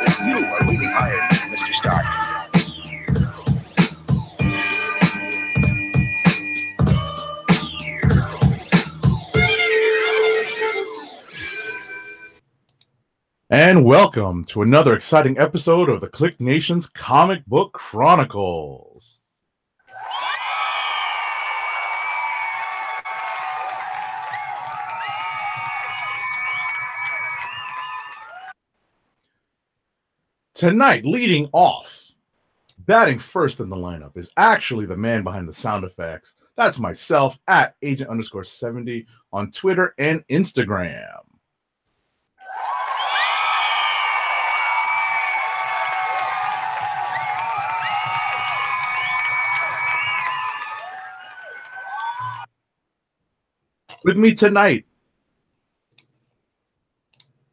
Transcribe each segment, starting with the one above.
You are really hired, Mr. Stark. And welcome to another exciting episode of the KLIQ Nation's Comic Book Chronicles. Tonight, leading off, batting first in the lineup is actually the man behind the sound effects. That's myself at agent_70 on Twitter and Instagram. With me tonight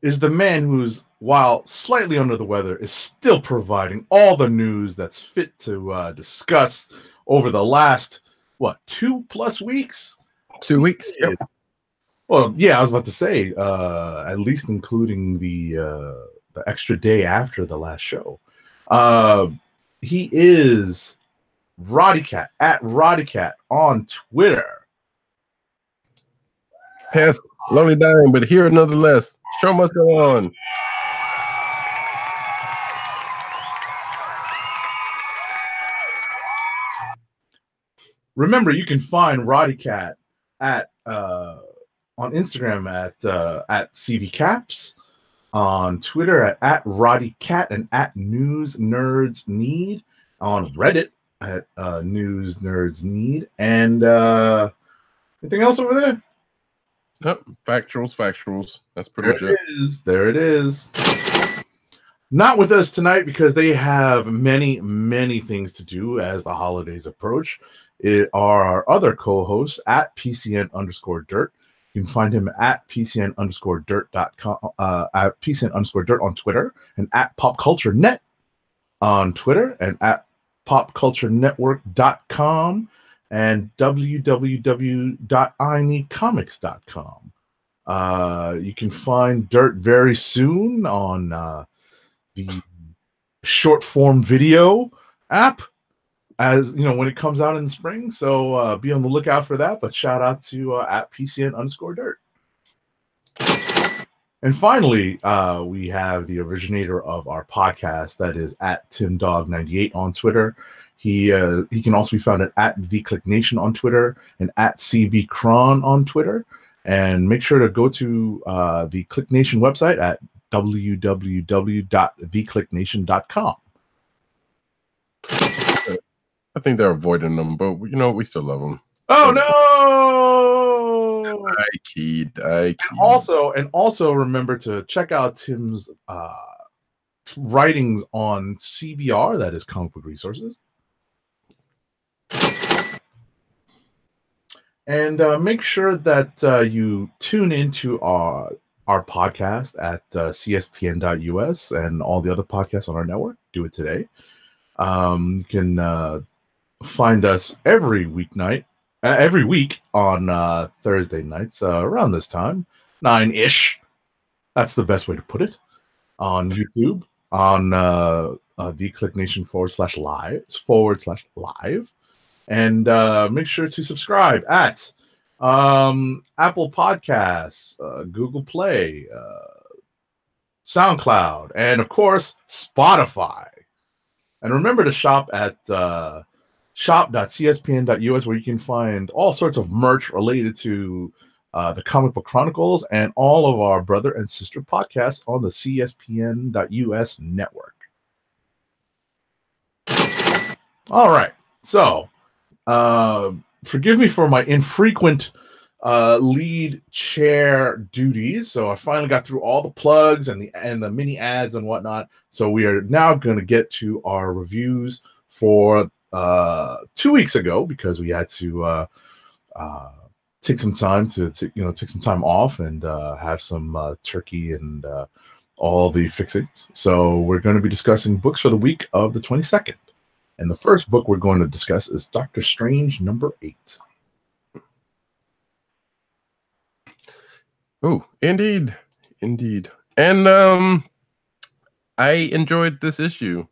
is the man who's, while slightly under the weather, is still providing all the news that's fit to discuss over the last, 2+ weeks? 2 weeks. Yep. Well, yeah, I was about to say, at least including the extra day after the last show. He is Roddycat at Roddycat on Twitter. Past slowly dying, but here nonetheless. Show must go on. Remember, you can find Roddycat at on Instagram at CVCaps, on Twitter at Roddycat, and at News Nerds Need, on Reddit at News Nerds Need, and anything else over there? Yep. Factuals. That's pretty much it. There it is. Not with us tonight because they have many, many things to do as the holidays approach. It are our other co-hosts at PCN_Dirt. You can find him at PCN_Dirt.com, at PCN_Dirt on Twitter, and at PopCultureNet on Twitter, and at PopCultureNetwork.com, and www.ineedcomics.com. You can find Dirt very soon on the short form video app, as you know, when it comes out in the spring. So be on the lookout for that. But shout out to at PCN_Dirt. And finally, we have the originator of our podcast, that is at TimDog98 on Twitter. He can also be found at the KLIQ Nation on Twitter and at CBCron on Twitter. And make sure to go to the KLIQ Nation website at www.thekliqnation.com. I think they're avoiding them, but we still love them. Oh no! I keyed. And also remember to check out Tim's writings on CBR, that is Comic Book Resources. And make sure that you tune into our podcast at cspn.us and all the other podcasts on our network. Do it today. You can find us every week on Thursday nights around this time, 9-ish. That's the best way to put it. On YouTube, on the KLIQ Nation /live. And make sure to subscribe at Apple Podcasts, Google Play, SoundCloud, and of course, Spotify. And remember to shop at shop.cspn.us, where you can find all sorts of merch related to the Comic Book Chronicles and all of our brother and sister podcasts on the cspn.us network. All right. So, forgive me for my infrequent lead chair duties. So I finally got through all the plugs and the mini ads and whatnot. So we are now going to get to our reviews for 2 weeks ago, because we had to take some time to take some time off and have some turkey and all the fixings. So we're going to be discussing books for the week of the 22nd. And the first book we're going to discuss is Doctor Strange #8. Oh, indeed. And I enjoyed this issue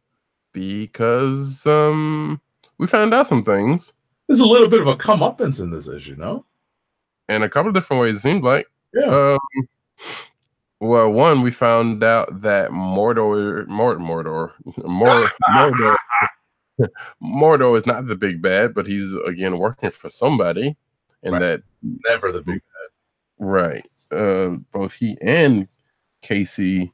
because we found out some things There's a little bit of a comeuppance in this issue, no? in a couple of different ways. It seems like, Yeah. well, one, we found out that Mordor Mordor is not the big bad, but he's again working for somebody, and Right. that Never the big bad. right. Both he and Casey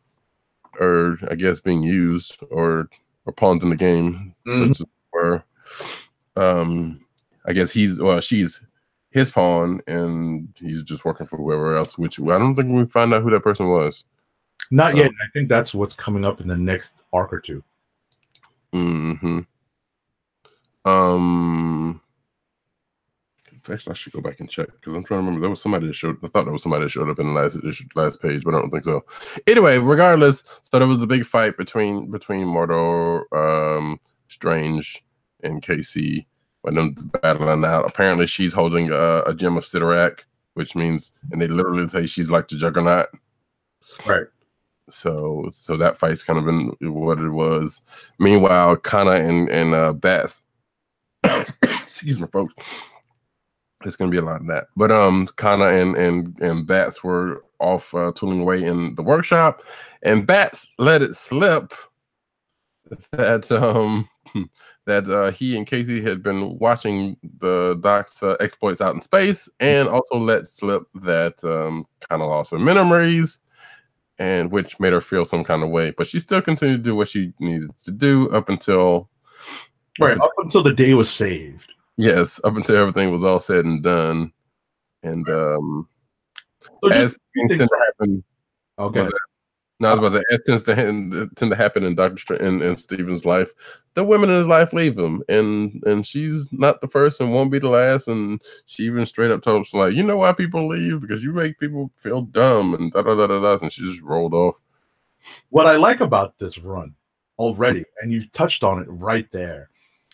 are, I guess, being used or pawns in the game, such as where I guess she's his pawn, and he's just working for whoever else. Which I don't think we find out who that person was. Not yet. I think that's what's coming up in the next arc or two. Mm-hmm. Actually, I should go back and check because I'm trying to remember. There was somebody that showed. I thought there was somebody that showed up in the last page, but I don't think so. Anyway, regardless, so there was the big fight between Mordor, Strange, and Casey. When them battling out, apparently she's holding a gem of Sidorak, which means, and they literally say she's like the Juggernaut. Right. So that fight's kind of been what it was. Meanwhile, Kana and Bats, excuse me, folks. It's gonna be a lot of that, but Kana and Bats were off tooling away in the workshop, and Bats let it slip that that he and Casey had been watching the Doc's exploits out in space, and also let slip that Kana lost her memories, and which made her feel some kind of way, but she still continued to do what she needed to do up until the day was saved. Yes, up until everything was all said and done, and So as things tend to happen. Okay. No, I was about to say, as tend to happen in Dr. in Steven's life, the women in his life leave him, and she's not the first and won't be the last, and she even straight up told us, like, you know why people leave? Because you make people feel dumb, and da-da-da-da-da, and she just rolled off. What I like about this run already, and you've touched on it right there,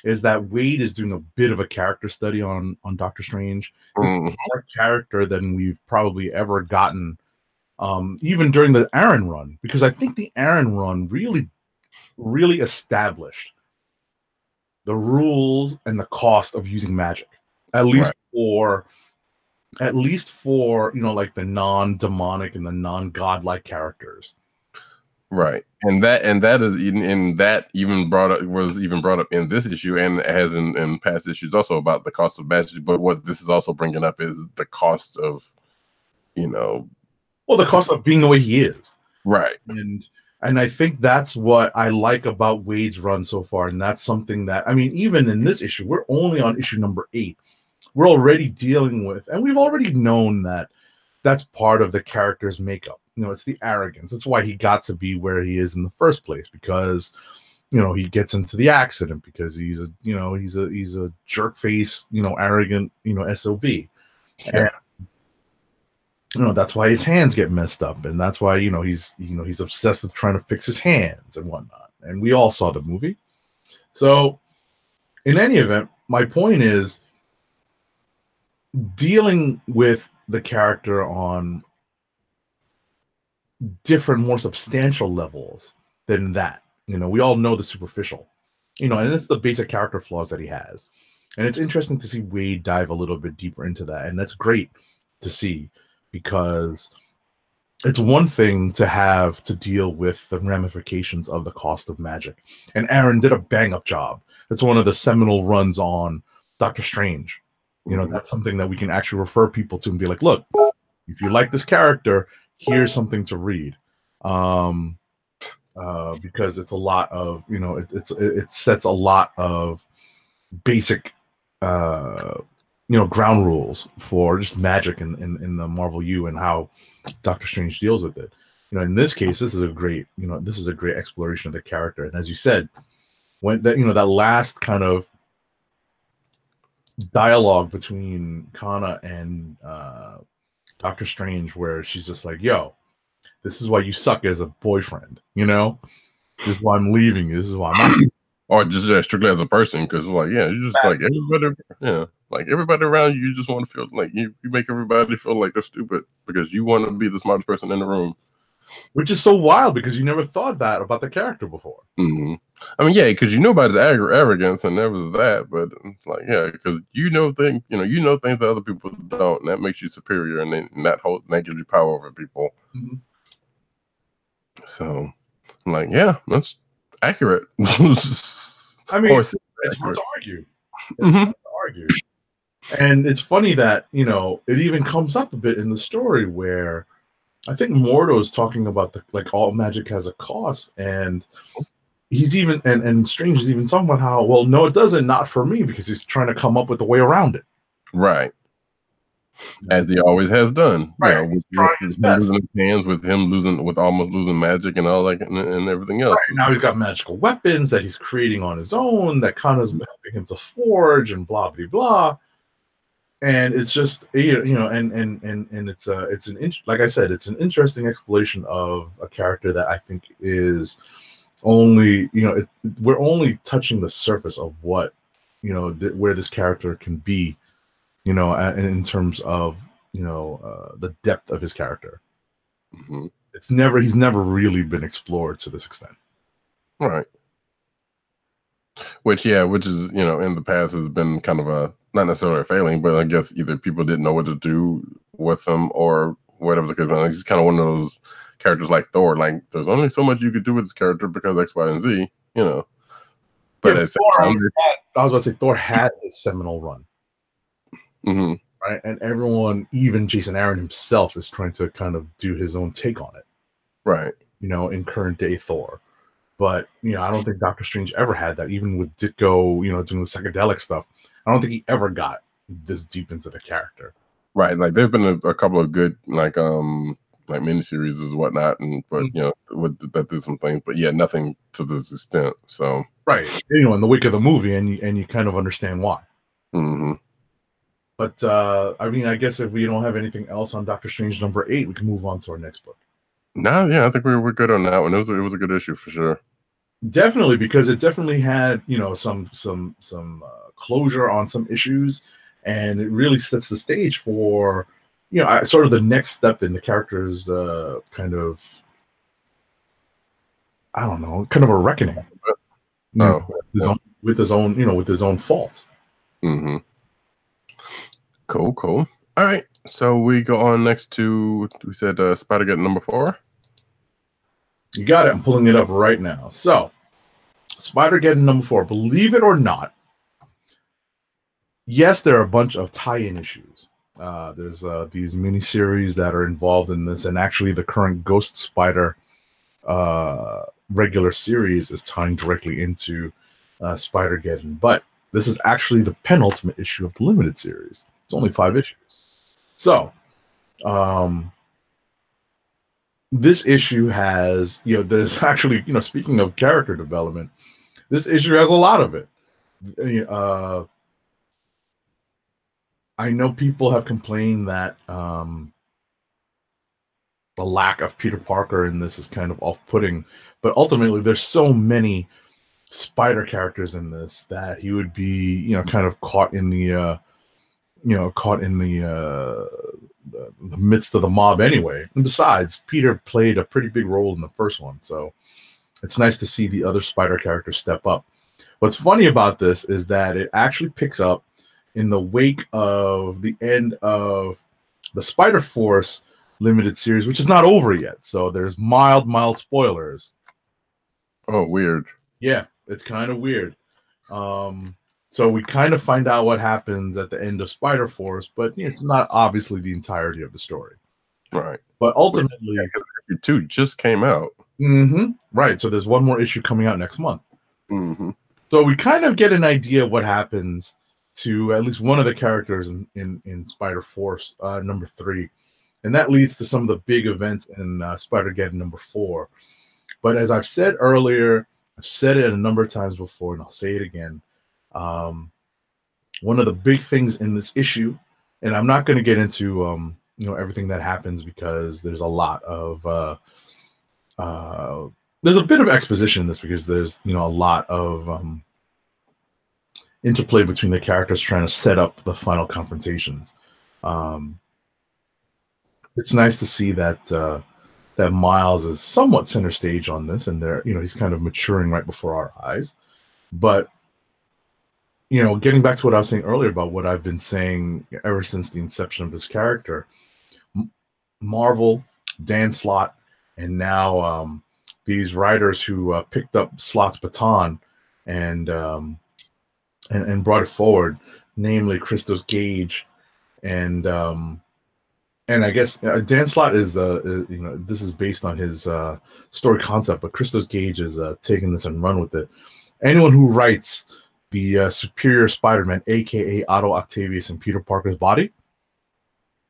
is that Wade is doing a bit of a character study on Doctor Strange. He's more character than we've probably ever gotten, even during the Aaron run, because I think the Aaron run really established the rules and the cost of using magic, at least for like the non-demonic and the non-godlike characters. Right, and that was even brought up in this issue, and has in past issues also about the cost of magic. But what this is also bringing up is the cost of, the cost of being the way he is. Right, and I think that's what I like about Wade's run so far, and that's something that, I mean, even in this issue, we're only on issue number 8. We're already dealing with, and we've already known that that's part of the character's makeup. It's the arrogance. That's why he got to be where he is in the first place, because he gets into the accident because he's a jerk face, arrogant, SOB. Yeah. And that's why his hands get messed up, and that's why he's obsessed with trying to fix his hands and whatnot. And we all saw the movie. So in any event, my point is dealing with the character on different, more substantial levels than that. We all know the superficial, and it's the basic character flaws that he has. And it's interesting to see Wade dive a little bit deeper into that. And that's great to see, because it's one thing to have to deal with the ramifications of the cost of magic. And Aaron did a bang up job. It's one of the seminal runs on Doctor Strange. That's something that we can actually refer people to and be like, look, if you like this character, here's something to read, because it's a lot of it sets a lot of basic ground rules for just magic in the Marvel U and how Doctor Strange deals with it. In this case, this is a great exploration of the character. And as you said, when that that last kind of dialogue between Kana and Doctor Strange, where she's just like, yo, this is why you suck as a boyfriend, this is why I'm leaving you, this is why I'm out. Or just strictly as a person, because you just like everybody around you just want to feel like you make everybody feel like they're stupid because you want to be the smartest person in the room. which is so wild because you never thought that about the character before. Mm-hmm. I mean, yeah, because you know about his arrogance, and there was that, but it's like, yeah, because you know things that other people don't, and that makes you superior, and that gives you power over people. Mm-hmm. So, I'm like, yeah, that's accurate. I mean, it's hard to argue. It's hard to argue. And it's funny that, it even comes up a bit in the story where I think Mordo is talking about all magic has a cost, and he's even and Strange is even talking about how, well, no, it doesn't, not for me, because he's trying to come up with a way around it. Right. As he always has done. Right. With him losing his hands, with almost losing magic and all that and everything else. Right. Now he's got magical weapons that he's creating on his own that kind of helping him to forge and blah blah blah. And it's just and it's like I said, it's an interesting exploration of a character that I think is only we're only touching the surface of what where this character can be, in terms of the depth of his character. Mm-hmm. He's never really been explored to this extent. Right. Which is in the past has been kind of a not necessarily a failing, but I guess either people didn't know what to do with him or whatever the case. He's kind of one of those characters like Thor. Like, there's only so much you could do with this character because X, Y, and Z. But I was about to say Thor had his seminal run, mm-hmm. right? And everyone, even Jason Aaron himself, is trying to kind of do his own take on it, right? In current day Thor. But I don't think Doctor Strange ever had that. Even with Ditko, doing the psychedelic stuff, I don't think he ever got this deep into the character. Right. Like, there've been a couple of good like miniseries and whatnot, and but that did some things, but yeah, nothing to this extent. So right, in the wake of the movie, and you kind of understand why. Mm-hmm. But I mean, I guess if we don't have anything else on Doctor Strange #8, we can move on to our next book. No, yeah, I think we're good on that one. It was a good issue for sure. Definitely, because it definitely had some closure on some issues, and it really sets the stage for sort of the next step in the character's kind of, I don't know, kind of a reckoning. With his own faults. Mm-hmm. Cool. All right, so we go on next to, we said Spider-Geddon #4. You got it. I'm pulling it up right now. So, Spider-Geddon #4. Believe it or not, yes, there are a bunch of tie-in issues. There's these miniseries that are involved in this, and actually the current Ghost Spider regular series is tying directly into Spider-Geddon. But this is actually the penultimate issue of the limited series. It's only 5 issues. So, this issue has, there's actually, speaking of character development, this issue has a lot of it. I know people have complained that the lack of Peter Parker in this is kind of off-putting, but ultimately there's so many Spider characters in this that he would be, kind of caught in the midst of the mob anyway. And besides, Peter played a pretty big role in the first one, so it's nice to see the other Spider characters step up. What's funny about this is that it actually picks up in the wake of the end of the Spider-Force limited series, which is not over yet. So there's mild spoilers. Oh, weird. Yeah, it's kind of weird. So we kind of find out what happens at the end of Spider-Force, but it's not obviously the entirety of the story. Right. But ultimately, issue 2 just came out. Mm-hmm. Right. So there's one more issue coming out next month. Mm-hmm. So we kind of get an idea of what happens to at least one of the characters in Spider-Force #3. And that leads to some of the big events in Spider-Geddon #4. But as I've said earlier, I've said it a number of times before, and I'll say it again. One of the big things in this issue, and I'm not going to get into everything that happens because there's a lot of there's a bit of exposition in this because there's a lot of interplay between the characters trying to set up the final confrontations. It's nice to see that that Miles is somewhat center stage on this, and he's kind of maturing right before our eyes. But getting back to what I was saying earlier about what I've been saying ever since the inception of this character, Marvel, Dan Slott, and now these writers who picked up Slott's baton and brought it forward, namely Christos Gage and I guess Dan Slott is this is based on his story concept, but Christos Gage is taking this and run with it. Anyone who writes the Superior Spider-Man, aka Otto Octavius and Peter Parker's body,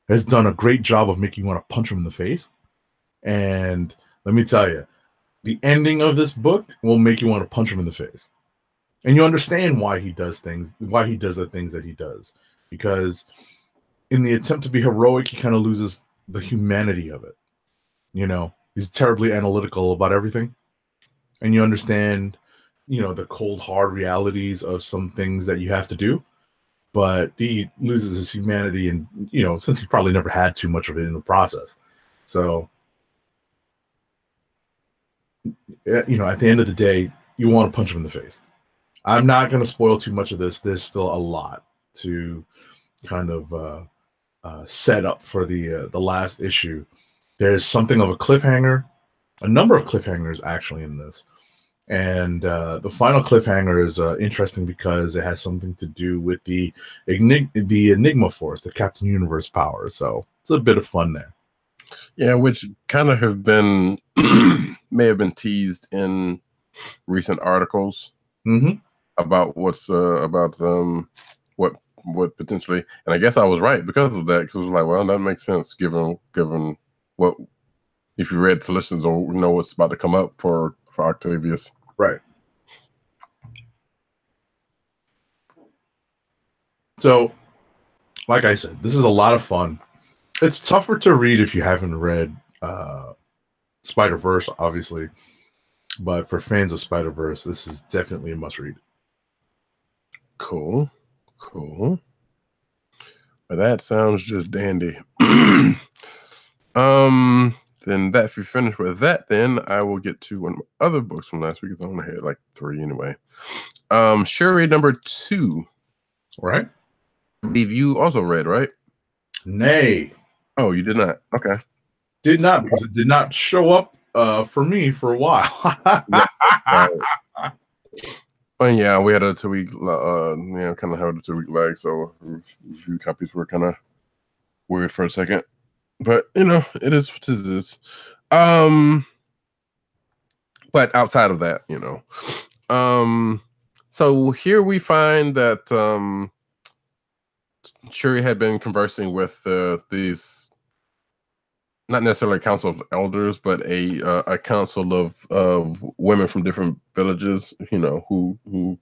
has done a great job of making you want to punch him in the face. And let me tell you, the ending of this book will make you want to punch him in the face. And you understand why he does the things that he does. Because in the attempt to be heroic, he kind of loses the humanity of it. He's terribly analytical about everything. And you understand, the cold, hard realities of some things that you have to do. But he loses his humanity, and, since he probably never had too much of it in the process. So, at the end of the day, you want to punch him in the face. I'm not going to spoil too much of this. There's still a lot to kind of set up for the last issue. There's something of a cliffhanger, a number of cliffhangers actually in this, and the final cliffhanger is interesting because it has something to do with the Enigma Force, the Captain Universe power. So it's a bit of fun there. Yeah, which kind of have been may have been teased in recent articles about what potentially, and I guess I was right because of that, because it was like, well, that makes sense given what, if you read Solutions or know what's about to come up for Octavius. Right. So, like I said, this is a lot of fun. It's tougher to read if you haven't read Spider-Verse, obviously. But for fans of Spider-Verse, this is definitely a must-read. Cool. Well, that sounds just dandy. Then if you finish with that, then I will get to one of my other books from last week. I only had like 3 anyway. Shuri number 2. Right. I believe you also read, right? Nay. Oh, you did not? Okay. Did not, because it did not show up for me for a while. Well, yeah, we had a 2-week, kind of had a 2-week lag, so a few copies were kind of weird for a second. But, it is what it is. But outside of that, so here we find that Shuri had been conversing with these, not necessarily a council of elders, but a council of women from different villages, who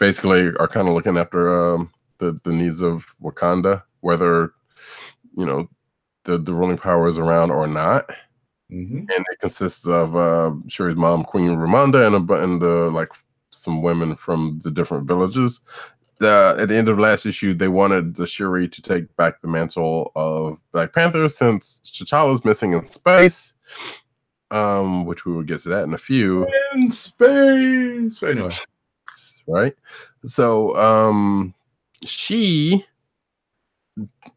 basically are kind of looking after the needs of Wakanda, whether the ruling power is around or not. And it consists of Shuri's mom, Queen Ramonda, and like some women from the different villages. At the end of last issue, they wanted the Shuri to take back the mantle of Black Panther since T'Challa's missing in space, which we will get to that in a few. In space, anyway, right? So she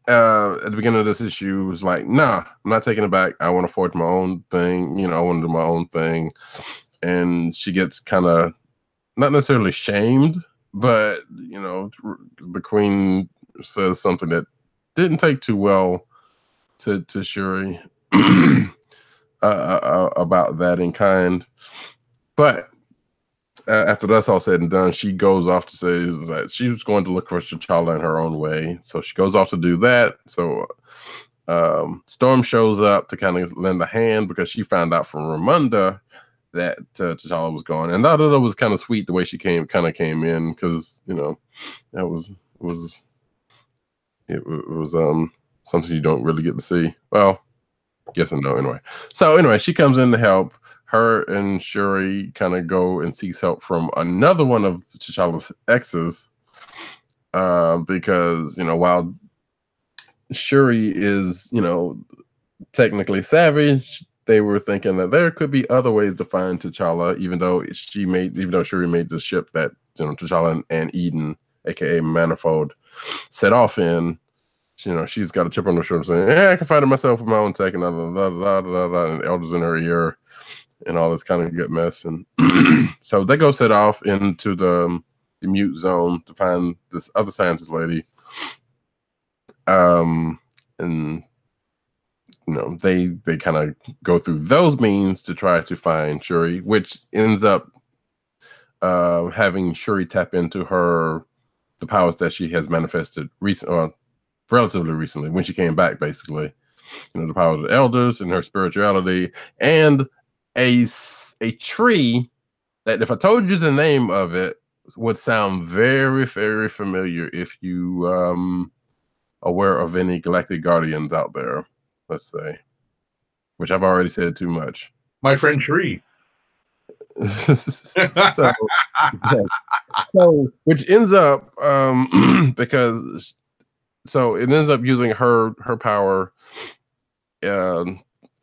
at the beginning of this issue was like, "Nah, I'm not taking it back. I want to forge my own thing. I want to do my own thing." And she gets kind of not necessarily shamed, but the Queen says something that didn't take too well to Shuri about that in kind. But after that's all said and done, she goes off to say that she's going to look for T'Challa in her own way. So she goes off to do that. So Storm shows up to kind of lend a hand because she found out from Ramonda that T'Challa was gone, and that was kind of sweet the way she came in, because that was something you don't really get to see. Well, yes and no. Anyway, she comes in to help. Her and Shuri kind of go and seeks help from another one of T'Challa's exes, because while Shuri is technically savvy, they were thinking that there could be other ways to find T'Challa, even though Shuri made the ship that T'Challa and Eden, aka Manifold, set off in. She's got a chip on her shoulder saying, "Yeah, I can find it myself with my own tech," and and the elders in her ear, and all this kind of good mess. And so they go set off into the mute zone to find this other scientist lady. And they kind of go through those means to try to find Shuri, which ends up having Shuri tap into the powers that she has manifested relatively recently when she came back, basically. The power of the elders and her spirituality, and a tree that, if I told you the name of it, would sound very, very familiar if you aware of any Galactic Guardians out there, let's say, which I've already said too much. My friend Tree. so which ends up because it ends up using her power and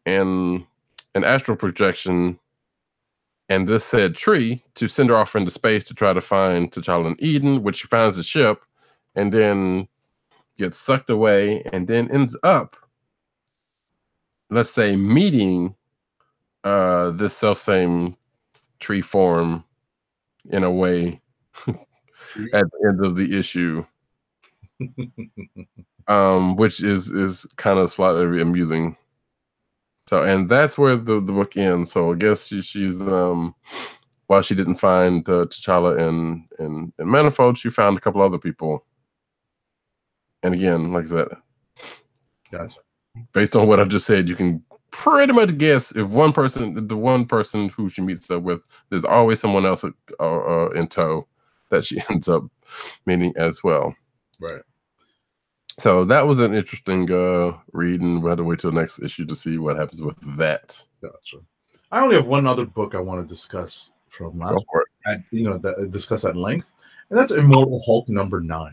an astral projection and this said tree to send her off into space to try to find T'Challa and Eden, which she finds the ship and then gets sucked away and then ends up, let's say, meeting this self-same tree form in a way at the end of the issue. Which is kind of slightly amusing. So, and that's where the book ends. So I guess she's while she didn't find T'Challa and Manifold, she found a couple other people. And again, like I said, gotcha. Based on what I just said, you can pretty much guess if the one person who she meets up with, there's always someone else in tow that she ends up meeting as well. Right. So that was an interesting read, and we'll have to wait till the next issue to see what happens with that. Gotcha. I only have one other book I want to discuss from last week. Discuss at length, and that's Immortal Hulk #9.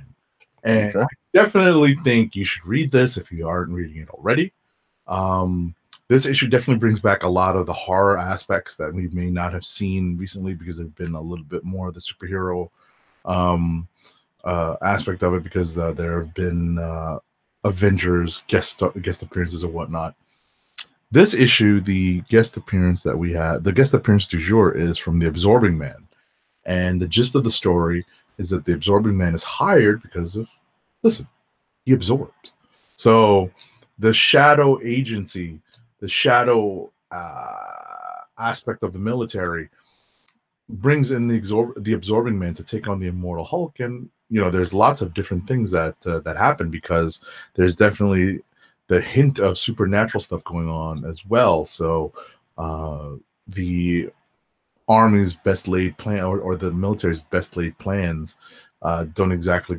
And I definitely think you should read this if you aren't reading it already. This issue definitely brings back a lot of the horror aspects that we may not have seen recently because they've been a little bit more of the superhero aspect of it, because there have been Avengers guest appearances and whatnot. This issue, the guest appearance du jour is from the Absorbing Man, and the gist of the story is that the Absorbing Man is hired because of, he absorbs. So the shadow agency, the shadow aspect of the military, brings in the Absorbing Man to take on the Immortal Hulk. And there's lots of different things that happen, because there's definitely the hint of supernatural stuff going on as well. So the army's best laid plan, or the military's best laid plans don't exactly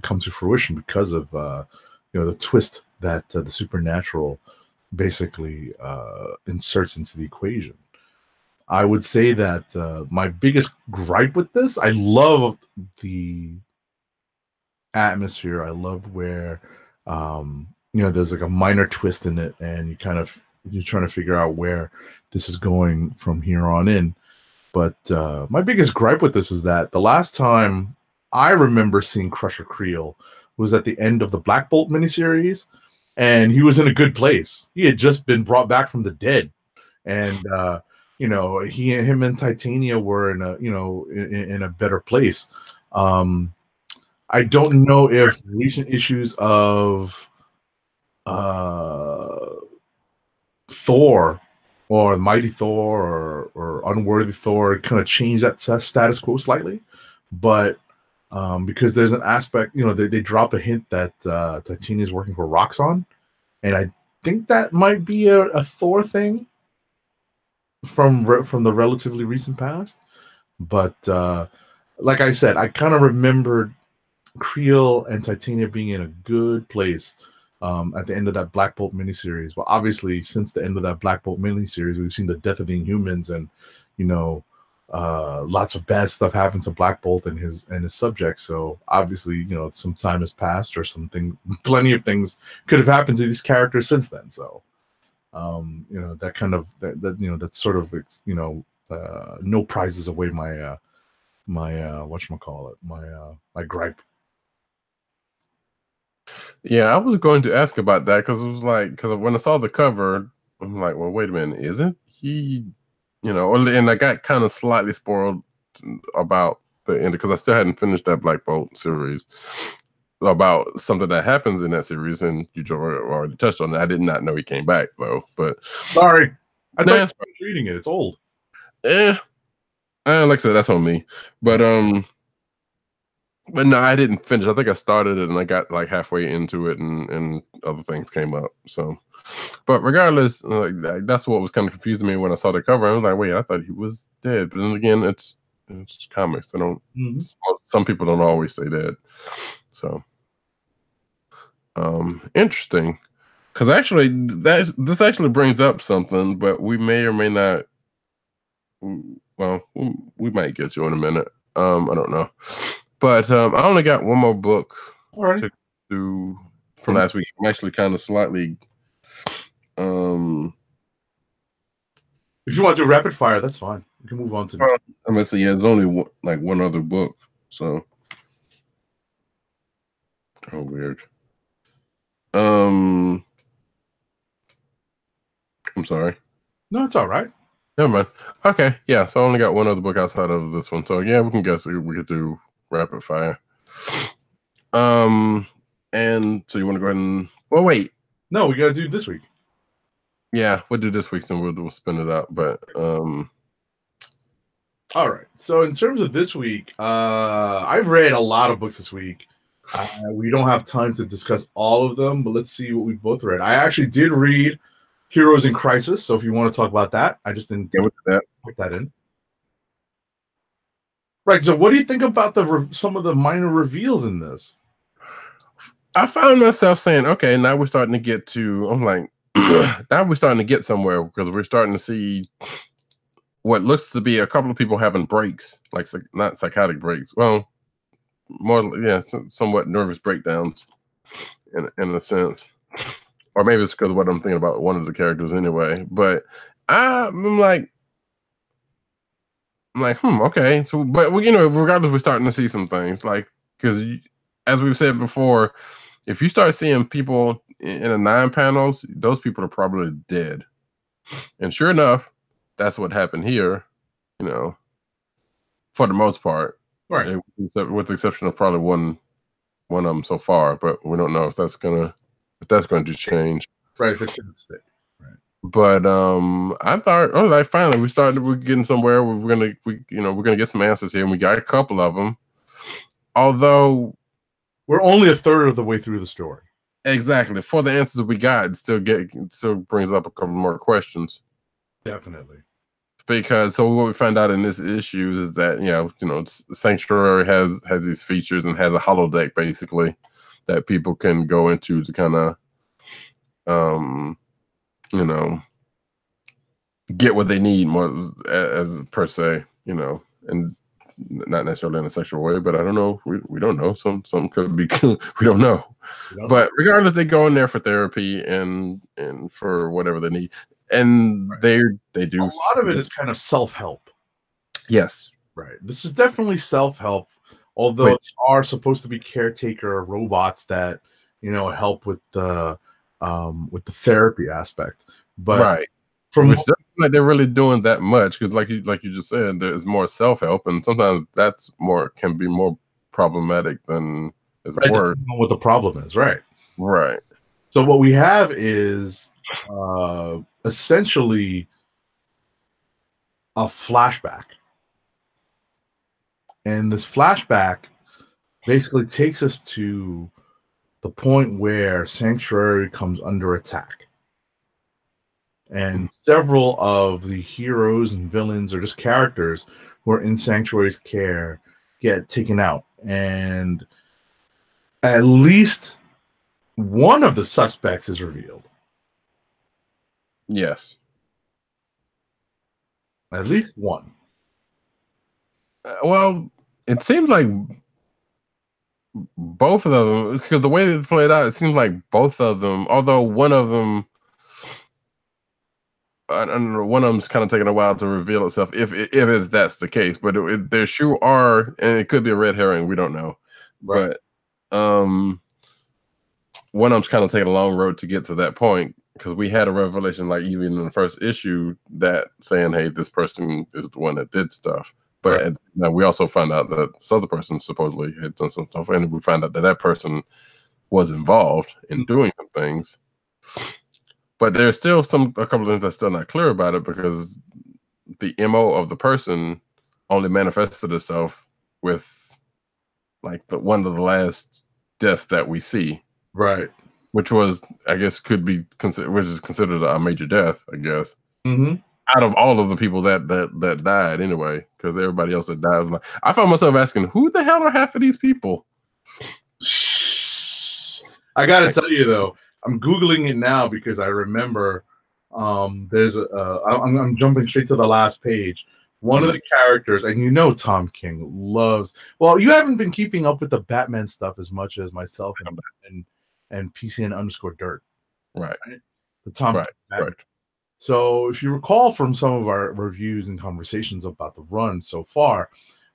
come to fruition because of the twist that the supernatural basically inserts into the equation. I would say that my biggest gripe with this, I love the atmosphere. I love where there's like a minor twist in it, and you're trying to figure out where this is going from here on in. But my biggest gripe with this is that the last time I remember seeing Crusher Creel was at the end of the Black Bolt miniseries, and he was in a good place. He had just been brought back from the dead, and him and Titania were in a better place. I don't know if recent issues of Thor or Mighty Thor or Unworthy Thor kind of changed that status quo slightly, but because there's an aspect, they drop a hint that Titania is working for Roxxon, and I think that might be a Thor thing from the relatively recent past. But like I said, I kind of remembered Creel and Titania being in a good place at the end of that Black Bolt miniseries. Well, obviously, since the end of that Black Bolt miniseries, we've seen the death of the Inhumans, and lots of bad stuff happened to Black Bolt and his subjects. So obviously, some time has passed, or plenty of things could have happened to these characters since then. So that kind of that sort of no prizes away my my whatchamacallit, my gripe. Yeah, I was going to ask about that because it was like, because when I saw the cover, I'm like, well, wait a minute, isn't he, and I got kind of slightly spoiled about the end because I still hadn't finished that Black Bolt series, about something that happens in that series, and you already touched on it. I did not know he came back though, but sorry, I thought nah, you were reading it. It's old. like I said, that's on me. But no, I didn't finish. I think I started it and I got like halfway into it, and other things came up. So, but regardless, that's what was kind of confusing me when I saw the cover. I was like, wait, I thought he was dead. But then again, it's comics. They don't. Some people don't always say dead. So, interesting. Because actually, this actually brings up something, but we may or may not. Well, we might get to in a minute. I don't know. But I only got one more book to do from last week. I'm actually kind of slightly. If you want to do rapid fire, that's fine. We can move on to. I'm gonna say, yeah, there's only one other book. So, oh, weird. I'm sorry. No, it's all right. Never mind. Okay, yeah. So I only got one other book outside of this one. So yeah, we can guess we could do rapid fire. And so you want to go ahead and wait. No, we gotta do this week. Yeah, we'll do this week and we'll spin it out. But all right. So in terms of this week, I've read a lot of books this week. We don't have time to discuss all of them, but let's see what we both read. I actually did read Heroes in Crisis, so if you want to talk about that, I just didn't put that in. Right. So, what do you think about some of the minor reveals in this? I found myself saying, "Okay, now we're starting to get to." I'm like, now we're starting to get somewhere because we're starting to see what looks to be a couple of people having breaks, like not psychotic breaks. Well, more somewhat nervous breakdowns, in a sense. Or maybe it's because of what I'm thinking about one of the characters anyway. But I'm like, okay. So, but regardless, we're starting to see some things because as we've said before, if you start seeing people in a 9 panels, those people are probably dead. And sure enough, that's what happened here. For the most part, right? With the exception of probably one of them so far, but we don't know if that's going to change. Right, if it's going to stick. Right. But I thought, finally we're getting somewhere. We're gonna get some answers here, and we got a couple of them. Although we're only a third of the way through the story. Exactly. For the answers we got, it still brings up a couple more questions. Definitely. Because what we found out in this issue is that Sanctuary has these features and has a holodeck basically that people can go into to kind of get what they need more as per se, and not necessarily in a sexual way, but I don't know. We don't know. Some could be. We don't know. But regardless, they go in there for therapy and for whatever they need, and they do. A lot of it is kind of self-help. Yes. Right. This is definitely self-help, although there are supposed to be caretaker robots that help with the therapy aspect. But right. From which doesn't like they're really doing that much because, like you just said, there's more self-help, and sometimes can be more problematic than is work. What the problem is, right? Right. So what we have is essentially a flashback, and this flashback basically takes us to the point where Sanctuary comes under attack. And several of the heroes and villains or just characters who are in Sanctuary's care get taken out. And at least one of the suspects is revealed. Yes. At least one. Well, it seems like both of them, because the way they played out, it seems like both of them, although one of them I don't know, one of them's kind of taking a while to reveal itself if that's the case. But there sure are, and it could be a red herring. We don't know. Right. But one of them's kind of taking a long road to get to that point, because we had a revelation, like even in the first issue, that saying, "Hey, this person is the one that did stuff." But now we also find out that this other person supposedly had done some stuff, and we find out that that person was involved in doing some things. But there's still a couple of things that's still not clear about it, because the MO of the person only manifested itself with like one of the last deaths that we see. Right. Which was, I guess, which is considered a major death, I guess. Mm-hmm. Out of all of the people that died, anyway, because everybody else that died was like, I found myself asking, who the hell are half of these people? I gotta tell you though, I'm googling it now because I remember there's I'm jumping straight to the last page. One of the characters, and you know Tom King loves. Well, you haven't been keeping up with the Batman stuff as much as myself and PCN underscore Dirt. Right. The Tom King Batman. Right. So if you recall from some of our reviews and conversations about the run so far,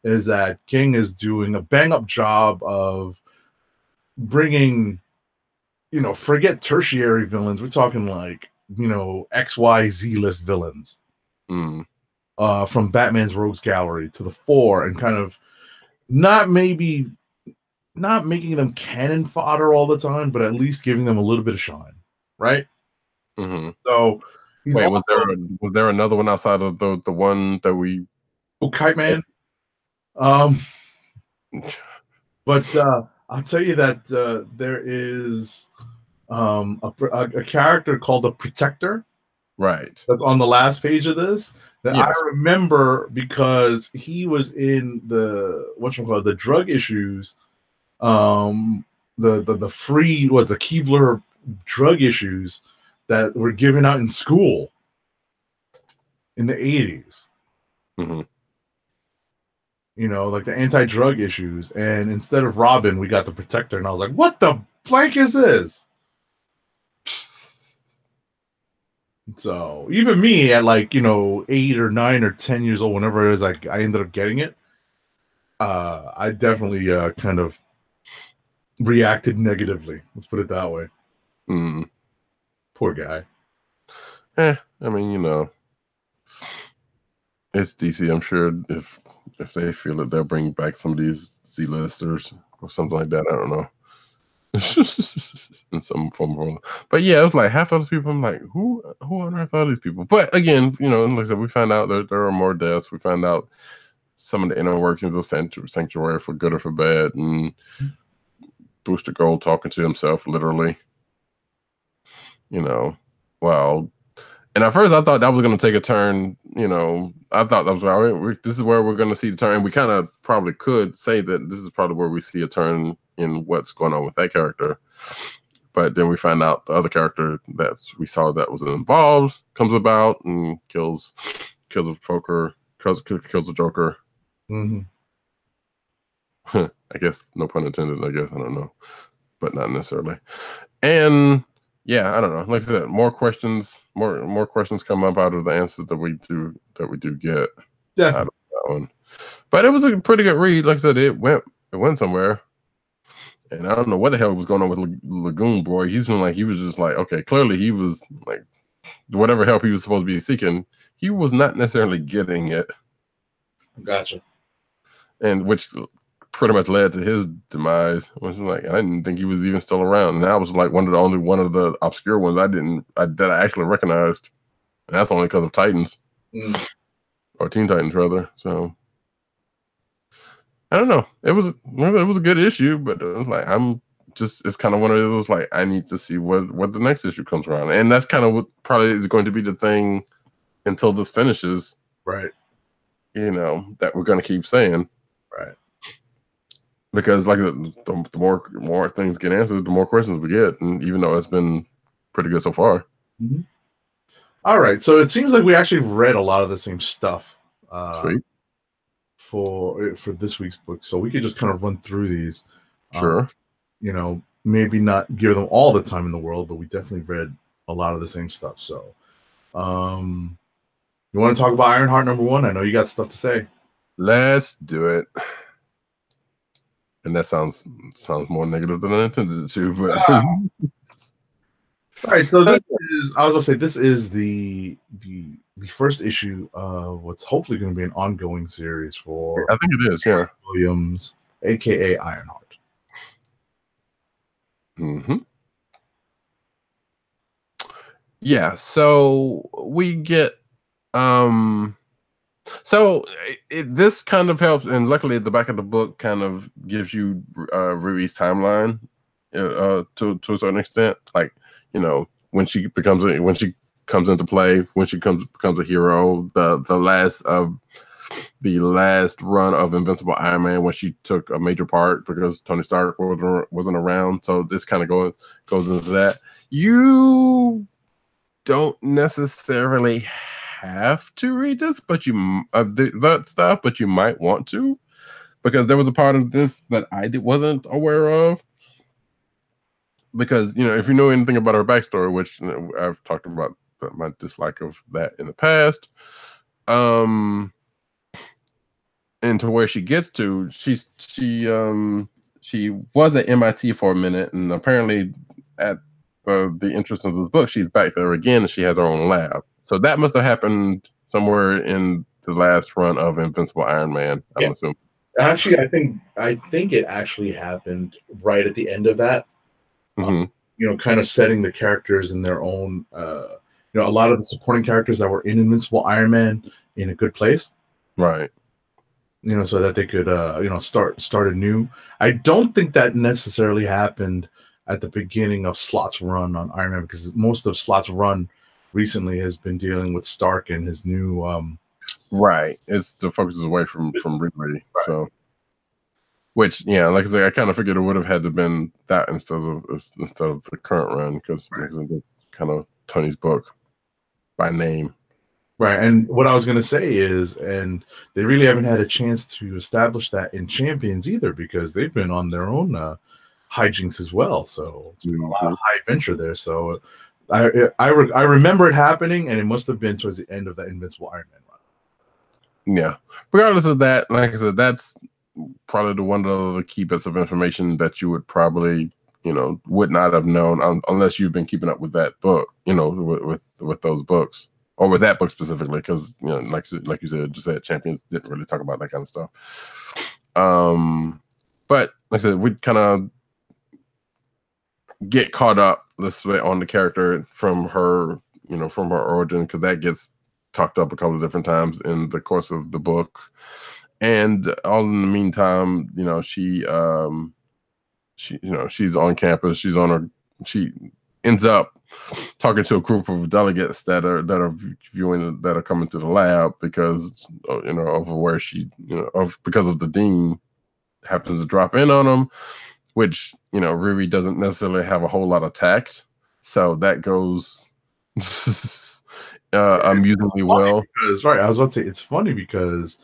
is that King is doing a bang up job of bringing, forget tertiary villains. We're talking like, XYZ list villains from Batman's Rogues Gallery to the fore, and kind of not making them cannon fodder all the time, but at least giving them a little bit of shine, right? Mm-hmm. So wait, was there another one outside of the one that we? Oh, Kite Man. But I'll tell you that there is a character called the Protector, right? That's on the last page of this that I remember because he was in the drug issues, the free the Keebler drug issues that were given out in school in the 80s. Mm-hmm. Like the anti-drug issues, and instead of Robin, we got the Protector, and I was like, "What the blank is this?" So even me at 8 or 9 or 10 years old, whenever it is, I ended up getting it. I definitely kind of reacted negatively. Let's put it that way. Poor guy. I mean, it's DC. I'm sure if they feel it, they'll bring back some of these Z-listers or something like that. I don't know. In some form. But yeah, it was like half of those people. I'm like, who on earth are these people? But again, like I said, we find out there are more deaths. We find out some of the inner workings of Sanctuary, for good or for bad, and Booster Gold talking to himself, literally. Wow. And at first, I thought that was going to take a turn. I thought that was all right. This is where we're going to see the turn. And we kind of probably could say that this is probably where we see a turn in what's going on with that character. But then we find out the other character that we saw that was involved comes about and kills a Joker. Kills a Joker. Mm-hmm. I guess, no pun intended. I guess, I don't know, but not necessarily. And yeah, I don't know. Like I said, more questions come up out of the answers that we do get. Definitely. Out of that one. But it was a pretty good read. Like I said, it went somewhere. And I don't know what the hell was going on with Lagoon Boy. He was just like, okay, clearly he was like, whatever help he was supposed to be seeking, he was not necessarily getting it. Gotcha. And which pretty much led to his demise. Which is like, I didn't think he was even still around. And that was like one of the obscure ones that I actually recognized. And that's only because of Titans. Or Teen Titans, rather. So I don't know. It was a good issue, but it was like, it's kind of one of those, like, I need to see what the next issue comes around. And that's kind of what probably is going to be the thing until this finishes. Right. That we're going to keep saying. Right. Because like the more things get answered, the more questions we get. And even though it's been pretty good so far. Mm-hmm. All right. So it seems like we actually read a lot of the same stuff. Sweet. For this week's book, so we could just kind of run through these. Sure. Maybe not give them all the time in the world, but we definitely read a lot of the same stuff. So You want to talk about Ironheart #1? I know you got stuff to say. Let's do it. And that sounds more negative than I intended it to, but all right. So this is, I was gonna say, this is the first issue of what's hopefully going to be an ongoing series for, I think it is, yeah. Williams, aka Ironheart. Yeah, so we get so this kind of helps, and luckily at the back of the book kind of gives you Rui's timeline to a certain extent, like, you know, when she comes into play, when she becomes a hero, the last run of Invincible Iron Man, when she took a major part because Tony Stark wasn't around. So this kind of goes into that. You don't necessarily have to read this, but that stuff, but you might want to, because there was a part of this that I wasn't aware of. Because, you know, if you know anything about her backstory, which, you know, I've talked about my dislike of that in the past, and to where she gets to, she was at MIT for a minute, and apparently at the interest of this book, she's back there again, and she has her own lab. So that must have happened somewhere in the last run of Invincible Iron Man, I'm assuming. Actually, I think it actually happened right at the end of that. You know, kind of setting the characters in their own, you know, a lot of the supporting characters that were in Invincible Iron Man in a good place. Right. You know, so that they could, you know, start anew. I don't think that necessarily happened at the beginning of Slott's run on Iron Man, because most of Slott's run recently has been dealing with Stark and his new right. It's the focus is away from Ridley. Right. So, which, yeah, like I said, I kind of figured it would have had to have been that instead of the current run, because it's kind of Tony's book by name. Right. And what I was going to say is, and they really haven't had a chance to establish that in Champions either, because they've been on their own hijinks as well. So it's been a lot of high adventure there. So I remember it happening, and it must have been towards the end of the Invincible Iron Man run. Yeah. Regardless of that, like I said, that's probably one of the key bits of information that you would probably, you know, would not have known unless you've been keeping up with that book, you know, with those books, or with that book specifically, because, you know, like you said, just said Champions didn't really talk about that kind of stuff. But like I said, we kind of get caught up, let's say, on the character from her, you know, from her origin, because that gets talked up a couple of different times in the course of the book. And all in the meantime, you know, she you know, she's on campus, she ends up talking to a group of delegates that are coming to the lab, because, you know, of where she, you know, because of the dean happens to drop in on them, which, you know, Riri doesn't necessarily have a whole lot of tact, so that goes amusingly well. Because, right, I was about to say, it's funny because,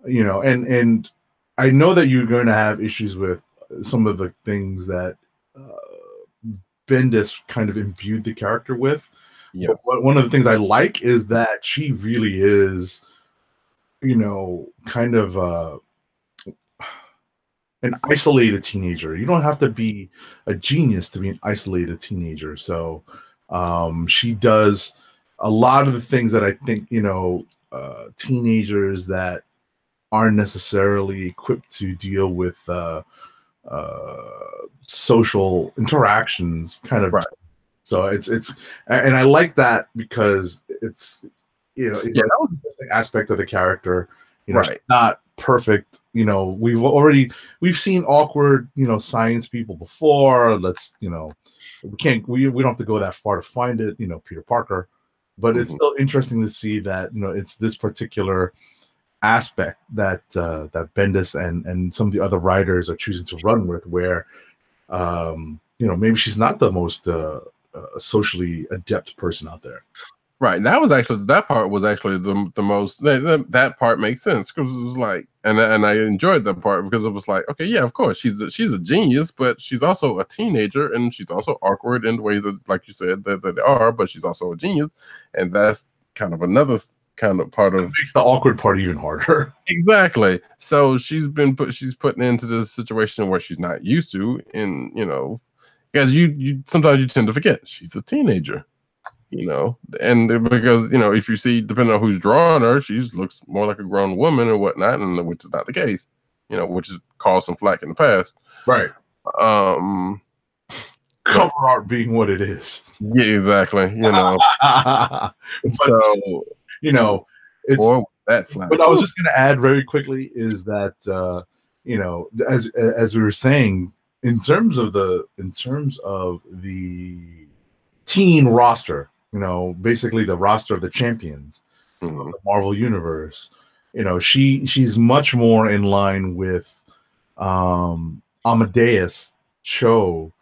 you know, and I know that you're going to have issues with some of the things that Bendis kind of imbued the character with. Yeah. But one of the things I like is that she really is, you know, kind of an isolated teenager. You don't have to be a genius to be an isolated teenager. So she does a lot of the things that I think, you know, teenagers that aren't necessarily equipped to deal with social interactions kind of. Right. So it's and I like that, because it's, you know, it's an interesting aspect of the character. You know, right. Not perfect. You know, we've seen awkward, you know, science people before. Let's, you know, we don't have to go that far to find it. You know, Peter Parker, but it's still interesting to see that, you know, it's this particular aspect that that Bendis and some of the other writers are choosing to run with, where you know, maybe she's not the most socially adept person out there. Right. That part was actually the most, that part makes sense, because it's like, and I enjoyed that part because it was like, okay, yeah, of course she's a genius, but she's also a teenager, and she's also awkward in ways that, like you said, that they are, but she's also a genius, and that's kind of another kind of part of makes the awkward part even harder. Exactly. So she's putting into this situation where she's not used to, and because you sometimes you tend to forget she's a teenager. And because if you see, depending on who's drawing her, she looks more like a grown woman or whatnot, and which is not the case. Which has caused some flack in the past. Right. Cover art being what it is. Yeah, exactly. So it's that flack. What I was just going to add very quickly is that as we were saying, in terms of the teen roster. Basically the roster of the champions of the Marvel Universe. She's much more in line with Amadeus Cho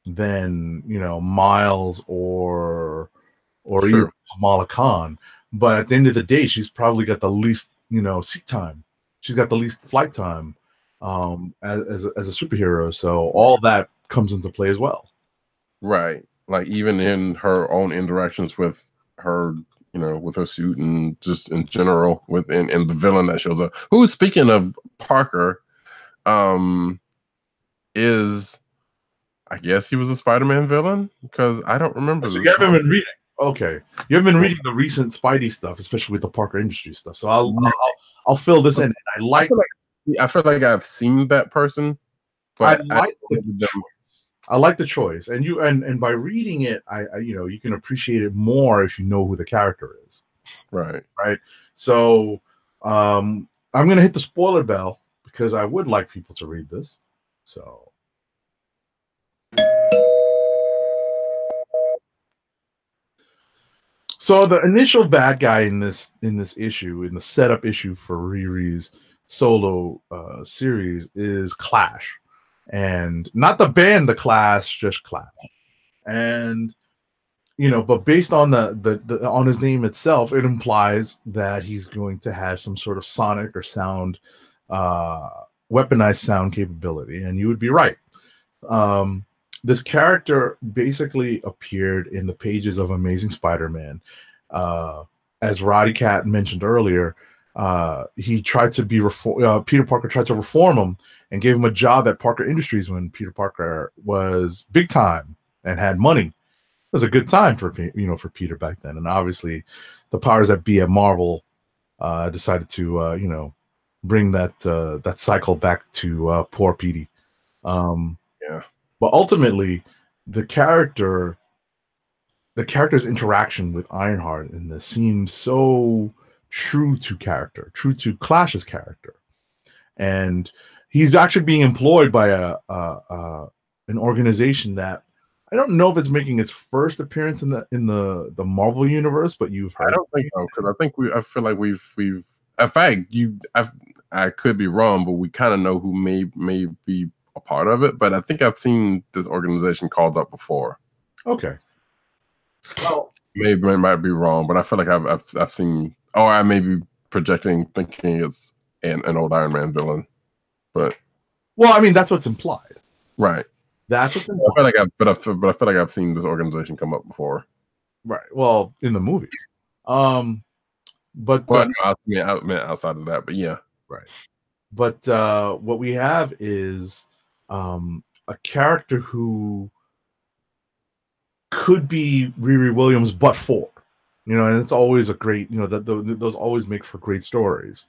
than Miles or Sure. even Kamala Khan. But at the end of the day, she's probably got the least seat time. She's got the least flight time as a superhero. So all that comes into play as well. Right. Like even in her own interactions with her, with her suit and just in general within the villain that shows up. Who, speaking of Parker, is, I guess he was a Spider-Man villain, because I don't remember. So you haven't been reading. Okay, you haven't been reading the recent Spidey stuff, especially with the Parker Industries stuff. So I'll fill this in. I feel like I've seen that person, but I like the choice, and by reading it, you can appreciate it more if you know who the character is. Right. So I'm gonna hit the spoiler bell because I would like people to read this. So the initial bad guy in this issue, in the setup issue for Riri's solo series, is Clash. And not the band The Clash, just Clash. And but based on the on his name itself, it implies that he's going to have some sort of sonic or sound weaponized sound capability, and you would be right. This character basically appeared in the pages of Amazing Spider-Man. As Roddy Cat mentioned earlier, he tried to be Peter Parker tried to reform him and gave him a job at Parker Industries when Peter Parker was big time and had money. It was a good time for Peter back then, and obviously the powers that be at Marvel decided to bring that cycle back to poor Petey. But ultimately, the character's interaction with Ironheart in this seems so true to character, true to Clash's character, and he's actually being employed by an organization that I don't know if it's making its first appearance in the Marvel universe, but you've heard. I don't think so, because I feel like we've in fact I could be wrong, but we kind of know who may be a part of it. But I think I've seen this organization called up before. Okay. Well, maybe I might be wrong, but I feel like I've seen, or I may be projecting, thinking it's an old Iron Man villain. But well, I mean that's what's implied, right? That's what's implied. I feel like I've seen this organization come up before, right? Well, in the movies, but I meant outside of that, but yeah, right. But what we have is a character who could be Riri Williams, but for and it's always a great those always make for great stories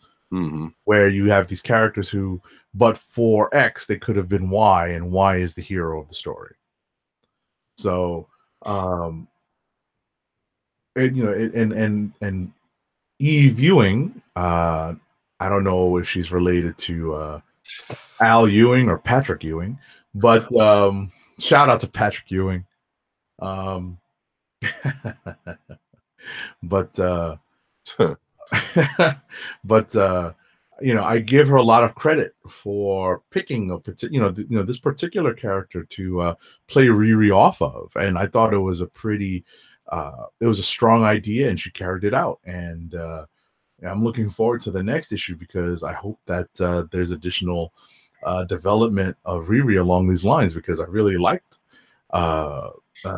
where you have these characters who, but for X, they could have been Y, and Y is the hero of the story. So and Eve Ewing, I don't know if she's related to Al Ewing or Patrick Ewing, but shout out to Patrick Ewing. But I give her a lot of credit for picking this particular character to play Riri off of, and I thought it was a pretty it was a strong idea, and she carried it out, and I'm looking forward to the next issue because I hope that there's additional development of Riri along these lines, because I really liked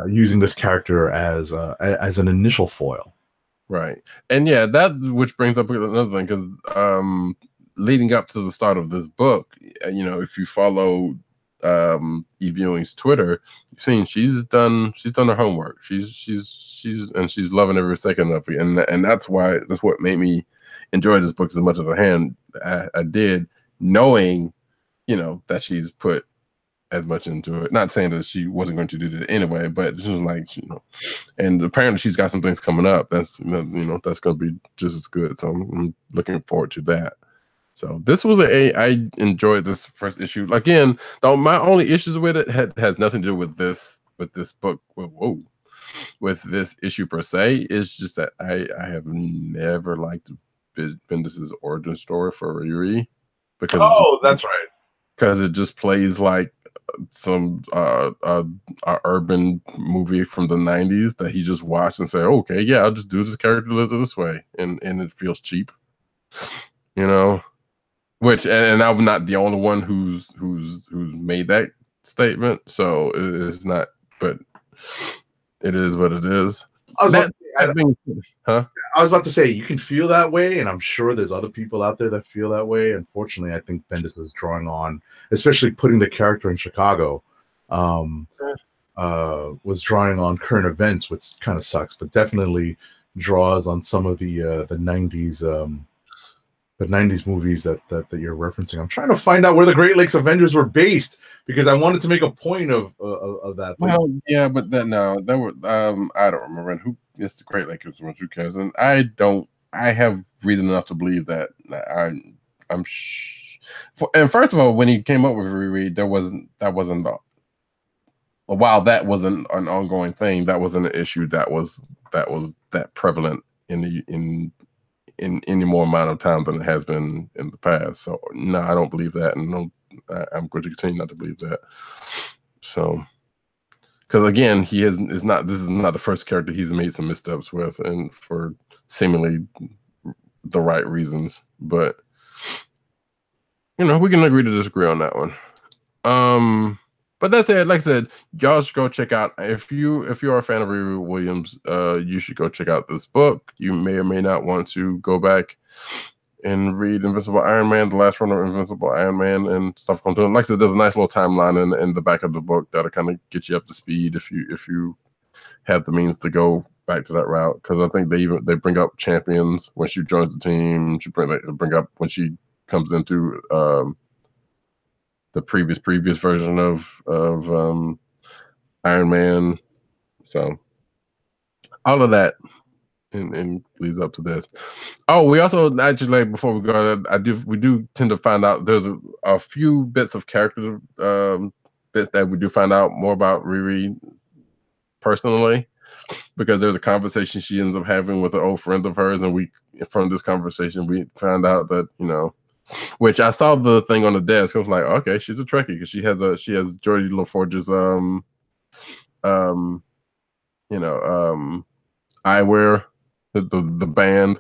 using this character as an initial foil. Right. And yeah, that which brings up another thing, because leading up to the start of this book, if you follow Eve Ewing's Twitter, you've seen she's done her homework. She's loving every second of it, and that's what made me enjoy this book as much as I did, knowing that she's put as much into it. Not saying that she wasn't going to do that anyway, but she was like, and apparently she's got some things coming up that's that's going to be just as good. So I'm looking forward to that. So this was I enjoyed this first issue. Again, though, my only issues with it has nothing to do with this book. With this issue per se, is just that I have never liked Bendis's origin story for Riri, because that's right. Because it just plays like some urban movie from the 90s that he just watched and say, okay, yeah, I'll just do this character this way, and it feels cheap, which, and I'm not the only one who's made that statement, so it is not, but it is what it is. I was about to say, you can feel that way, and I'm sure there's other people out there that feel that way. Unfortunately, I think Bendis was drawing on, especially putting the character in Chicago, was drawing on current events, which kind of sucks, but definitely draws on some of the 90s movies that you're referencing. I'm trying to find out where the Great Lakes Avengers were based, because I wanted to make a point of that. Well, yeah, but I don't remember who is the Great Lakes Avengers. Who cares? And I have reason enough to believe that. And first of all, when he came up with Riri, that wasn't while that wasn't an ongoing thing, that wasn't an issue that was that prevalent in any more amount of time than it has been in the past. So no, I don't believe that, and I'm going to continue not to believe that. So, because again, this is not the first character he's made some missteps with, and for seemingly the right reasons. But we can agree to disagree on that one. But that's it. Like I said, y'all should go check out, if you are a fan of Riri Williams, you should go check out this book. You may or may not want to go back and read Invincible Iron Man, the last run of Invincible Iron Man, and stuff comes to it. Like I said, there's a nice little timeline in the back of the book that'll kind of get you up to speed if you have the means to go back to that route. Because I think they bring up Champions when she joins the team. She bring up when she comes into the previous version of Iron Man. So all of that and leads up to this. Oh, we also actually, before we go, we do tend to find out there's a few bits of character bits that we do find out more about Riri personally, because there's a conversation she ends up having with an old friend of hers, and from this conversation we found out that which I saw the thing on the desk. I was like, okay, she's a Trekkie, because she has Geordie LaForge's eyewear, the band,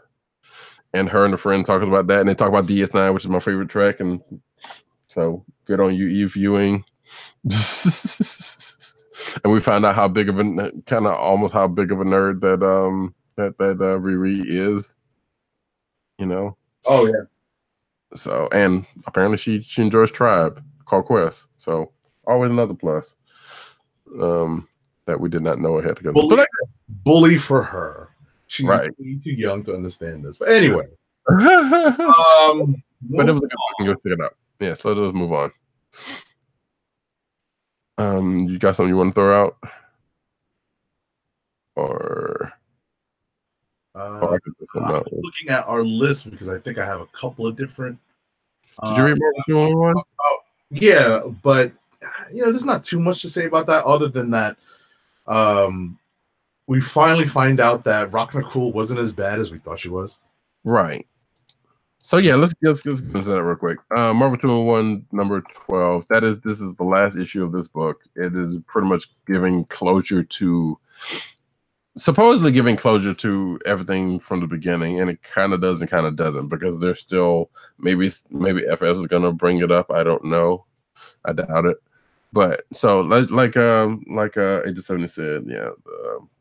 and her and a friend talking about that, and they talk about DS9, which is my favorite track, and so good on you, Eve Ewing. And we found out how big of a nerd that Riri is. Oh yeah. So, and apparently she enjoys Tribe called Quest. So always another plus that we did not know ahead of time. Bully for her. She's right. too young to understand this. But anyway. But it was a good book, and go check it out. Yeah, so let's move on. You got something you want to throw out? Or I'm looking at our list because I think I have a couple of different. Did you read Marvel 211? Yeah, but there's not too much to say about that other than that we finally find out that Rocknakul wasn't as bad as we thought she was. Right. So yeah, let's get into that real quick. Marvel 201 number 12. This is the last issue of this book. It is pretty much giving closure to supposedly giving closure to everything from the beginning, and it kind of does and kind of doesn't, because there's still maybe FF is gonna bring it up. I don't know. I doubt it. But so like Agent 70 said, yeah,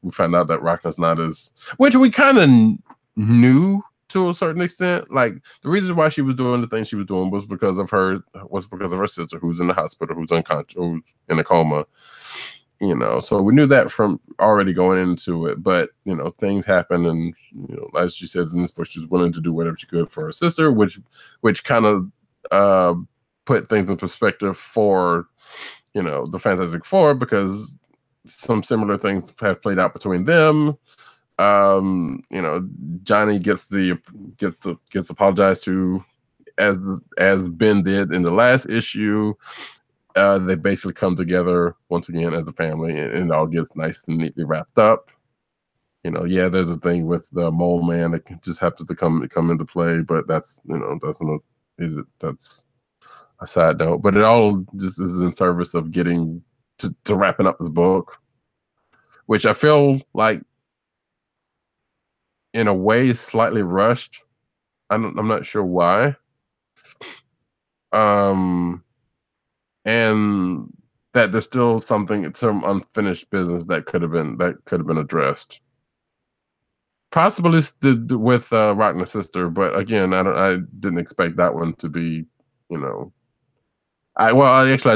we found out that Rachna's not as, which we kind of knew to a certain extent. Like the reason why she was doing the things she was doing was because of her sister, who's in the hospital, who's unconscious, who's in a coma. You know, so we knew that from already going into it. But you know, things happen, and you know, as she says in this book, she's willing to do whatever she could for her sister, which kind of put things in perspective for, you know, the Fantastic Four, because some similar things have played out between them. You know, Johnny gets apologized to, as Ben did in the last issue. They basically come together once again as a family, and it all gets nice and neatly wrapped up. You know, yeah, there's a thing with the Mole Man that just happens to come into play, but that's, you know, that's a side note. But it all just is in service of getting to wrapping up this book, which I feel like in a way is slightly rushed. I'm not sure why. And that there's still some unfinished business that could have been addressed. Possibly with Rachna's sister, but again, I didn't expect that one to be, you know. I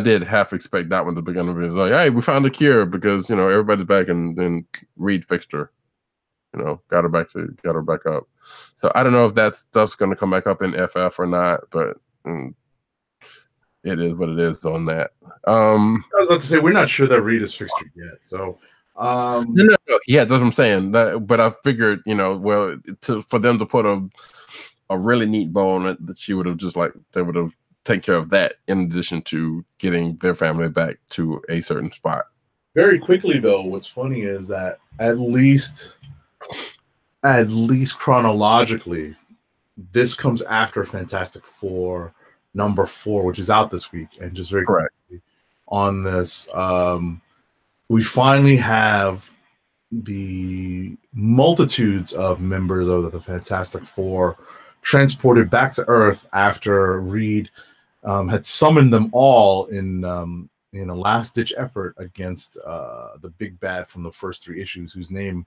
did half expect that one to begin to be like, hey, we found a cure, because you know everybody's back, and then Reed fixed her. You know, got her back up. So I don't know if that stuff's going to come back up in FF or not, but it is what it is on that. I was about to say, we're not sure that Reed is fixed yet. So no, yeah, that's what I'm saying. But I figured, you know, well, for them to put a really neat bow on it, that they would have taken care of that in addition to getting their family back to a certain spot. Very quickly, though, what's funny is that at least chronologically, this comes after Fantastic Four #4, which is out this week. And just very quickly on this, we finally have the multitudes of members of the Fantastic Four transported back to Earth after Reed had summoned them all in a last-ditch effort against the big bad from the first 3 issues, whose name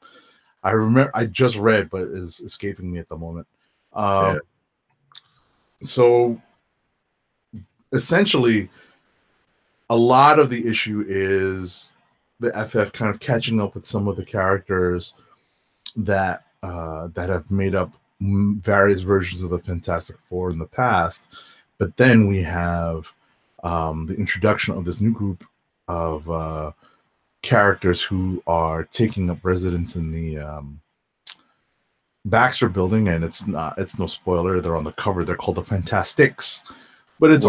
I just read but is escaping me at the moment. So essentially, a lot of the issue is the FF kind of catching up with some of the characters that have made up various versions of the Fantastic Four in the past. But then we have the introduction of this new group of characters who are taking up residence in the Baxter building, and it's no spoiler. They're on the cover. They're called the Fantastics, but it's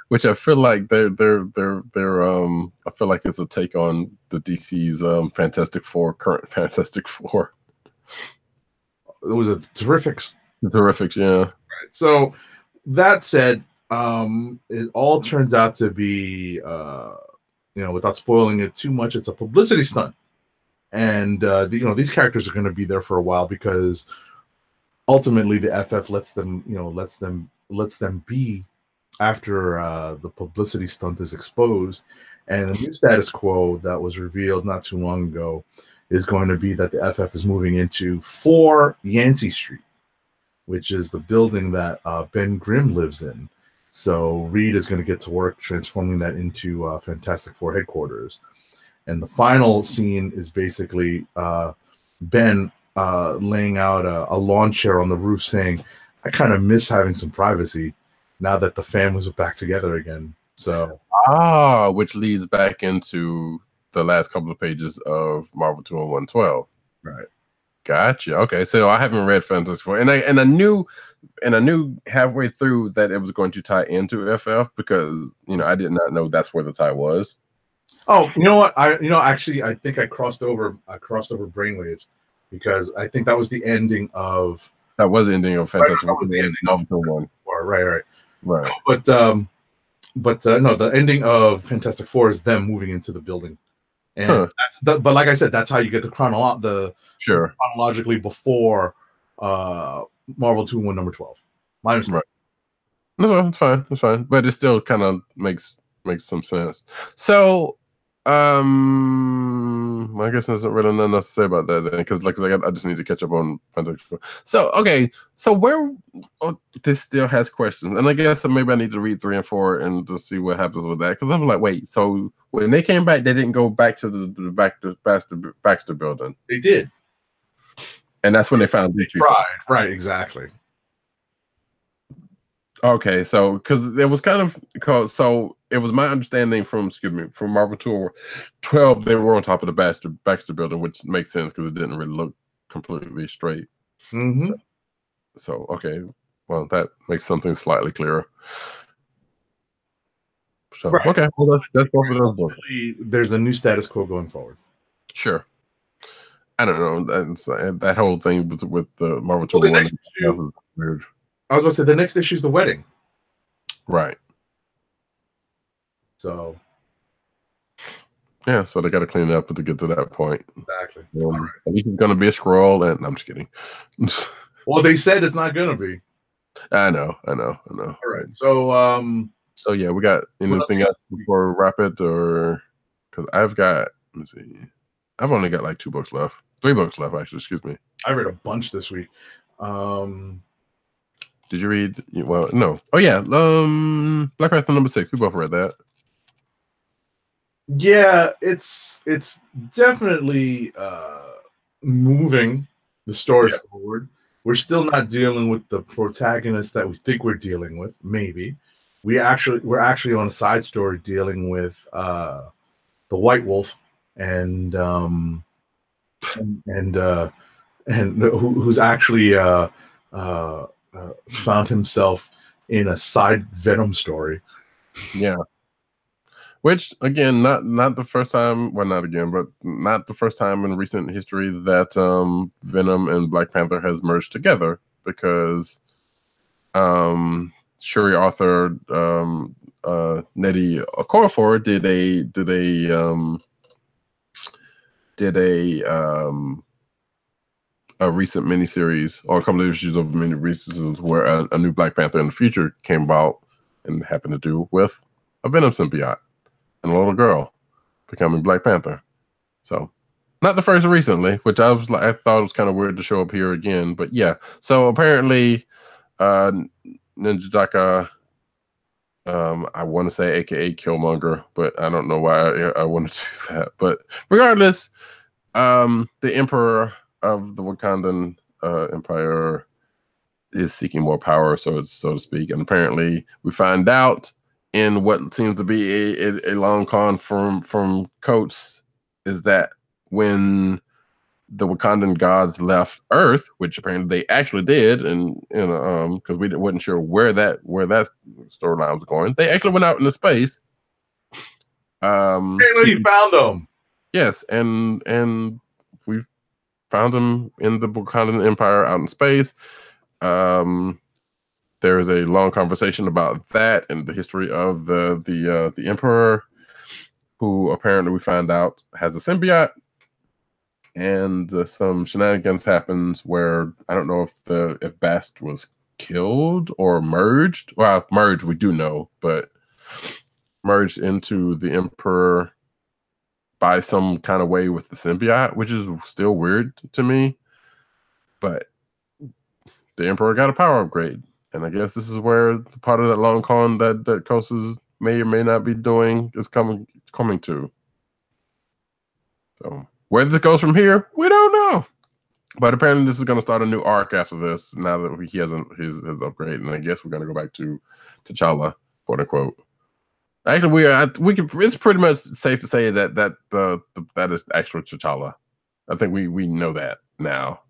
which I feel like they're I feel like it's a take on the DC's Fantastic Four, current Fantastic Four. It was a Terrifics. The Terrifics, yeah. Right. So that said, it all turns out to be, without spoiling it too much, it's a publicity stunt. And these characters are going to be there for a while, because ultimately the FF lets them be after the publicity stunt is exposed. And the new status quo that was revealed not too long ago is going to be that the FF is moving into 4 Yancey Street, which is the building that Ben Grimm lives in. So Reed is going to get to work transforming that into Fantastic Four headquarters. And the final scene is basically Ben laying out a lawn chair on the roof, saying, I kind of miss having some privacy now that the families are back together again. So which leads back into the last couple of pages of Marvel 20112. Right. Gotcha. Okay, so I haven't read Fantastic Four, and I knew halfway through that it was going to tie into FF, because I did not know that's where the tie was. Oh, you know what? Actually, I think I crossed over Brainwaves, because I think that was the ending of. That was the ending of Fantastic Four. That was the ending of one. Right. But no, the ending of Fantastic Four is them moving into the building. And Huh. but like I said, that's how you get the Sure. chronologically before Marvel 2-1 number 12. My mistake. Right. No, it's fine. It's fine. But it still kind of makes some sense. So, I guess there's not really nothing else to say about that then, because I just need to catch up on Fantastic Four. So, okay. So this still has questions, and I guess maybe I need to read 3 and 4 and to see what happens with that. Because I'm like, wait. So when they came back, they didn't go back to the Baxter building. They did, and that's when they found they tried. Right, exactly. Okay, so because it was kind of so it was my understanding from Marvel 12, they were on top of the Baxter building, which makes sense because it didn't really look completely straight. Mm-hmm. So okay, well that makes something slightly clearer. So right. Okay, well that's both of those books. There's a new status quo going forward. Sure. I don't know. That whole thing with the Marvel 2 was weird. I was going to say the next issue is the wedding. Right. So. Yeah, so they got to clean it up to get to that point. Exactly. Right. At least it's going to be a scroll, and I'm just kidding. Well, they said it's not going to be. I know. All right. So, yeah, we got anything else before we wrap it, or because I've got. Let me see. I've only got like 2 books left. 3 books left, actually. Excuse me. I read a bunch this week. Did you read? Well, no. Oh yeah. Black Panther number 6. We both read that. Yeah, it's definitely moving the story forward. We're still not dealing with the protagonist that we think we're dealing with. Maybe we're actually on a side story dealing with the White Wolf and who's actually found himself in a side Venom story. Yeah. Which again, not the first time. Well, not again, but not the first time in recent history that Venom and Black Panther has merged together, because Shuri author Nnedi Okorafor did a recent miniseries, or a couple of issues of mini resources, where a new Black Panther in the future came about, and happened to do with a Venom symbiote and a little girl becoming Black Panther. So, not the first recently, which I thought it was kind of weird to show up here again, but yeah. So apparently, Ninjaka, I want to say AKA Killmonger, but I don't know why I want to do that. But regardless, the Emperor of the Wakandan Empire is seeking more power, so to speak. And apparently, we find out in what seems to be a long con from Coates, is that when the Wakandan gods left Earth, which apparently they actually did, and because we wasn't sure where that storyline was going, they actually went out into space. You found them. Yes, and we found them in the Wakandan Empire out in space. There is a long conversation about that and the history of the Emperor, who apparently we find out has a symbiote, and some shenanigans happens where I don't know if Bast was killed or merged. Well, merged we do know, but merged into the Emperor by some kind of way with the symbiote, which is still weird to me. But the Emperor got a power upgrade. And I guess this is where the part of that long con that Kosas may or may not be doing is coming to. So where this goes from here, we don't know. But apparently this is going to start a new arc after this, now that he has his upgrade. And I guess we're going to go back to T'Challa, quote unquote. Actually, it's pretty much safe to say that that is actual T'Challa. I think we know that now,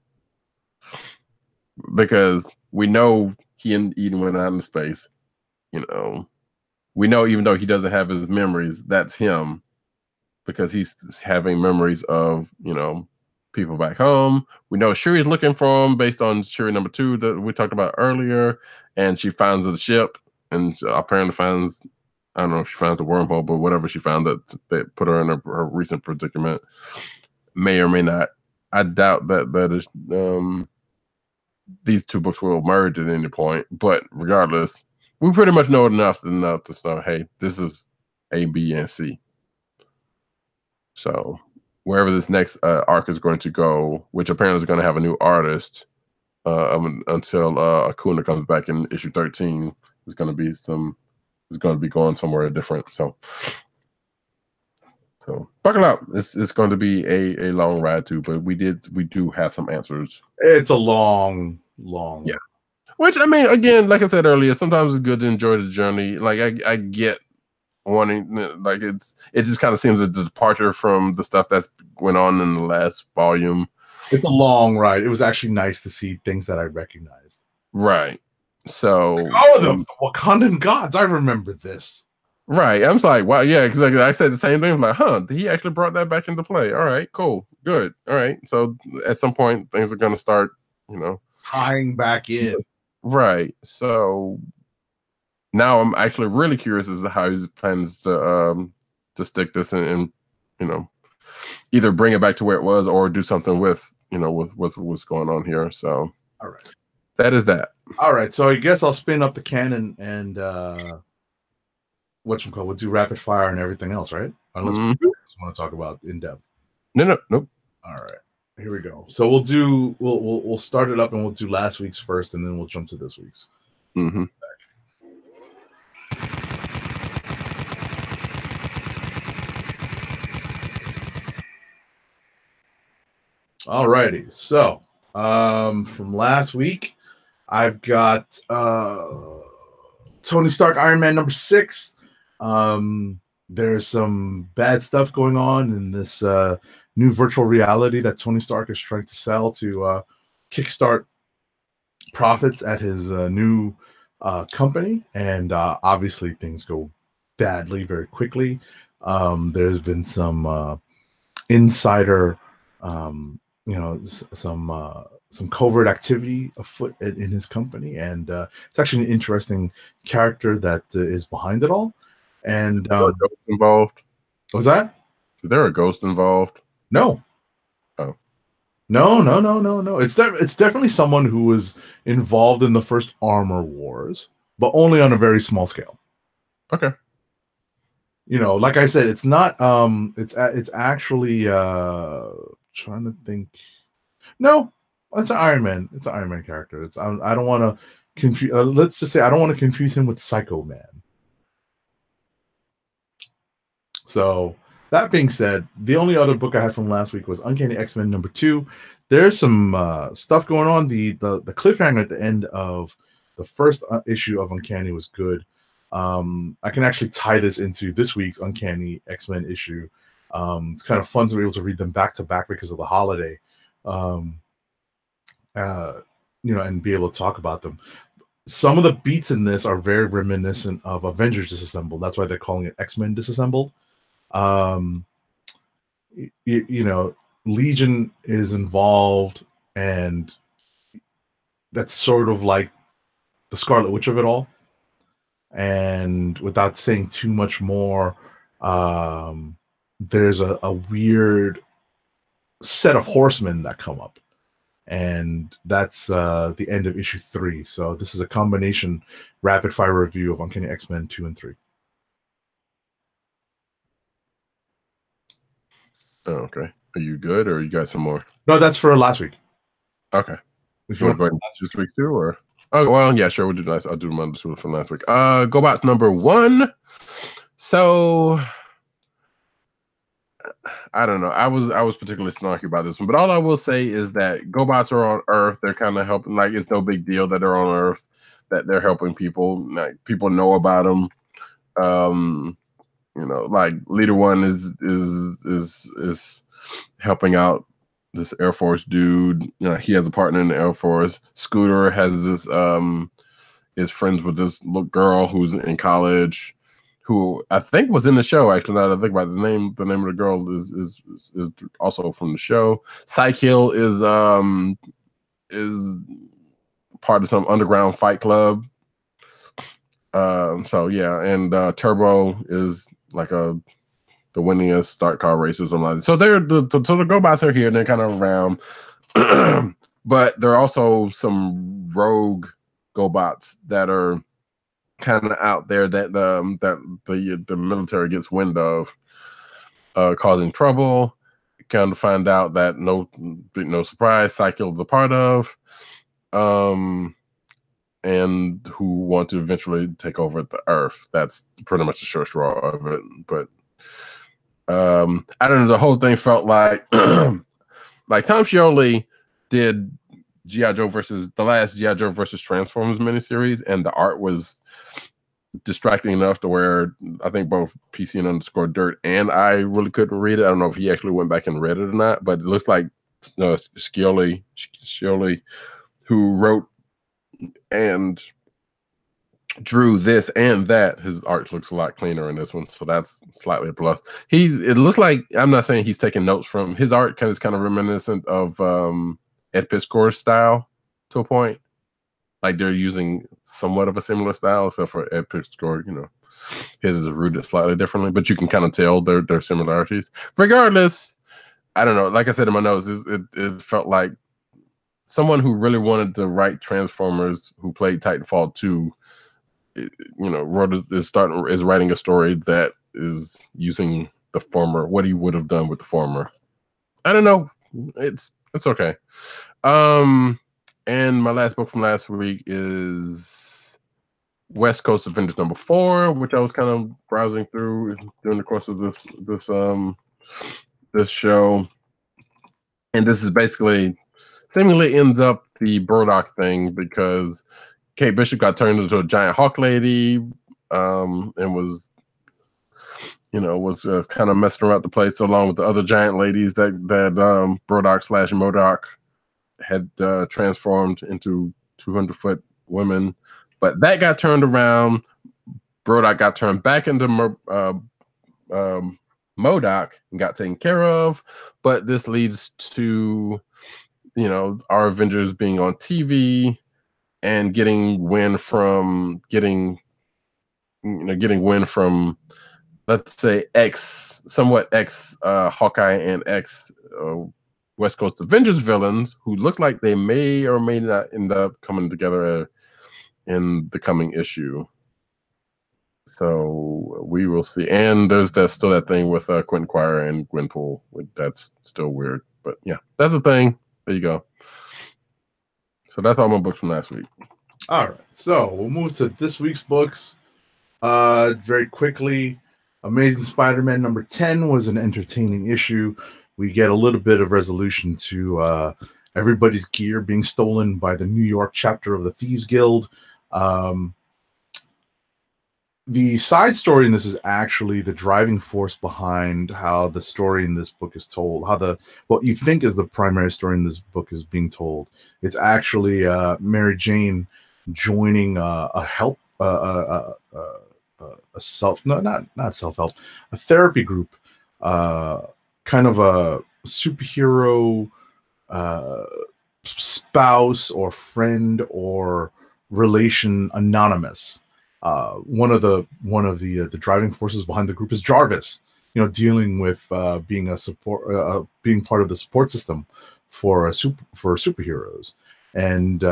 because we know he and Eden went out into space. We know, even though he doesn't have his memories, that's him, because he's having memories of people back home. We know Shuri's looking for him based on Shuri number 2 that we talked about earlier, and she finds the ship, and apparently finds I don't know if she finds the wormhole, but whatever she found that put her in her recent predicament may or may not. I doubt that is these two books will merge at any point. But regardless, we pretty much know enough to know, hey, this is A, B, and C. So wherever this next arc is going to go, which apparently is going to have a new artist until Acuna comes back in issue 13, is going to be going somewhere different. So buckle up. It's going to be a long ride too, but we do have some answers. It's a long. Yeah. Which, I mean, again, like I said earlier, sometimes it's good to enjoy the journey. Like I get wanting, like it just kind of seems a departure from the stuff that's went on in the last volume. It's a long ride. It was actually nice to see things that I recognized. Right. So, the Wakandan gods. I remember this. Right. I'm like, wow, yeah, because I said the same thing. I'm like, he actually brought that back into play. All right, cool, good. All right. So at some point, things are going to start, tying back in. Right. So now I'm actually really curious as to how he plans to stick this in, either bring it back to where it was or do something with what's going on here. So all right, that is that. All right. So I guess I'll spin up the canon and we'll do rapid fire and everything else, right? Unless we want to talk about in depth. Nope. All right. Here we go. So we'll start it up and we'll do last week's first, and then we'll jump to this week's. Mm-hmm. All righty. So from last week, I've got Tony Stark Iron Man number 6. There's some bad stuff going on in this new virtual reality that Tony Stark is trying to sell to kickstart profits at his new company, and obviously things go badly very quickly. There's been some insider, some covert activity afoot in his company, and it's actually an interesting character that is behind it all. And ghost involved? Was that? Is there a ghost involved? No. Oh. No. It's definitely someone who was involved in the first Armor Wars, but only on a very small scale. Okay. Like I said, it's not. It's actually trying to think. No, it's an Iron Man. It's an Iron Man character. I don't want to confuse. Let's just say I don't want to confuse him with Psycho Man. So that being said, the only other book I had from last week was Uncanny X-Men number 2. There's some stuff going on. The cliffhanger at the end of the first issue of Uncanny was good. I can actually tie this into this week's Uncanny X-Men issue. It's kind of fun to be able to read them back to back because of the holiday, and be able to talk about them. Some of the beats in this are very reminiscent of Avengers Disassembled. That's why they're calling it X-Men Disassembled. Legion is involved, and that's sort of like the Scarlet Witch of it all. And without saying too much more, there's a weird set of horsemen that come up, and that's the end of issue 3. So this is a combination rapid fire review of Uncanny X-Men 2 and 3. Oh, okay. Are you good, or you got some more? No, that's for last week. Okay. If you want to go ahead and do this week too, or well, yeah, sure. We'll do nice. I'll do my two from last week. GoBots number 1. So I don't know. I was particularly snarky about this one, but all I will say is that GoBots are on Earth. They're kind of helping. Like, it's no big deal that they're on Earth. That they're helping people. Like, people know about them. Like Leader One is helping out this Air Force dude. He has a partner in the Air Force. Scooter has this is friends with this little girl who's in college, who I think was in the show. Actually, now that I think about it, the name of the girl is also from the show. Psych Hill is part of some underground fight club. So yeah, and Turbo is like the winningest start car race or something like that. So they're the GoBots are here and they're kind of around. But there are also some rogue GoBots that are kind of out there that the military gets wind of, causing trouble. Kind of find out that no surprise, Cycle's a part of, and who want to eventually take over the Earth. That's pretty much the short straw of it. But I don't know. The whole thing felt like like Tom Scioli did the last G.I. Joe versus Transformers miniseries, and the art was distracting enough to where I think both PC and _Dirt and I really couldn't read it. I don't know if he actually went back and read it or not, but it looks like Scioli, who wrote and drew this and that, his art looks a lot cleaner in this one, so that's slightly a plus. It looks like, I'm not saying he's taking notes from his art, is kind of reminiscent of Ed Piscor's style to a point. Like they're using somewhat of a similar style, except for Ed Piscor, his is rooted slightly differently, but you can kind of tell their similarities. Regardless, I don't know. Like I said in my notes, it felt like someone who really wanted to write Transformers, who played Titanfall 2, is writing a story that is using the former, what he would have done with the former. I don't know. It's okay. And my last book from last week is West Coast Avengers #4, which I was kind of browsing through during the course of this show. And this is basically seemingly ends up the Burdock thing, because Kate Bishop got turned into a giant hawk lady, and was kind of messing around the place along with the other giant ladies that Burdock / MODOK had transformed into 200-foot women. But that got turned around. Burdock got turned back into MODOK and got taken care of. But this leads to our Avengers being on TV and getting wind from let's say somewhat ex Hawkeye and ex West Coast Avengers villains, who look like they may or may not end up coming together in the coming issue. So we will see. And there's still that thing with Quentin Quire and Gwenpool. That's still weird, but yeah, that's the thing. There you go. So that's all my books from last week. All right, so we'll move to this week's books very quickly. Amazing Spider-Man #10 was an entertaining issue. We get a little bit of resolution to everybody's gear being stolen by the New York chapter of the Thieves Guild. The side story in this is actually the driving force behind how the story in this book is told, how what you think is the primary story in this book is being told. It's actually Mary Jane joining a therapy group, kind of a superhero spouse or friend or relation anonymous. One of the driving forces behind the group is Jarvis, dealing with being part of the support system for superheroes, and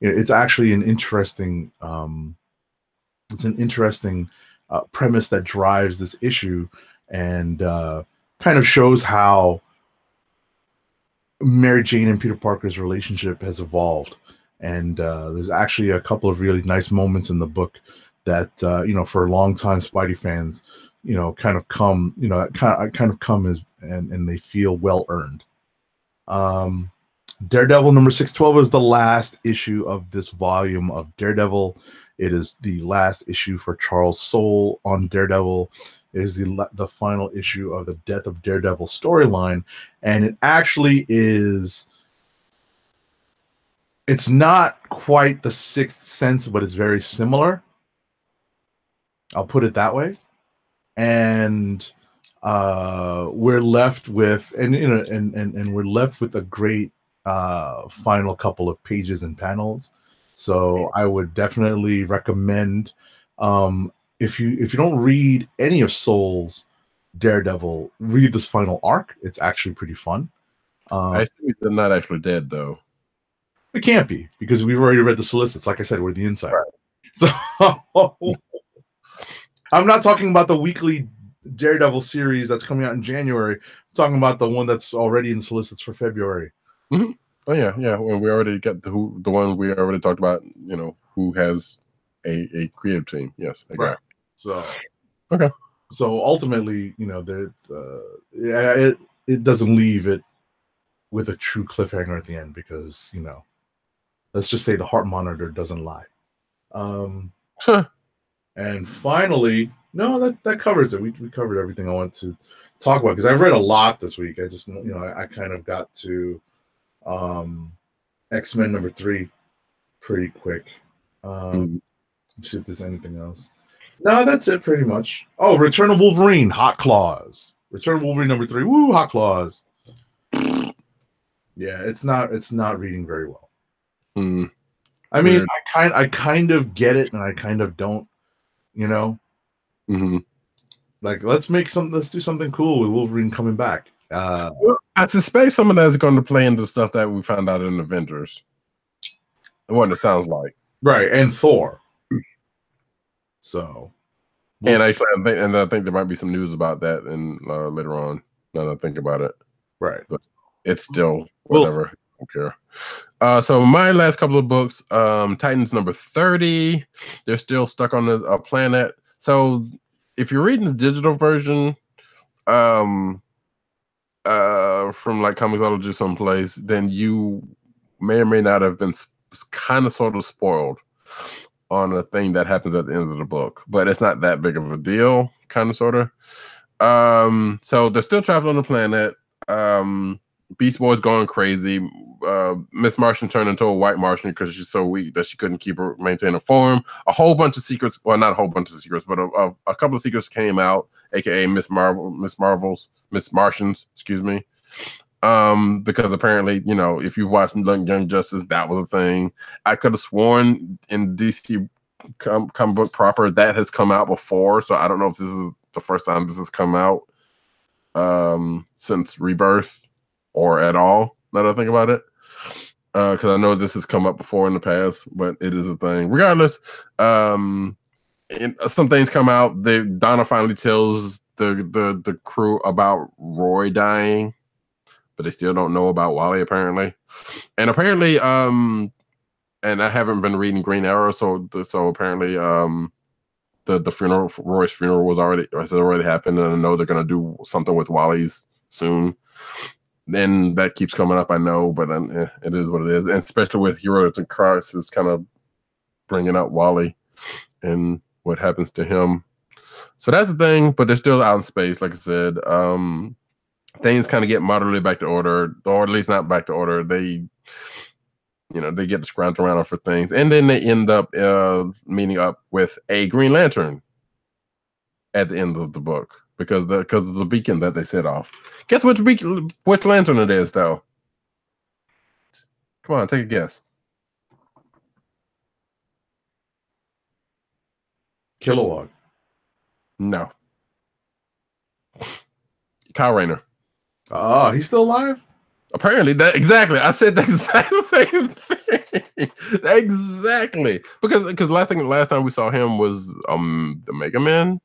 it's actually an interesting premise that drives this issue, and kind of shows how Mary Jane and Peter Parker's relationship has evolved. And there's actually a couple of really nice moments in the book that for longtime Spidey fans, kind of come as and they feel well earned. Daredevil #612 is the last issue of this volume of Daredevil. It is the last issue for Charles Soule on Daredevil. It is the final issue of the Death of Daredevil storyline, and it actually is. It's not quite the Sixth Sense, but it's very similar. I'll put it that way. And we're left with we're left with a great final couple of pages and panels. So I would definitely recommend If you don't read any of Soul's Daredevil, read this final arc. It's actually pretty fun. I assume he's not actually dead, though. It can't be, because we've already read the solicits. Like I said, we're the insider. Right. So I'm not talking about the weekly Daredevil series that's coming out in January. I'm talking about the one that's already in solicits for February. Mm-hmm. Oh yeah. Well, we already got the one we already talked about. You know, who has a creative team? Yes, exactly. Right. So okay. So ultimately, it doesn't leave it with a true cliffhanger at the end, because let's just say the heart monitor doesn't lie. And finally, no, that covers it. We covered everything I want to talk about, because I've read a lot this week. I just I kind of got to X-Men #3 pretty quick. Let's see if there's anything else. No, that's it pretty much. Oh, Return of Wolverine, Hot Claws. Return of Wolverine #3. Woo, Hot Claws. Yeah, it's not reading very well. I mean, I kind of get it, and I kind of don't. Like, let's do something cool with Wolverine coming back. Well, I suspect some of that is going to play into stuff that we found out in Avengers. What it sounds like, right? And Thor. So, and actually, I think there might be some news about that in later on. Now that I think about it, right? But it's still whatever. I don't care. So my last couple of books, Titans #30. They're still stuck on a planet. So if you're reading the digital version, from like Comixology someplace, then you may or may not have been kind of sort of spoiled on a thing that happens at the end of the book, but it's not that big of a deal, kind of sort of. So they're still traveling on the planet. Beast Boy's going crazy. Miss Martian turned into a white Martian because she's so weak that she couldn't maintain her form. A whole bunch of secrets, well, not a whole bunch of secrets, but a couple of secrets came out, aka Miss Martians, excuse me. Because apparently, if you've watched Young Justice, that was a thing. I could have sworn in DC comic book proper that has come out before, so I don't know if this is the first time this has come out since Rebirth or at all. Now that I think about it, because I know this has come up before in the past, but it is a thing. Regardless, some things come out. Donna finally tells the crew about Roy dying, but they still don't know about Wally apparently. And apparently, and I haven't been reading Green Arrow, so apparently, the funeral, Roy's funeral has already happened, and I know they're gonna do something with Wally's soon. And that keeps coming up, I know, but it is what it is. And especially with Heroes and Crisis kind of bringing up Wally and what happens to him. So that's the thing, but they're still out in space, like I said. Things kind of get moderately back to order, or at least not back to order. They get to scrounge around for things, and then they end up meeting up with a Green Lantern at the end of the book because of the beacon that they set off. Guess which lantern it is, though? Come on, take a guess. Kilowog. No. Kyle Rayner. Oh, he's still alive? Apparently, exactly. I said the exact same thing. Exactly. Because last time we saw him was the Mega Man,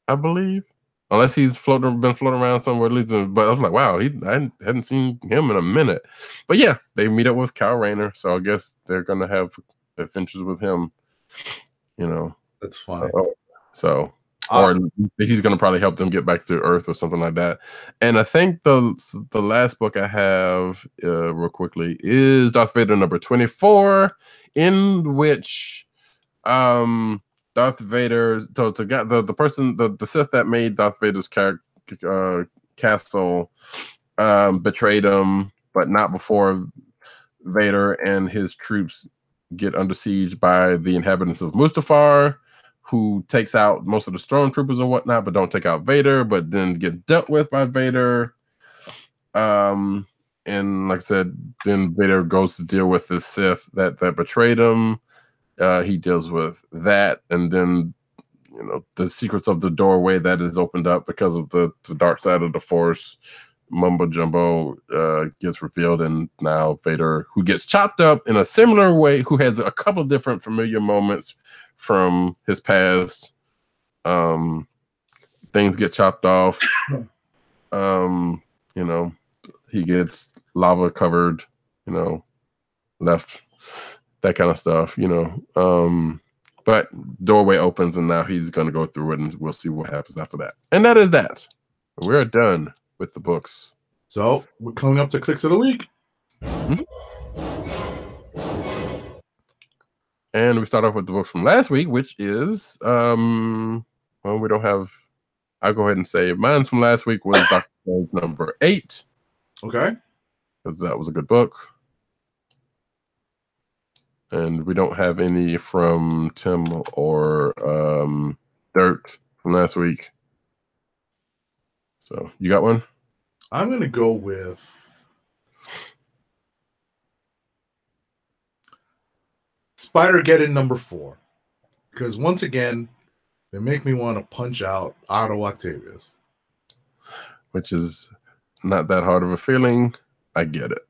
I believe. Unless he's been floating around somewhere. But I was like, wow, I hadn't seen him in a minute. But yeah, they meet up with Kyle Rayner, so I guess they're gonna have adventures with him. That's fine. So. Or he's going to probably help them get back to Earth or something like that. And I think the last book I have, real quickly, is Darth Vader #24, in which Darth Vader, the person, the Sith that made Darth Vader's castle, betrayed him, but not before Vader and his troops get under siege by the inhabitants of Mustafar, who takes out most of the stormtroopers and whatnot, but don't take out Vader, but then get dealt with by Vader. And like I said, then Vader goes to deal with the Sith that betrayed him. He deals with that, and then the secrets of the doorway that is opened up because of the dark side of the Force. Mumbo jumbo gets revealed, and now Vader, who gets chopped up in a similar way, who has a couple different familiar moments from his past. Things get chopped off. He gets lava covered, left, that kind of stuff, but doorway opens, and now he's going to go through it, and we'll see what happens after that. And that is that. We're done with the books. So we're coming up to Clicks of the Week. Mm-hmm. And we start off with the books from last week, which is, we don't have, I'll go ahead and say mine from last week was Dr. Strange number 8. Okay. Because that was a good book. And we don't have any from Tim or Dirt from last week. So you got one? I'm going to go with Spider-Geddon number 4. Because once again, they make me want to punch out Otto Octavius. Which is not that hard of a feeling. I get it.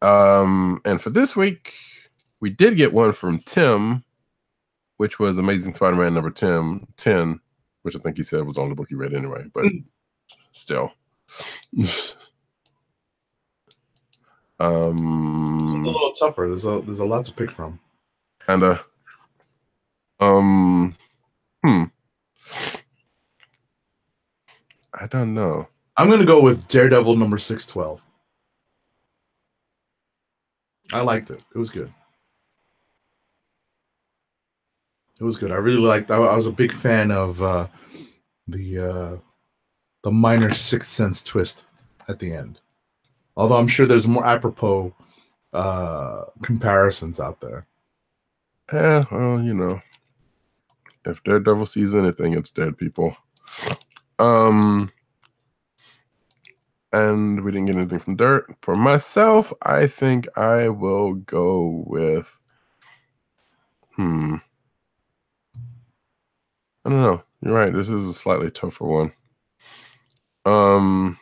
And for this week, we did get one from Tim, which was Amazing Spider-Man number 10, which I think he said was on the book he read anyway, but still. It's a little tougher. There's a lot to pick from. Kinda. I don't know. I'm gonna go with Daredevil number 612. I liked it. It was good. It was good. I really liked. I was a big fan of the minor Sixth Sense twist at the end. Although I'm sure there's more apropos comparisons out there. Yeah, well, if Daredevil sees anything, it's dead people. And we didn't get anything from Dirt. For myself, I think I will go with I don't know. You're right. This is a slightly tougher one. I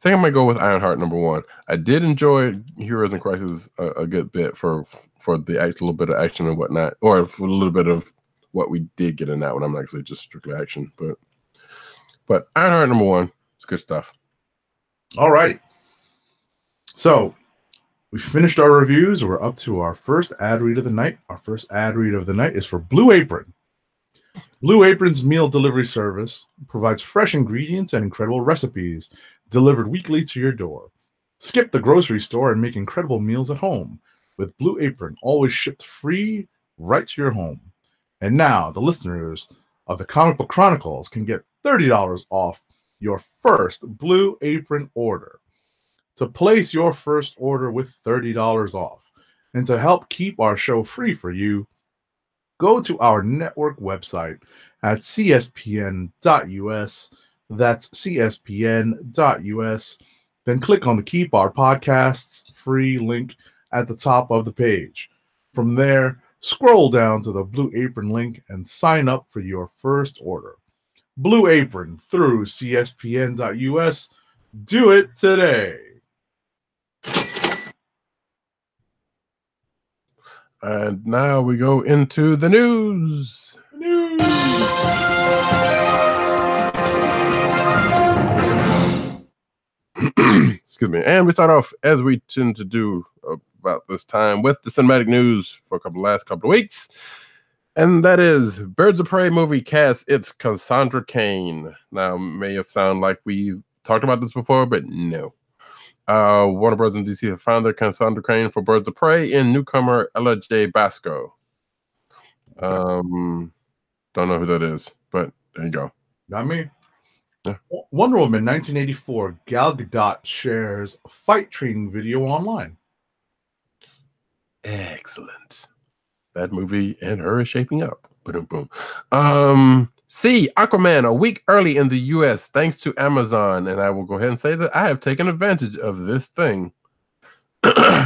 think I might go with Ironheart number 1. I did enjoy Heroes in Crisis a good bit for the little bit of action and whatnot, or for a little bit of what we did get in that one. I'm not going to say just strictly action, but Ironheart number 1, it's good stuff. All righty. So we finished our reviews. We're up to our first ad read of the night. Our first ad read of the night is for Blue Apron. Blue Apron's meal delivery service provides fresh ingredients and incredible recipes delivered weekly to your door. Skip the grocery store and make incredible meals at home with Blue Apron, always shipped free right to your home. And now the listeners of the Comic Book Chronicles can get $30 off your first Blue Apron order. To place your first order with $30 off and to help keep our show free for you, go to our network website at cspn.us. That's cspn.us. Then click on the Keep Our Podcasts free link at the top of the page. From there, scroll down to the Blue Apron link and sign up for your first order. Blue Apron through cspn.us. Do it today. And now we go into the news. Excuse me. And we start off, as we tend to do about this time, with the cinematic news for last couple of weeks. And that is Birds of Prey movie cast. It's Cassandra Cain. Now, may have sounded like we talked about this before, but no. Warner Bros. And DC have found their Cassandra Cain for Birds of Prey in newcomer Ella J. Basco. Don't know who that is, but there you go. Not me. Yeah. Wonder Woman 1984. Gal Gadot shares fight training video online. Excellent. That movie and her is shaping up. Boom, boom. See, Aquaman a week early in the US thanks to Amazon. And I will go ahead and say that I have taken advantage of this thing.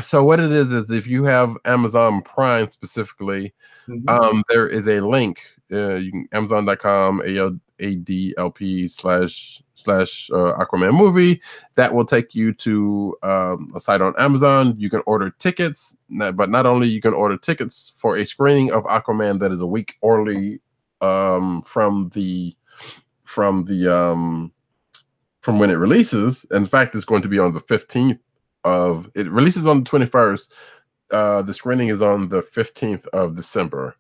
So what it is if you have Amazon Prime specifically, there is a link. You can Amazon.com ADLP/Aquaman movie that will take you to a site on Amazon. You can order tickets, but not only you can order tickets for a screening of Aquaman that is a week early from when it releases. In fact, it's going to be on the 15th of it releases on the 21st. The screening is on the 15th of December,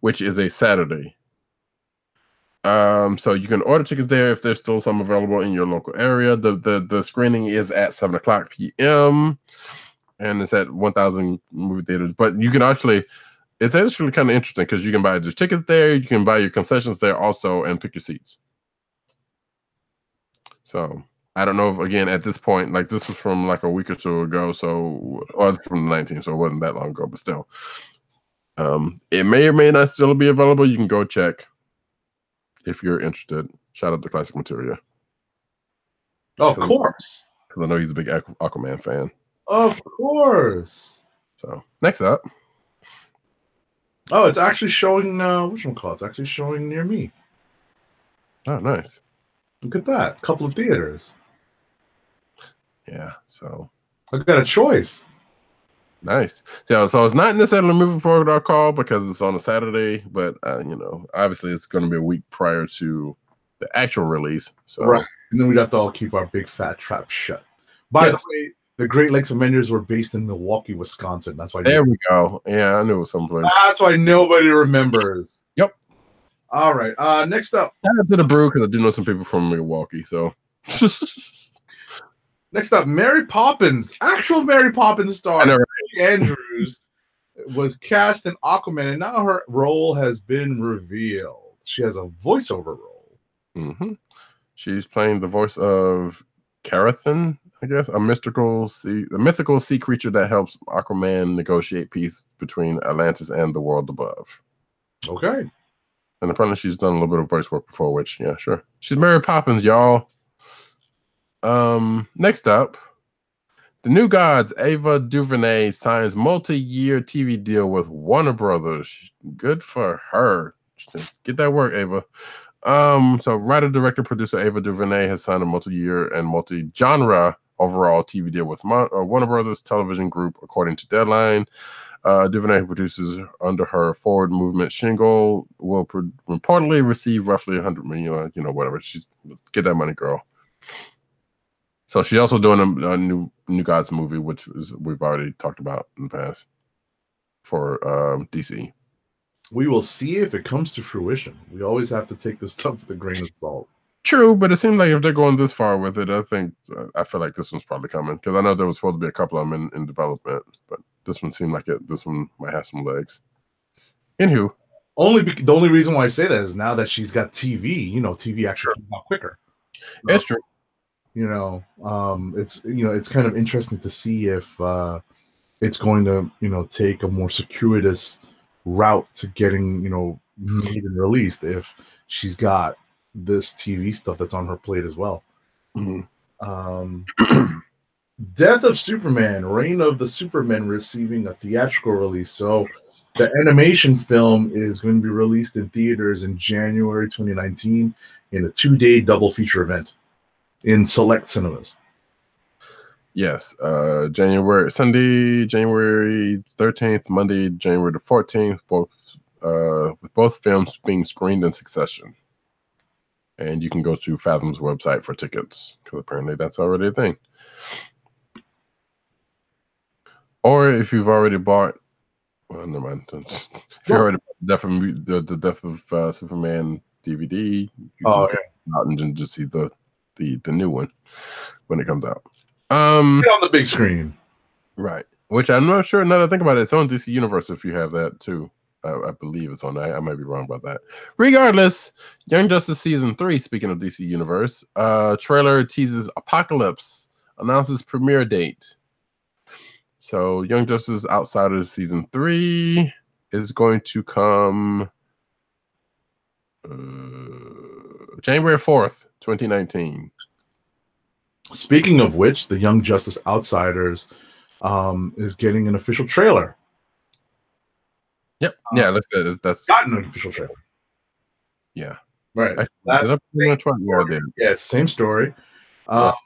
which is a Saturday. So you can order tickets there if there's still some available in your local area. The screening is at 7:00 p.m. and it's at 1,000 movie theaters. But you can it's actually kind of interesting because you can buy the tickets there, you can buy your concessions there also, and pick your seats. So I don't know if, again, at this point, like this was from like a week or two ago, so it's from the 19th, so it wasn't that long ago, but still. It may or may not still be available. You can go check if you're interested. Shout out to Classic Materia. Of course. Because I know he's a big Aquaman fan. Of course. So next up. Oh, it's actually showing it's actually showing near me. Oh, nice. Look at that. A couple of theaters. Yeah, so I've got a choice. Nice. So it's not necessarily a movie protocol call because it's on a Saturday, but obviously it's going to be a week prior to the actual release. So right, and then we'd have to all keep our big fat trap shut. By the way, the Great Lakes Avengers were based in Milwaukee, Wisconsin. That's why. There we go. Yeah, I knew it was someplace. That's why nobody remembers. Yep. All right. Next up. Shout out to the Brew because I do know some people from Milwaukee. So. Next up, Mary Poppins. Actual Mary Poppins star Andrews was cast in Aquaman, and now her role has been revealed. She has a voiceover role. Mm-hmm. She's playing the voice of Carathan, I guess, a mythical sea creature that helps Aquaman negotiate peace between Atlantis and the world above. Okay. And apparently she's done a little bit of voice work before, which, yeah, sure. She's Mary Poppins, y'all. Next up, the New Gods, Ava DuVernay signs multi-year TV deal with Warner Brothers. Good for her. Get that work, Ava. So writer, director, producer Ava DuVernay has signed a multi-year and multi-genre overall TV deal with Warner Brothers Television Group, according to Deadline. DuVernay, who produces under her Forward Movement shingle, will reportedly receive roughly $100 million. Whatever. She's get that money, girl. So she's also doing a New Gods movie, which we've already talked about in the past for DC. We will see if it comes to fruition. We always have to take this stuff with a grain of salt. True, but it seems like if they're going this far with it, I feel like this one's probably coming because I know there was supposed to be a couple of them in development, but this one seemed like this one might have some legs. Anywho, the only reason why I say that is now that she's got TV. TV actually comes out quicker. That's true. It's kind of interesting to see if it's going to take a more circuitous route to getting made and released if she's got this TV stuff that's on her plate as well. Mm-hmm. Death of Superman, Reign of the Supermen receiving a theatrical release. So the animation film is going to be released in theaters in January 2019 in a 2-day double feature event in select cinemas. Yes, Sunday, January 13th, Monday, January the 14th, with both films being screened in succession. And you can go to Fathom's website for tickets because apparently that's already a thing. Or if you've already bought, well, never mind. If you already bought the Death of Superman DVD, you can go out and just see the new one when it comes out. On the big screen, right? Which I'm not sure. Now that I think about it, it's on DC Universe. If you have that too, I believe it's on. I might be wrong about that. Regardless, Young Justice season 3. Speaking of DC Universe, trailer teases Apocalypse, announces premiere date. So Young Justice Outsiders season 3 is going to come January 4th, 2019. Speaking of which, the Young Justice Outsiders is getting an official trailer. Yep. Yeah, that's Gotten an official trailer. Yeah. Right. That's pretty much what I did. Yeah, same story. Yes.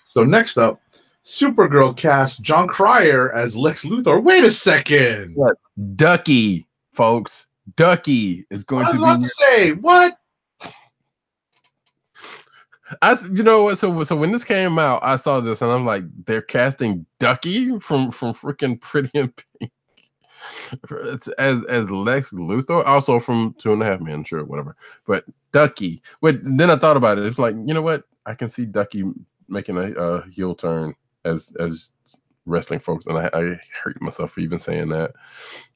So next up, Supergirl cast John Cryer as Lex Luthor. Wait a second. Yes. Ducky, folks. Ducky is going I was to about be. to say what? You know what? So when this came out, I saw this and I'm like, they're casting Ducky from freaking Pretty in Pink as Lex Luthor, also from 2.5 Men, sure, whatever. But Ducky. But then I thought about it. It's like, you know what? I can see Ducky making a heel turn as wrestling folks, and I hurt myself for even saying that.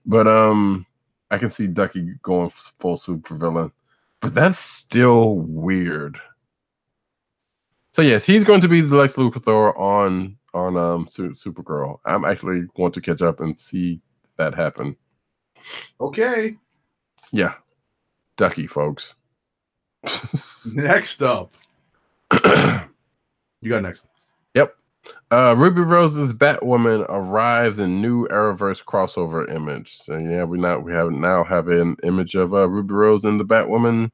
But I can see Ducky going full super villain, but that's still weird. So yes, he's going to be the Lex Luthor on Supergirl. I'm actually going to catch up and see that happen. Okay. Yeah, Ducky, folks. Next up, you got next. Yep. Ruby Rose's Batwoman arrives in new Arrowverse crossover image. So yeah, we now have an image of Ruby Rose in the Batwoman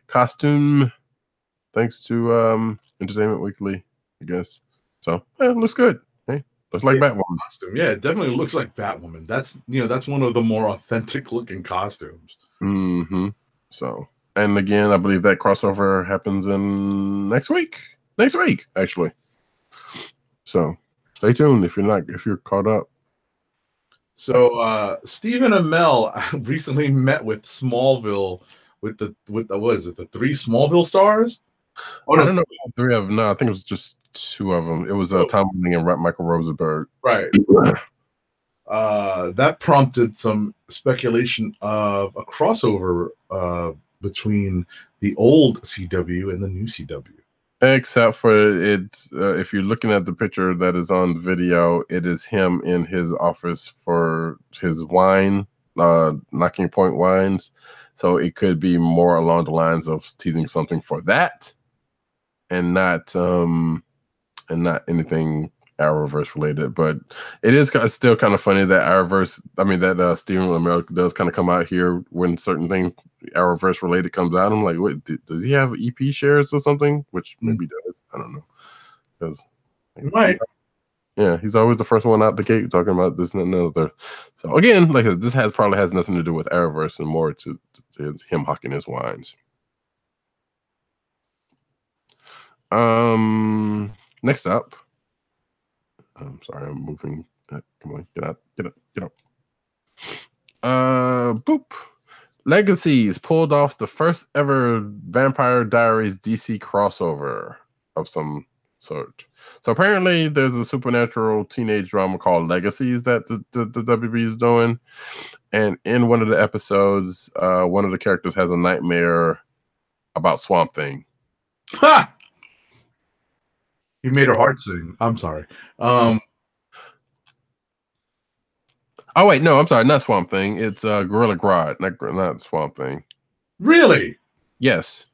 costume, thanks to Entertainment Weekly, I guess. So yeah, it looks good. Hey, looks like Batwoman costume. Yeah, it definitely looks like Batwoman. That's that's one of the more authentic looking costumes. Mm-hmm. So, and again, I believe that crossover happens in next week. Next week, actually. So stay tuned if you're caught up. So Stephen Amell recently met with Smallville with the what is it, the 3 Smallville stars? Oh no, I don't know 3 of them. No, I think it was just 2 of them. It was Tom Welling and Michael Rosenberg. Right. That prompted some speculation of a crossover between the old CW and the new CW. Except for it's if you're looking at the picture that is on the video, it is him in his office for his wine, Knocking Point wines. So it could be more along the lines of teasing something for that, and not anything Arrowverse related. But it is still kind of funny that Arrowverse, that Stephen Amell does kind of come out here when certain things Arrowverse related comes out. I'm like, wait, does he have EP shares or something? Which maybe does. I don't know. Because right. Yeah, he's always the first one out the gate talking about this and another. So again, like this probably has nothing to do with Arrowverse and more to him hawking his wines. Next up. I'm sorry, I'm moving. Come on, get out. Boop. Legacies pulled off the first ever Vampire Diaries DC crossover of some sort. So apparently there's a supernatural teenage drama called Legacies that the WB is doing. And in one of the episodes, one of the characters has a nightmare about Swamp Thing. Ha! You made her heart sing. I'm sorry. Oh wait, no, I'm sorry, not Swamp Thing. It's Gorilla Grodd, not Swamp Thing. Really? Yes.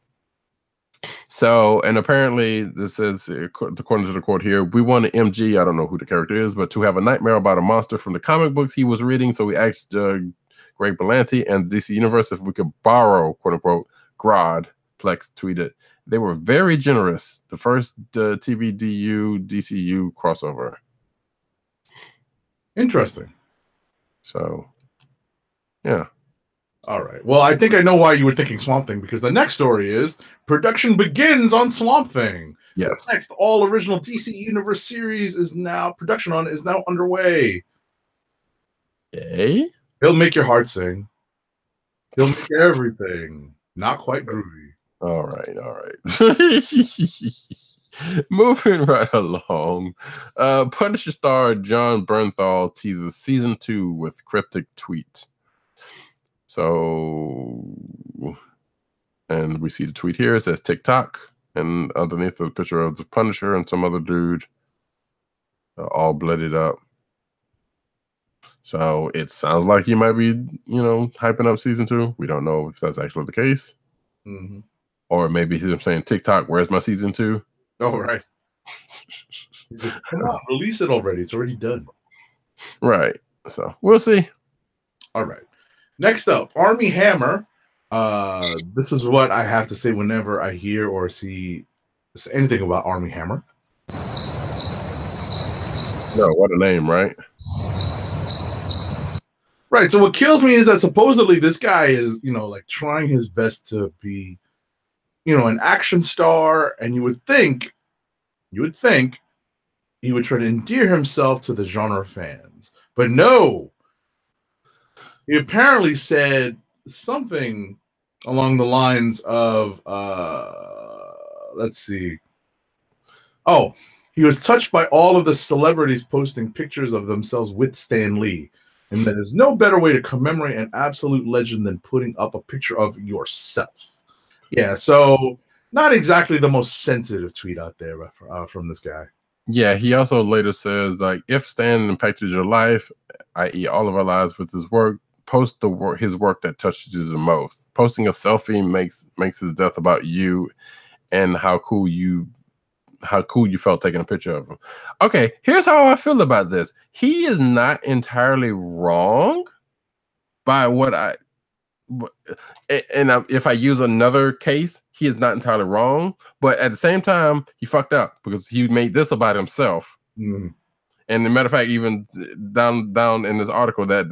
So, and apparently this is, according to the quote here, we want an MG, I don't know who the character is, but to have a nightmare about a monster from the comic books he was reading. So we asked Greg Berlanti and DC Universe if we could borrow, quote unquote, Grodd. Plex tweeted, they were very generous. The first TVDU DCU crossover. Interesting. So, yeah. All right. Well, I think I know why you were thinking Swamp Thing, because the next story is production begins on Swamp Thing. Yes. The next all original DC Universe series is now underway. Hey? He'll make your heart sing. He'll make everything not quite groovy. All right. Moving right along. Punisher star John Bernthal teases season 2 with cryptic tweet. So, and we see the tweet here. It says TikTok, and underneath the picture of the Punisher and some other dude, all bloodied up. So it sounds like he might be, hyping up season 2. We don't know if that's actually the case. Mm-hmm. Or maybe he's saying, TikTok, where's my season 2? Oh, right. Just, come on, release it already. It's already done. Right. So we'll see. All right. Next up, Army Hammer. This is what I have to say whenever I hear or see anything about Army Hammer. No, what a name, right? Right. So what kills me is that supposedly this guy is, like trying his best to be, an action star, and you would think he would try to endear himself to the genre fans. But no. He apparently said something along the lines of let's see. Oh, he was touched by all of the celebrities posting pictures of themselves with Stan Lee. And there's no better way to commemorate an absolute legend than putting up a picture of yourself. Yeah, so not exactly the most sensitive tweet out there from this guy. Yeah, he also later says, like, if Stan impacted your life, i.e. all of our lives with his work, post his work that touches you the most. Posting a selfie makes his death about you and how cool you felt taking a picture of him. Okay, here's how I feel about this. He is not entirely wrong by if I use another case, he is not entirely wrong, but at the same time, he fucked up because he made this about himself. Mm. And as a matter of fact, even down in this article that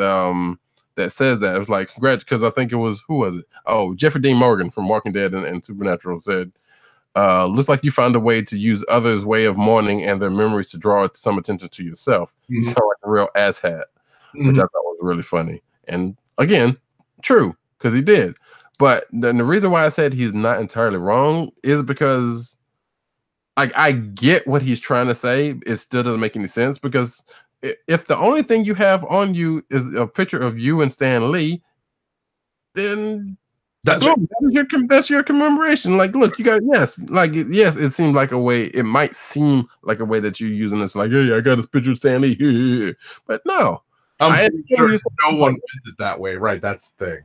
says that, it was like, congrats, because I think it was, who was it? Oh, Jeffrey Dean Morgan from Walking Dead and Supernatural said, looks like you found a way to use others' way of mourning and their memories to draw some attention to yourself. Mm-hmm. You sound like a real asshat, which I thought was really funny. And again, true, because he did. But the reason why I said he's not entirely wrong is because I get what he's trying to say. It still doesn't make any sense, because if the only thing you have on you is a picture of you and Stan Lee, then that's your commemoration. Like, look, you got yes. It seemed like a way. It might seem like a way that you're using this. Like, hey, I got this picture of Stan Lee, but no, I'm sure no one meant it that way. Right, that's the thing.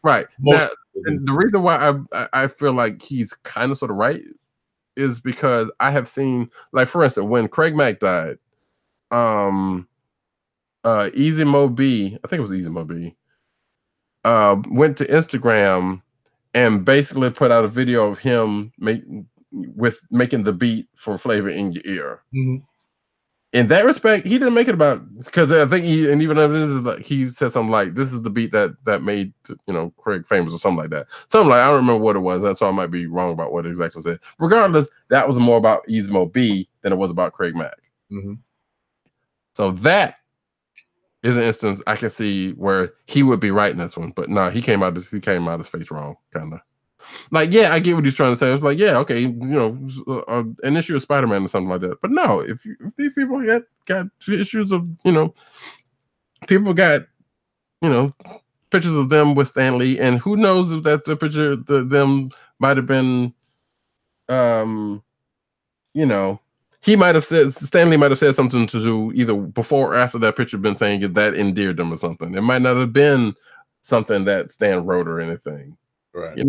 Right. Now, and the reason why I feel like he's kind of sort of right is because I have seen, like, for instance, when Craig Mack died, Easy Mo B, I think it was Easy Mo B, went to Instagram and basically put out a video of him making the beat for Flavor in Your Ear. Mm-hmm. In that respect, he didn't make it about, because I think he said something like, "This is the beat that made Craig famous," or something like that. Something like, I don't remember what it was, so I might be wrong about what it exactly said. Regardless, that was more about Easy Mo B than it was about Craig Mack. Mm-hmm. So that is an instance I can see where he would be right in this one, but no, he came out his face wrong, kind of. Like, yeah, I get what he's trying to say. It's like, yeah, okay, an issue of Spider-Man or something like that. But no, if these people got issues of, people got, pictures of them with Stan Lee, and who knows if that the picture them might have been, he might have said, Stanley might have said something to do either before or after that picture been saying that endeared them or something. It might not have been something that Stan wrote or anything, right?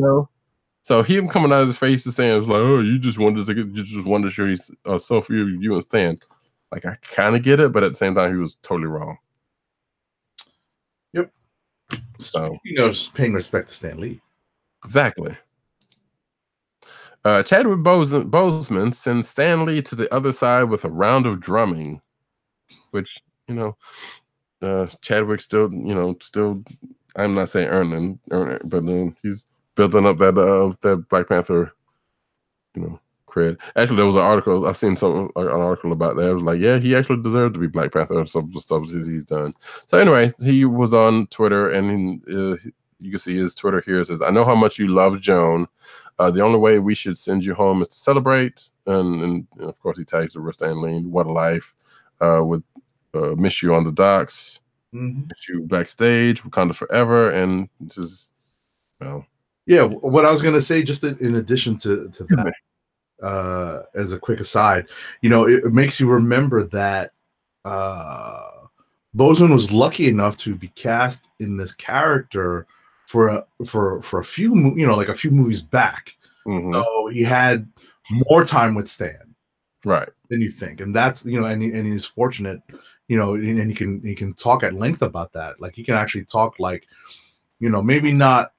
So him coming out of his face and saying, it's like, oh, you just wanted to show a selfie of you and Stan. Like, I kind of get it, but at the same time, he was totally wrong. Yep. So, paying respect to Stan Lee. Exactly. Chadwick Boseman sends Stan Lee to the other side with a round of drumming, which, Chadwick still, I'm not saying earning, but he's building up that Black Panther, cred. Actually, there was an article, I've seen an article about that. It was like, yeah, he actually deserved to be Black Panther or some stuff he's done. So anyway, he was on Twitter, and you can see his Twitter here. It says, "I know how much you love Joan. The only way we should send you home is to celebrate." And of course, he tags the rest and lean. What a life. Would miss you on the docks. Mm-hmm. Miss you backstage. Wakanda forever. And just, yeah. What I was gonna say, just in addition to that, as a quick aside, it makes you remember that Boseman was lucky enough to be cast in this character for a few, like a few movies back. Mm-hmm. So he had more time with Stan, right, than you think, and that's and he's fortunate, you know, and he can talk at length about that. Like he can actually talk like, you know, maybe not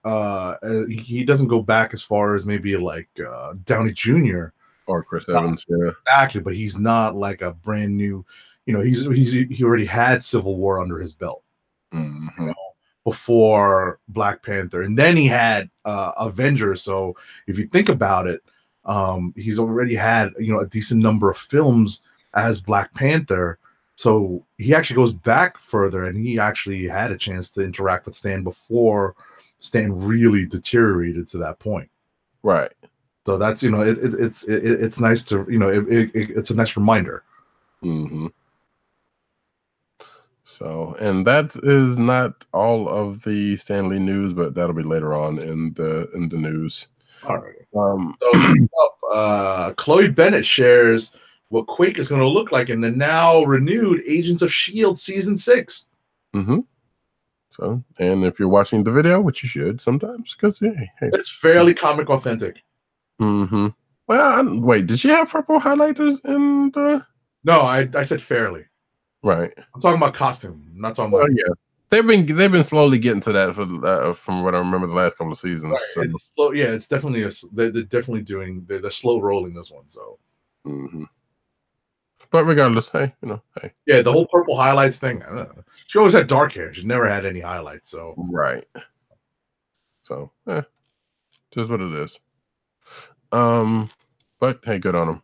he doesn't go back as far as maybe like Downey Jr. Or Chris Evans, yeah. Exactly, but he's not like a brand new, you know, he already had Civil War under his belt, you know, before Black Panther, and then he had Avengers. So if you think about it, he's already had, you know, a decent number of films as Black Panther. So he actually goes back further, and he actually had a chance to interact with Stan before Stan really deteriorated to that point. Right. So that's, you know, it's nice to, you know, it's a nice reminder. So, and that is not all of the Stan Lee news, but that'll be later on in the news. All right. So next up, Chloe Bennett shares what Quake is going to look like in the now renewed Agents of S.H.I.E.L.D. Season 6. So, and if you're watching the video, which you should sometimes, because hey, it's fairly comic authentic. Well, wait, did she have purple highlighters in the? No, I said fairly. Right. I'm talking about costume. I'm not talking about. Yeah, they've been slowly getting to that for from what I remember the last couple of seasons. Right. So. It's slow, yeah, it's definitely they're definitely doing they're slow rolling this one. So. But regardless, hey, you know, hey. Yeah, the whole purple highlights thing. I don't know. She always had dark hair. She never had any highlights. So. Right. So, just what it is. But hey, good on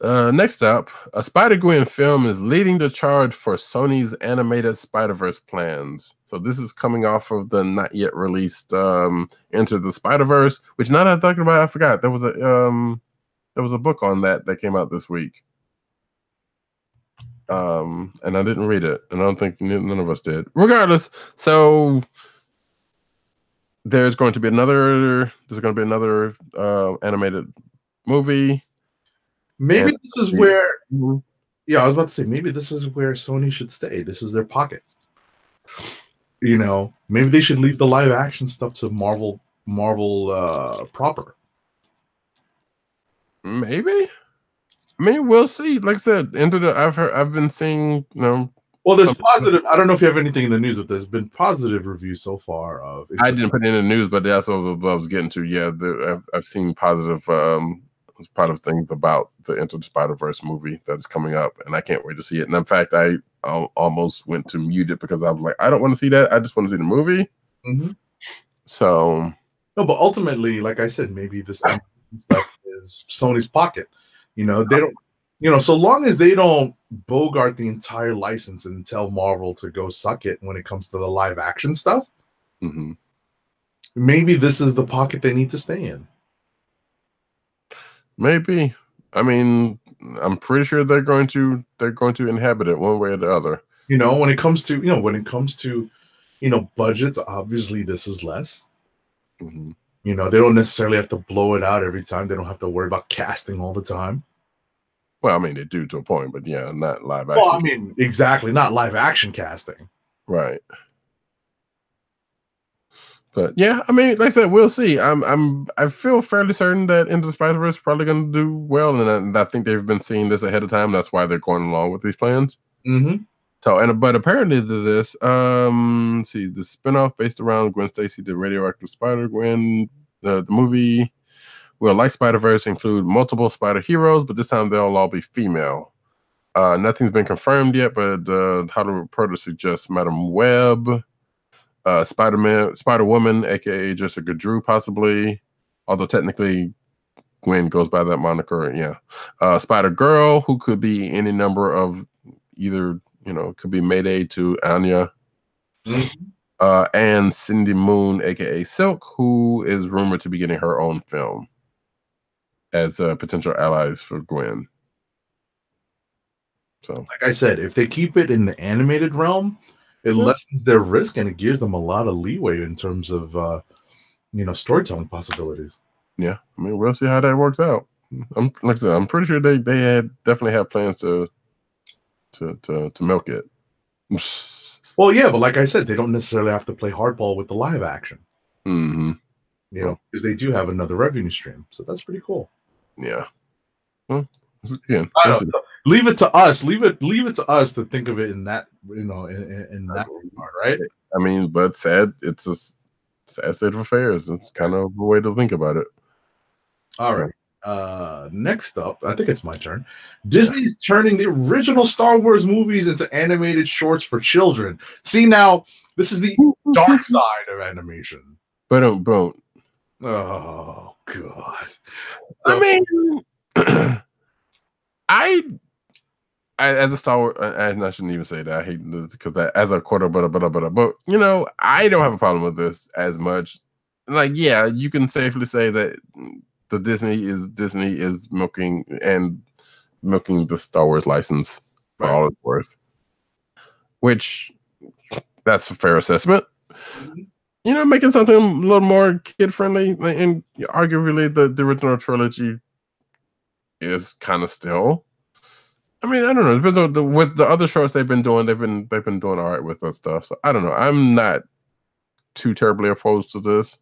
them. Next up, a Spider-Gwen film is leading the charge for Sony's animated Spider-Verse plans. So this is coming off of the not yet released Enter the Spider-Verse, which now that I'm talking about, I forgot there was a book on that came out this week. And I didn't read it, and I don't think none of us did. Regardless, so there's going to be another animated movie. Maybe this is where, yeah, I was about to say, maybe this is where Sony should stay. This is their pocket. You know, maybe they should leave the live action stuff to Marvel proper. Maybe. I mean, we'll see. Like I said, I've been seeing, you know. Well, there's positive. I don't know if you have anything in the news, but there's been positive reviews so far of. I didn't put it in the news, but that's what I was getting to. Yeah, I've seen positive things about the Into the Spider-Verse movie that's coming up, and I can't wait to see it. And in fact, I almost went to mute it because I was like, I don't want to see that. I just want to see the movie. So no, but ultimately, like I said, maybe this stuff is Sony's pocket. You know, they don't. You know, so long as they don't bogart the entire license and tell Marvel to go suck it when it comes to the live action stuff, maybe this is the pocket they need to stay in. Maybe. I mean, I'm pretty sure they're going to inhabit it one way or the other. You know, when it comes to budgets, obviously this is less. You know, they don't necessarily have to blow it out every time. They don't have to worry about casting all the time. Well, I mean, they do to a point, but yeah, not live action. Well, I mean, exactly, not live action casting. Right. But yeah, I mean, like I said, we'll see. I feel fairly certain that Into the Spider-Verse is probably going to do well, and I think they've been seeing this ahead of time. That's why they're going along with these plans. So, but apparently this, see, the spinoff based around Gwen Stacy, the radioactive Spider-Gwen, the movie will, like Spider-Verse, include multiple spider heroes, but this time they'll all be female. Nothing's been confirmed yet, but how the reporter suggests Madam Web, Spider-Woman, aka Jessica Drew, possibly, although technically Gwen goes by that moniker. Yeah, Spider-Girl, who could be any number of either, could be Mayday to Anya. And Cindy Moon, aka Silk, who is rumored to be getting her own film as potential allies for Gwen. So, like I said, if they keep it in the animated realm, it lessens their risk and it gives them a lot of leeway in terms of storytelling possibilities. Yeah, I mean, we'll see how that works out. Like I said, I'm pretty sure they definitely have plans to milk it. Well, yeah, but like I said, they don't necessarily have to play hardball with the live action. Because they do have another revenue stream, so that's pretty cool. Yeah. Well, again, leave it to us. Leave it to us to think of it in that, in that regard, right? I mean, but it's a sad state of affairs. It's kind of a way to think about it. All right. Next up, I think it's my turn. Disney's turning the original Star Wars movies into animated shorts for children. See, now this is the dark side of animation. But oh god. I mean, I as a Star Wars, I shouldn't even say that. I hate this because as a quarter, but you know, I don't have a problem with this as much. Like, yeah, you can safely say that the Disney is milking the Star Wars license for all it's worth, which that's a fair assessment. You know, making something a little more kid friendly, and arguably the original trilogy is kind of still. I mean, I don't know. It's been with the other shorts they've been doing all right with that stuff. So I don't know. I'm not too terribly opposed to this.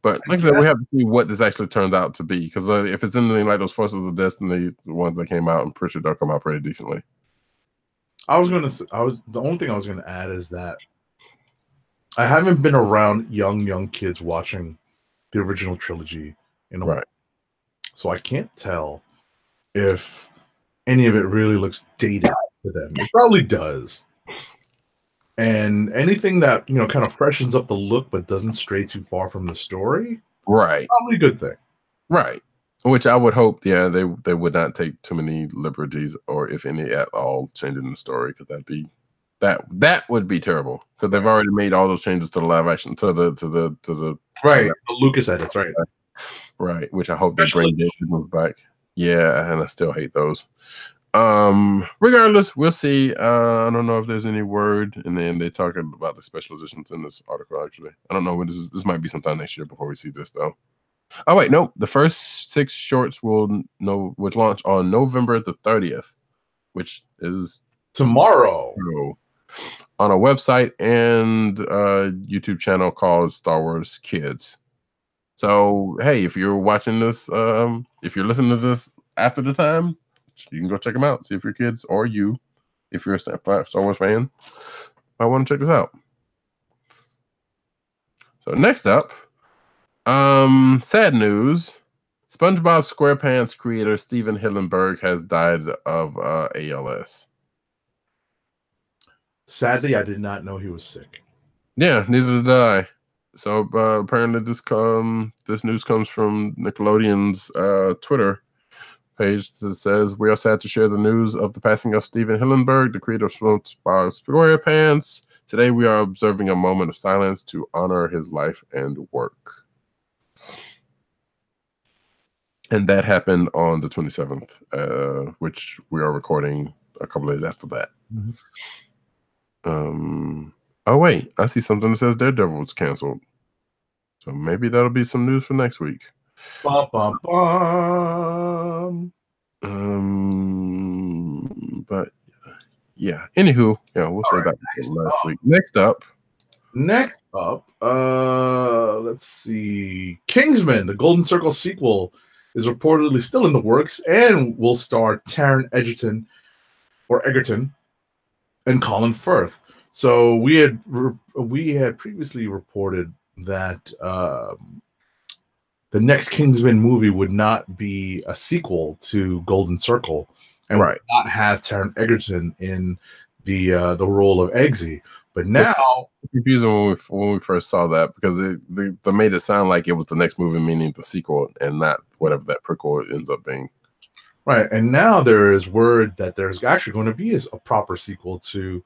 But like I said, we have to see what this actually turns out to be. Because if it's anything like those Forces of Destiny, the ones that came out, I'm pretty sure they'll come out pretty decently. The only thing I was gonna add is that I haven't been around young kids watching the original trilogy in a while, so I can't tell if any of it really looks dated to them. It probably does. And anything that, you know, kind of freshens up the look but doesn't stray too far from the story, probably a good thing. Right. Which I would hope, yeah, they would not take too many liberties, or if any at all, changing the story, because that would be terrible. Because they've already made all those changes to the live action, to the the Lucas edits, right. Which I hope they bring back. Yeah, and I still hate those. Regardless, we'll see. I don't know if there's any word, and then they talking about the special editions in this article. Actually, I don't know when this might be sometime next year before we see this, though. Oh wait, no. The first 6 shorts will launch on November the 30th, which is tomorrow, on a website and YouTube channel called Star Wars Kids. So hey, if you're watching this, if you're listening to this after the time, you can go check them out. See if your kids or you, if you're a Star Wars fan, might want to check this out. So next up, sad news. SpongeBob SquarePants creator Steven Hillenburg has died of ALS. Sadly, I did not know he was sick. Yeah, neither did I. So apparently this news comes from Nickelodeon's Twitter page that says, "We are sad to share the news of the passing of Steven Hillenburg, the creator of SpongeBob SquarePants. Today we are observing a moment of silence to honor his life and work." And that happened on the 27th, which we are recording a couple days after that. Oh wait, I see something that says Daredevil was canceled. So maybe that'll be some news for next week. Bum, bum, bum. But yeah. Anywho, yeah, we'll say that last week. Next up, let's see. Kingsman, the Golden Circle sequel, is reportedly still in the works and will star Taron Egerton and Colin Firth. So we had previously reported that the next Kingsman movie would not be a sequel to Golden Circle, and would not have Taron Egerton in the role of Eggsy. But now, confusing when we first saw that, because they made it sound like it was the next movie, meaning the sequel, and not whatever that prequel ends up being. Right, and now there is word that there's actually going to be a proper sequel to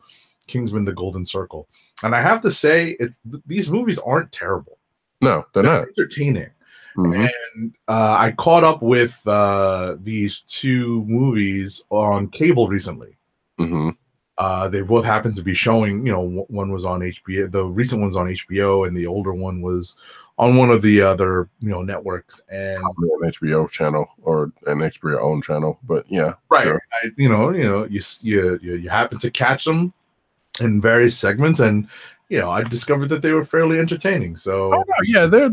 Kingsman: The Golden Circle, and I have to say, these movies aren't terrible. No, they're not. Entertaining. And I caught up with these 2 movies on cable recently. They both happened to be showing. You know, one was on HBO. The recent one's on HBO, and the older one was on one of the other, you know, networks. And an HBO channel or an HBO own channel, but yeah, right. Sure. You happen to catch them in various segments, and I discovered that they were fairly entertaining. So yeah, they're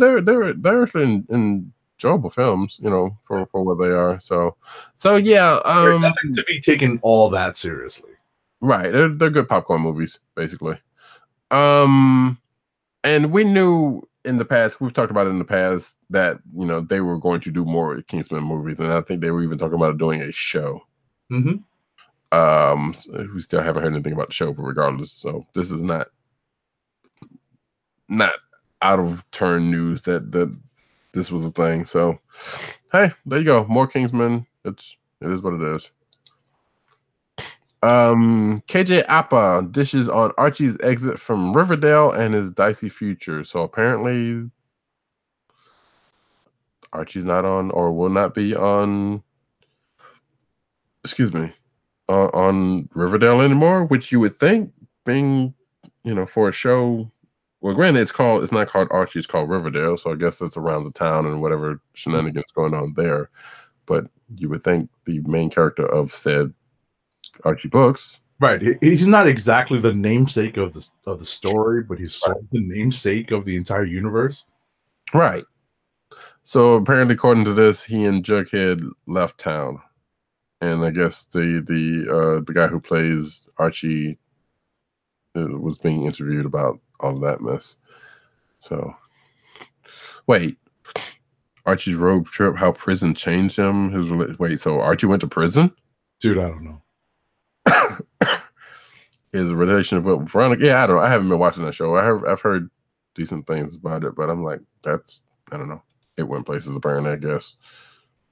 actually in enjoyable films, you know, for what they are. So yeah, nothing to be taken all that seriously. Right, they're good popcorn movies, basically. And we knew in the past, we've talked about it in the past, that, you know, they were going to do more Kingsman movies, and I think they were even talking about doing a show. Mm-hmm. We still haven't heard anything about the show, but regardless, so this is not out of turn news that this was a thing. So hey, there you go, more Kingsman. It is what it is. KJ Appa dishes on Archie's exit from Riverdale and his dicey future. So apparently Archie's not on, or will not be on, on Riverdale anymore, which you would think, being, you know, for a show. Well, granted, it's not called Archie, it's called Riverdale, so I guess it's around the town and whatever shenanigans going on there. But you would think the main character of said Archie books. Right. He's not exactly the namesake of the story, but he's sort of the namesake of the entire universe. Right. So apparently, according to this, he and Jughead left town, and I guess the guy who plays Archie was being interviewed about all of that mess. So, wait, Archie's road trip, how prison changed him. Wait, so Archie went to prison? Dude, I don't know. His relationship with Veronica. Yeah, I don't know. I haven't been watching that show. I've heard decent things about it, but I'm like, I don't know. It went places apparently, I guess.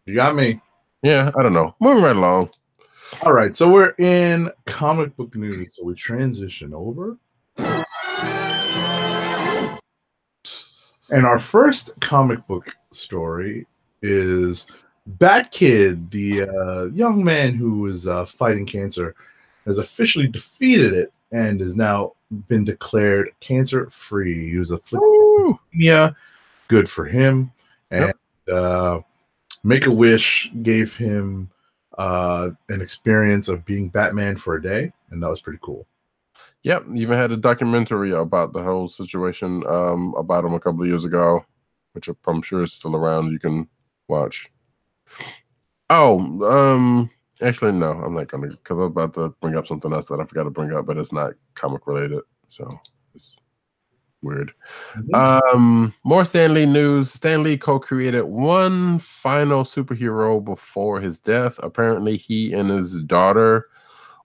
You got me. Yeah, I don't know. Moving right along. All right, so we're in comic book news. So we transition over. And our first comic book story is Bat Kid, the young man who was fighting cancer, has officially defeated it and has now been declared cancer-free. He was afflicted with leukemia. Good for him. And Make-A-Wish gave him an experience of being Batman for a day, and that was pretty cool. Yep, even had a documentary about the whole situation about him a couple of years ago, which I'm sure is still around. You can watch. Oh, actually, no, I'm not gonna, because I was about to bring up something else that I forgot to bring up, but it's not comic related, so it's weird. Mm-hmm. More Stan Lee news. Stan Lee co-created one final superhero before his death. Apparently, he and his daughter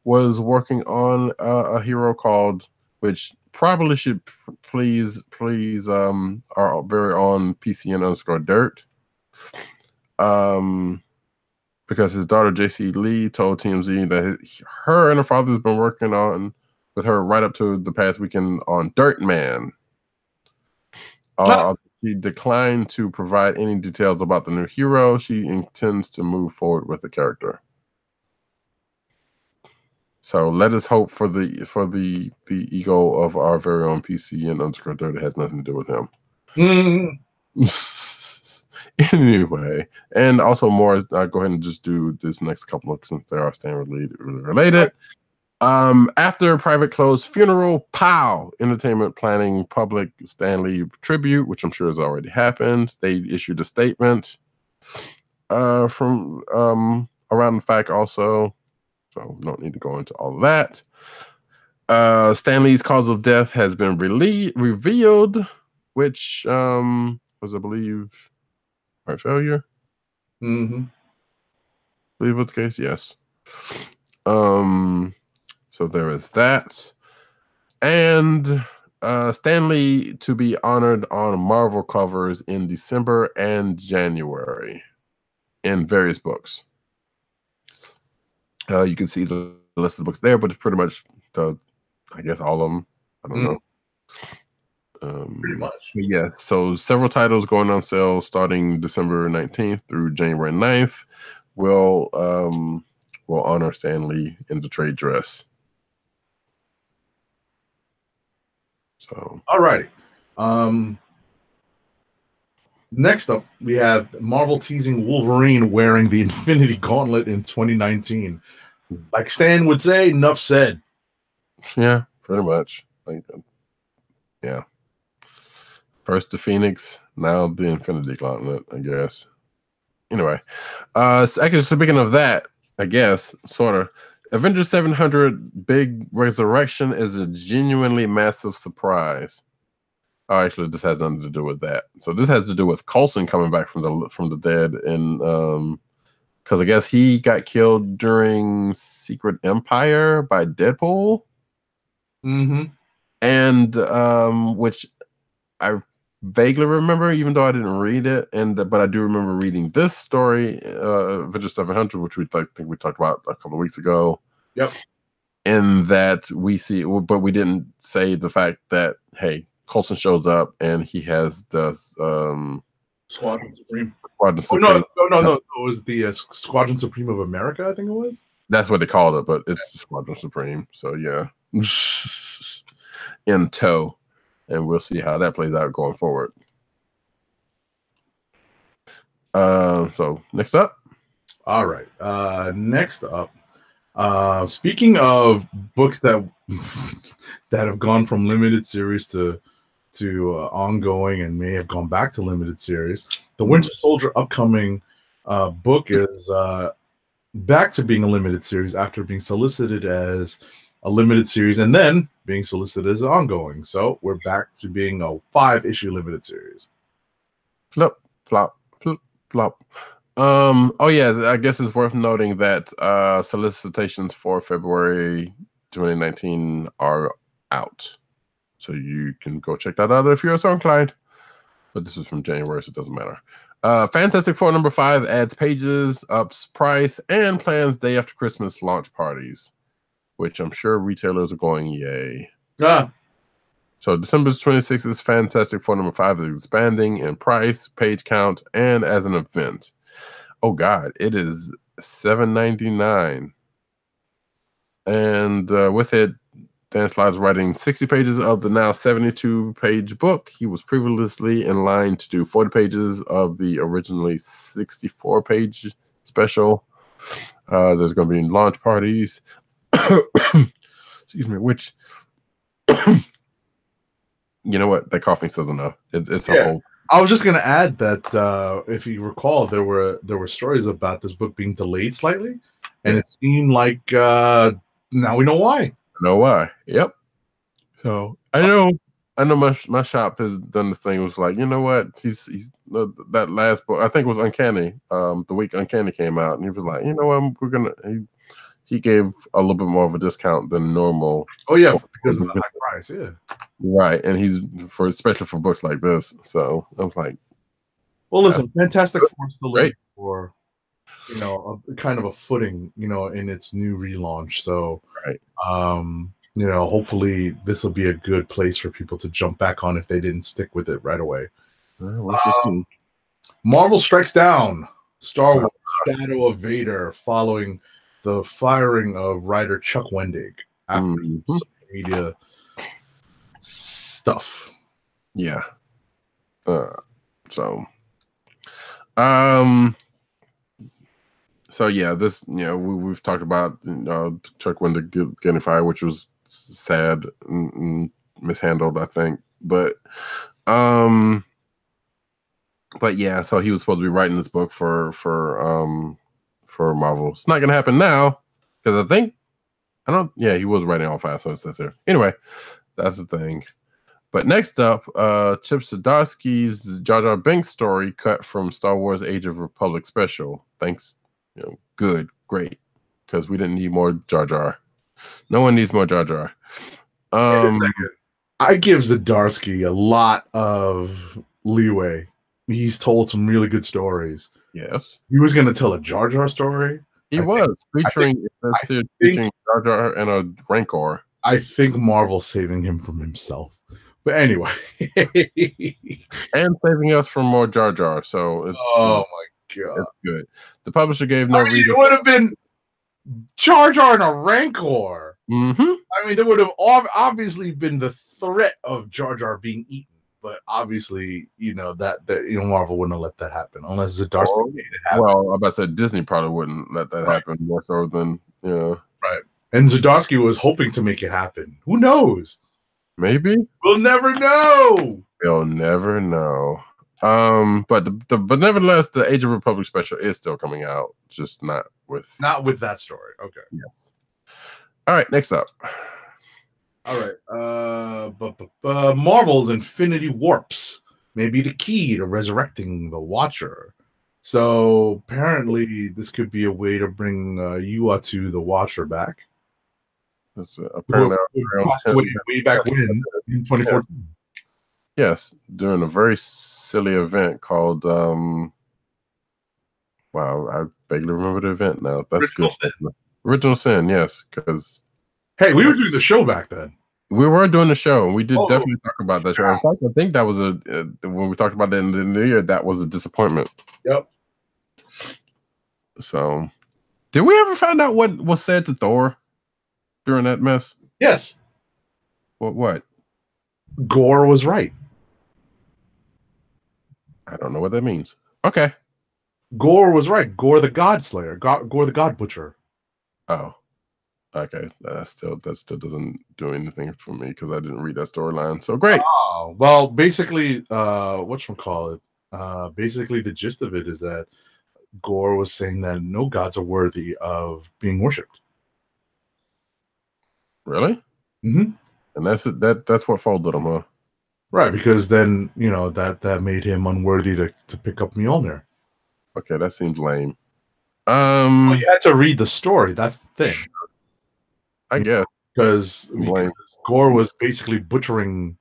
was working on a hero called, which probably should please our very own PCN_Dirt. Because his daughter JC Lee told TMZ that her and her father's been working on with her right up to the past weekend on Dirt Man. She declined to provide any details about the new hero. She intends to move forward with the character. So let us hope for the ego of our very own PCN_Dirt. It has nothing to do with him. Mm-hmm. Anyway, and also more. I'll go ahead and just do this next couple of, since they are Stan related. After Private Close funeral, POW Entertainment planning public Stan Lee tribute, which I'm sure has already happened. They issued a statement from around the fact also. So we don't need to go into all of that. Stan Lee's cause of death has been revealed, which was, I believe, heart failure. Mm-hmm. I believe was the case. Yes. So there is that. And Stan Lee to be honored on Marvel covers in December and January in various books. You can see the list of books there, but it's pretty much I guess all of them. I don't know. Pretty much. Yeah, so several titles going on sale starting December 19th through January 9th will honor Stan Lee in the trade dress. So alrighty. Next up, we have Marvel teasing Wolverine wearing the Infinity Gauntlet in 2019. Like Stan would say, enough said. Yeah, pretty much. Like, yeah. First the Phoenix, now the Infinity Gauntlet, I guess. Anyway, so actually, speaking of that, I guess, sort of, Avengers 700 Big Resurrection is a genuinely massive surprise. Oh, actually, this has nothing to do with that. So this has to do with Coulson coming back from the dead, and because I guess he got killed during Secret Empire by Deadpool. Mm-hmm. And which I vaguely remember, even though I didn't read it, but I do remember reading this story, Avengers 700, which think we talked about a couple of weeks ago. Yep. And that we see, but we didn't say the fact that, hey, Coulson shows up and he has the Squadron Supreme. Squadron Supreme. No. It was the Squadron Supreme of America, I think it was. That's what they called it, but it's the Squadron Supreme. So yeah, in tow, and we'll see how that plays out going forward. So next up. All right. Next up. Speaking of books that have gone from limited series to ongoing and may have gone back to limited series, the Winter Soldier upcoming book is back to being a limited series after being solicited as a limited series and then being solicited as ongoing. So we're back to being a 5-issue limited series. Flip, flop, flip, flop. Oh yeah, I guess it's worth noting that solicitations for February 2019 are out, so you can go check that out if you're so inclined. But this was from January, so it doesn't matter. Fantastic Four #5 adds pages, ups price, and plans day after Christmas launch parties, which I'm sure retailers are going yay. So December 26th is Fantastic Four #5 is expanding in price, page count, and as an event. Oh God, it is $7.99, and with it, Dan Slott's writing 60 pages of the now 72-page book. He was previously in line to do 40 pages of the originally 64-page special. There's going to be launch parties. Excuse me, which you know what? That coughing says enough. It's a whole. I was just going to add that if you recall, there were stories about this book being delayed slightly, and it seemed like now we know why. Yep. So I know my shop has done the thing. It was like, you know what? He's that last book, I think it was Uncanny. The week Uncanny came out, and he was like, you know what? He gave a little bit more of a discount than normal. Oh yeah, because of the high price. Yeah. Right, and he's especially for books like this. So I was like, well, listen, Fantastic Four is still looking for, a kind of a footing, in its new relaunch. So, right. Hopefully this will be a good place for people to jump back on if they didn't stick with it right away. Marvel Strikes Down, Star Wars Shadow of Vader, following the firing of writer Chuck Wendig after social media stuff. Yeah. So yeah, this we've talked about Chuck Wendig getting fired, which was sad and mishandled, I think. But yeah, so he was supposed to be writing this book for Marvel. It's not gonna happen now because he was writing all 5, so it says there. Anyway, that's the thing. But next up, Chip Zdarsky's Jar Jar Binks story cut from Star Wars Age of Republic special. Thanks, good, great, because we didn't need more Jar Jar. No one needs more Jar Jar. I give Zdarsky a lot of leeway. He's told some really good stories. Yes. He was going to tell a Jar Jar story. He was featuring Jar Jar and a Rancor. I think Marvel's saving him from himself. But anyway. And saving us from more Jar Jar. So it's my God. It's good. The publisher gave no reason. It would have been Jar Jar and a Rancor. Mm-hmm. There would have obviously been the threat of Jar Jar being eaten. But obviously, Marvel wouldn't have let that happen unless Zdarsky made it happen. Well, I about to say Disney probably wouldn't let that happen more so than Right. And Zdarsky was hoping to make it happen. Who knows? Maybe we'll never know. We'll never know. But nevertheless, the Age of Republic special is still coming out, just not with that story. Okay. Yes. All right, next up. All right. Marvel's Infinity Warps may be the key to resurrecting the Watcher. So apparently, this could be a way to bring Uatu the Watcher back. That's apparently passed away way back when in 2014. Yes, during a very silly event called wow, I vaguely remember the event now. That's Original good. Sin. Original Sin, yes, because hey, we were doing the show back then. We were doing the show, and we did definitely talk about that show. In fact, I think that was when we talked about that in the new year, that was a disappointment. Yep. So, did we ever find out what was said to Thor during that mess? Yes. What? Gore was right. I don't know what that means. Okay. Gore was right. Gore the God Slayer. Gore the God Butcher. Oh. Okay. That still doesn't do anything for me because I didn't read that storyline. So great. Oh, well, basically, whatchamacallit? Basically the gist of it is that Gore was saying that no gods are worthy of being worshipped. Really? Mm-hmm. And that's what folded him, huh? Right, because then that made him unworthy to pick up Mjolnir. Okay, that seems lame. Well, you had to read the story. That's the thing. I guess because Gore was basically butchering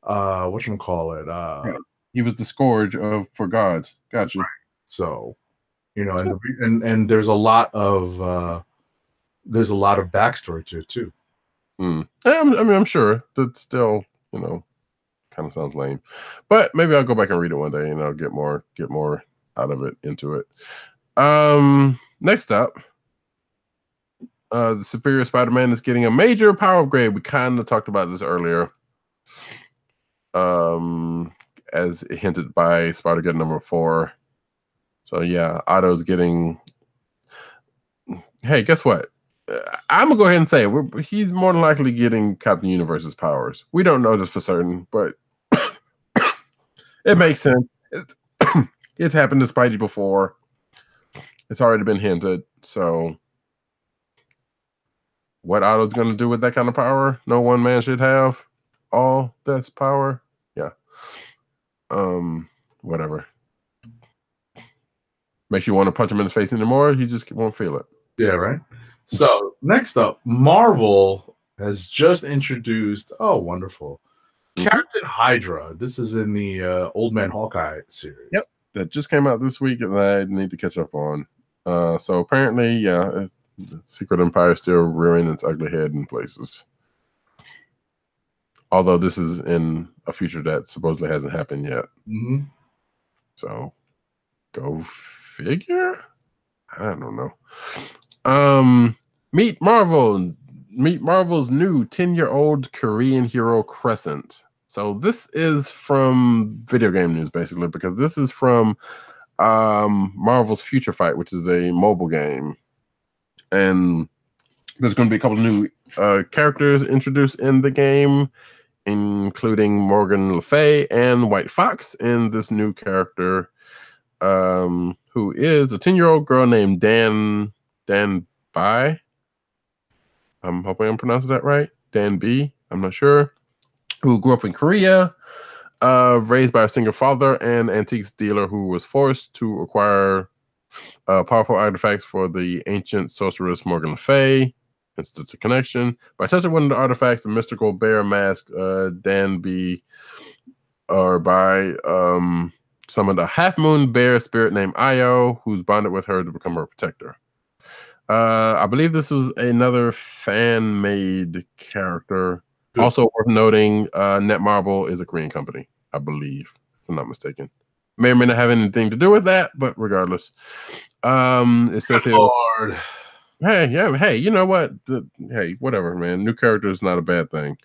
whatchamacallit. He was the scourge for gods. Gotcha. Right. So, and there's a lot of backstory to it too. I mean, I'm sure that still, kind of sounds lame, but maybe I'll go back and read it one day, and get more out of it, into it. Next up, the Superior Spider-Man is getting a major power upgrade. We kind of talked about this earlier, as hinted by Spider-Get number 4. So yeah, Otto's getting. Hey, guess what? I'm gonna go ahead and say he's more than likely getting Captain Universe's powers. We don't know this for certain, but it makes sense. It's happened to Spidey before. It's already been hinted. So, what Otto's gonna do with that kind of power? No one man should have all this power. Yeah. Whatever. Makes you want to punch him in the face anymore. He just won't feel it. Yeah, right. So next up, Marvel has just introduced. Oh, wonderful! Captain Hydra. This is in the Old Man Hawkeye series. Yep, that just came out this week, and I need to catch up on. So apparently, yeah, Secret Empire is still rearing its ugly head in places. Although this is in a future that supposedly hasn't happened yet. Mm-hmm. So, go figure. I don't know. Meet Marvel's new 10-year-old Korean hero Crescent. So this is from video game news, basically, because this is from Marvel's Future Fight, which is a mobile game. And there's going to be a couple of new characters introduced in the game, including Morgan Le Fay and White Fox in this new character, who is a 10-year-old girl named Dan Bai. I'm hoping I'm pronouncing that right. Dan B. I'm not sure. Who grew up in Korea, raised by a single father and antiques dealer who was forced to acquire powerful artifacts for the ancient sorceress Morgan Le Fay. Instance of connection. By touching one of the artifacts, the mystical bear mask Dan B. or by summoned a half-moon bear spirit named Io, who's bonded with her to become her protector. I believe this was another fan-made character. Good. Also worth noting, Netmarble is a Korean company, I believe, if I'm not mistaken. May or may not have anything to do with that, but regardless. It says here, Lord. Hey, you know what? Hey, whatever, man. New character is not a bad thing.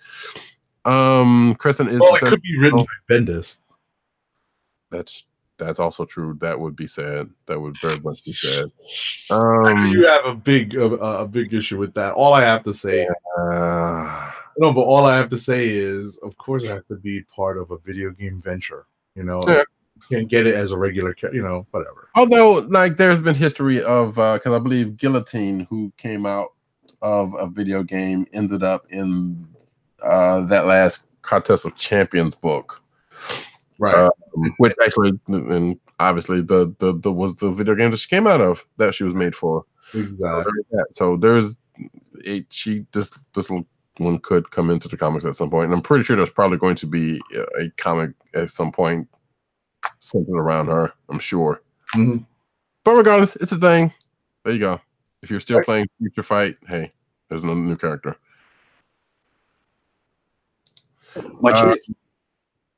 Crescent is... Well, it could be written by Bendis. That's also true. That would be sad. That would very much be sad. You have a big issue with that. All I have to say, No, but all I have to say is, of course, it has to be part of a video game venture. Yeah. You can't get it as a regular, whatever. Although, like, there's been history of because I believe Guillotine, who came out of a video game, ended up in that last Contest of Champions book, Right. Which actually, and obviously, the was the video game that she came out of that she was made for. Exactly. So there's this little one could come into the comics at some point, and I'm pretty sure there's probably going to be a comic at some point centered around her. I'm sure. Mm-hmm. But regardless, it's a thing. There you go. If you're still playing Future Fight, hey, there's another new character.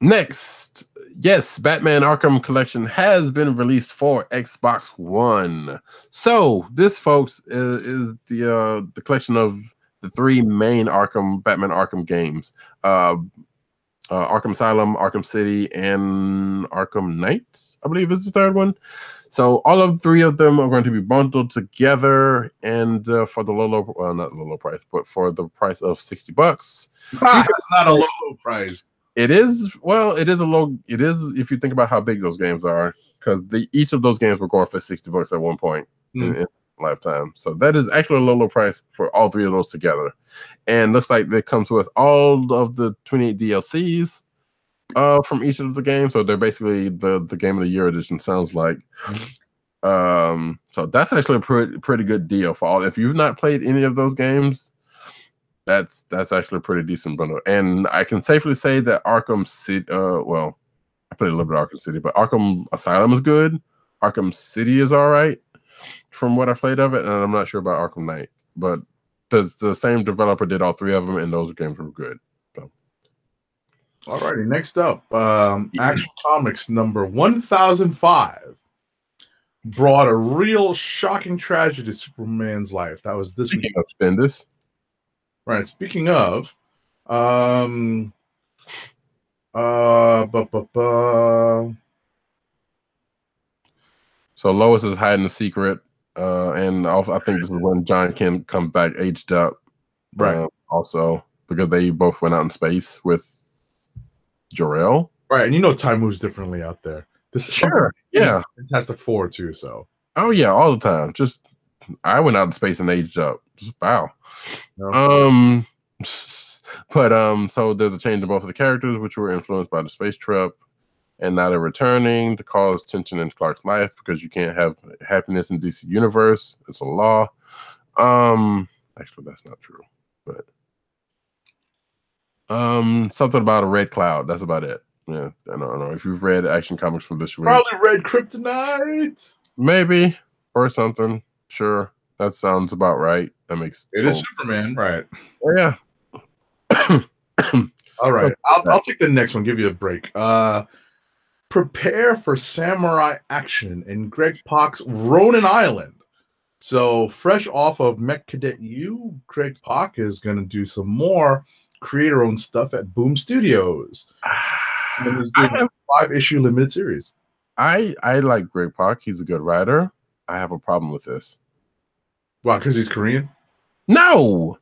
Next, yes, Batman Arkham Collection has been released for Xbox One. So this, folks, is the collection of the 3 main Batman Arkham games: Arkham Asylum, Arkham City, and Arkham Knight, I believe, is the third one. So all of 3 of them are going to be bundled together, and for the not low price, but for the price of $60. It's not a low price. It is. Well, it is a low. It is if you think about how big those games are, because each of those games were going for $60 at one point in lifetime. So that is actually a low price for all 3 of those together, and looks like they comes with all of the 28 DLCs from each of the games. So they're basically the Game of the Year edition. Sounds like. So that's actually a pretty good deal for all. If you've not played any of those games, that's actually a pretty decent bundle. And I can safely say that Arkham City, well, I played a little bit of Arkham City, but Arkham Asylum is good. Arkham City is all right from what I played of it, and I'm not sure about Arkham Knight. But the same developer did all 3 of them, and those games were good. So. Alrighty, next up, Action Comics number 1005 brought a real shocking tragedy to Superman's life. That was this week. Bendis. Right. Speaking of, so Lois is hiding a secret, and I think this is when John Kent comes back aged up, right? Also, because they both went out in space with Jor-El, right? And time moves differently out there. This is Fantastic Four too. So all the time. Just I went out in space and aged up. Just wow. No. But so there's a change in both of the characters, which were influenced by the space trip, and now they're returning to cause tension in Clark's life because you can't have happiness in DC Universe. It's a law. Actually, that's not true. But something about a red cloud. That's about it. Yeah, I don't know if you've read Action Comics from this week. Probably read Kryptonite, maybe, or something. Sure, that sounds about right. That makes it is Superman, right? Oh, yeah. All right, I'll take the next one. Give you a break. Prepare for samurai action in Greg Pak's Ronin Island. So fresh off of Mech Cadet U, Greg Pak is going to do some more creator-owned stuff at Boom Studios. And he's doing a 5-issue limited series. I like Greg Pak. He's a good writer. I have a problem with this. Wow, because he's Korean? No.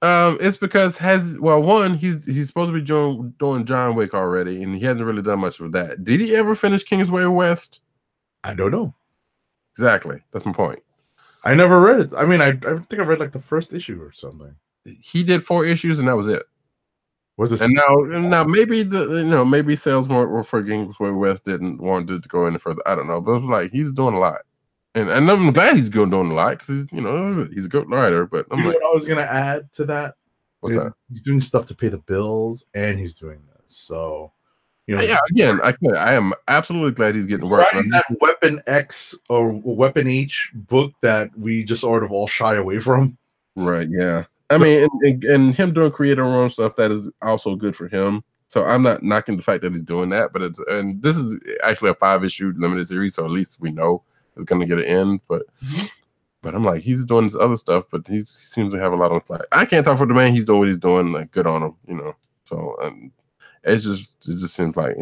It's because he's supposed to be doing John Wick already, and he hasn't really done much of that. Did he ever finish Kingsway West? I don't know. Exactly. That's my point. I never read it. I mean, I think I read like the first issue or something. He did 4 issues, and that was it. Was it? And now maybe maybe sales more for Kingsway West didn't want it to go any further. I don't know, but it was like he's doing a lot. And I'm glad he's doing a lot because he's a good writer. But I'm what I was gonna add to that? What's that? He's doing stuff to pay the bills, and he's doing this. So, again, I am absolutely glad he's getting work. That Weapon X or Weapon H book that we just sort of all shy away from. Right. Yeah. I mean, and him doing creator-owned stuff, that is also good for him. So I'm not knocking the fact that he's doing that, but this is actually a 5-issue limited series, so at least we know it's going to get an end. But I'm like, he's doing this other stuff, but he seems to have a lot on flag. I can't talk for the man. He's doing what he's doing. Like, good on him, So it just seems like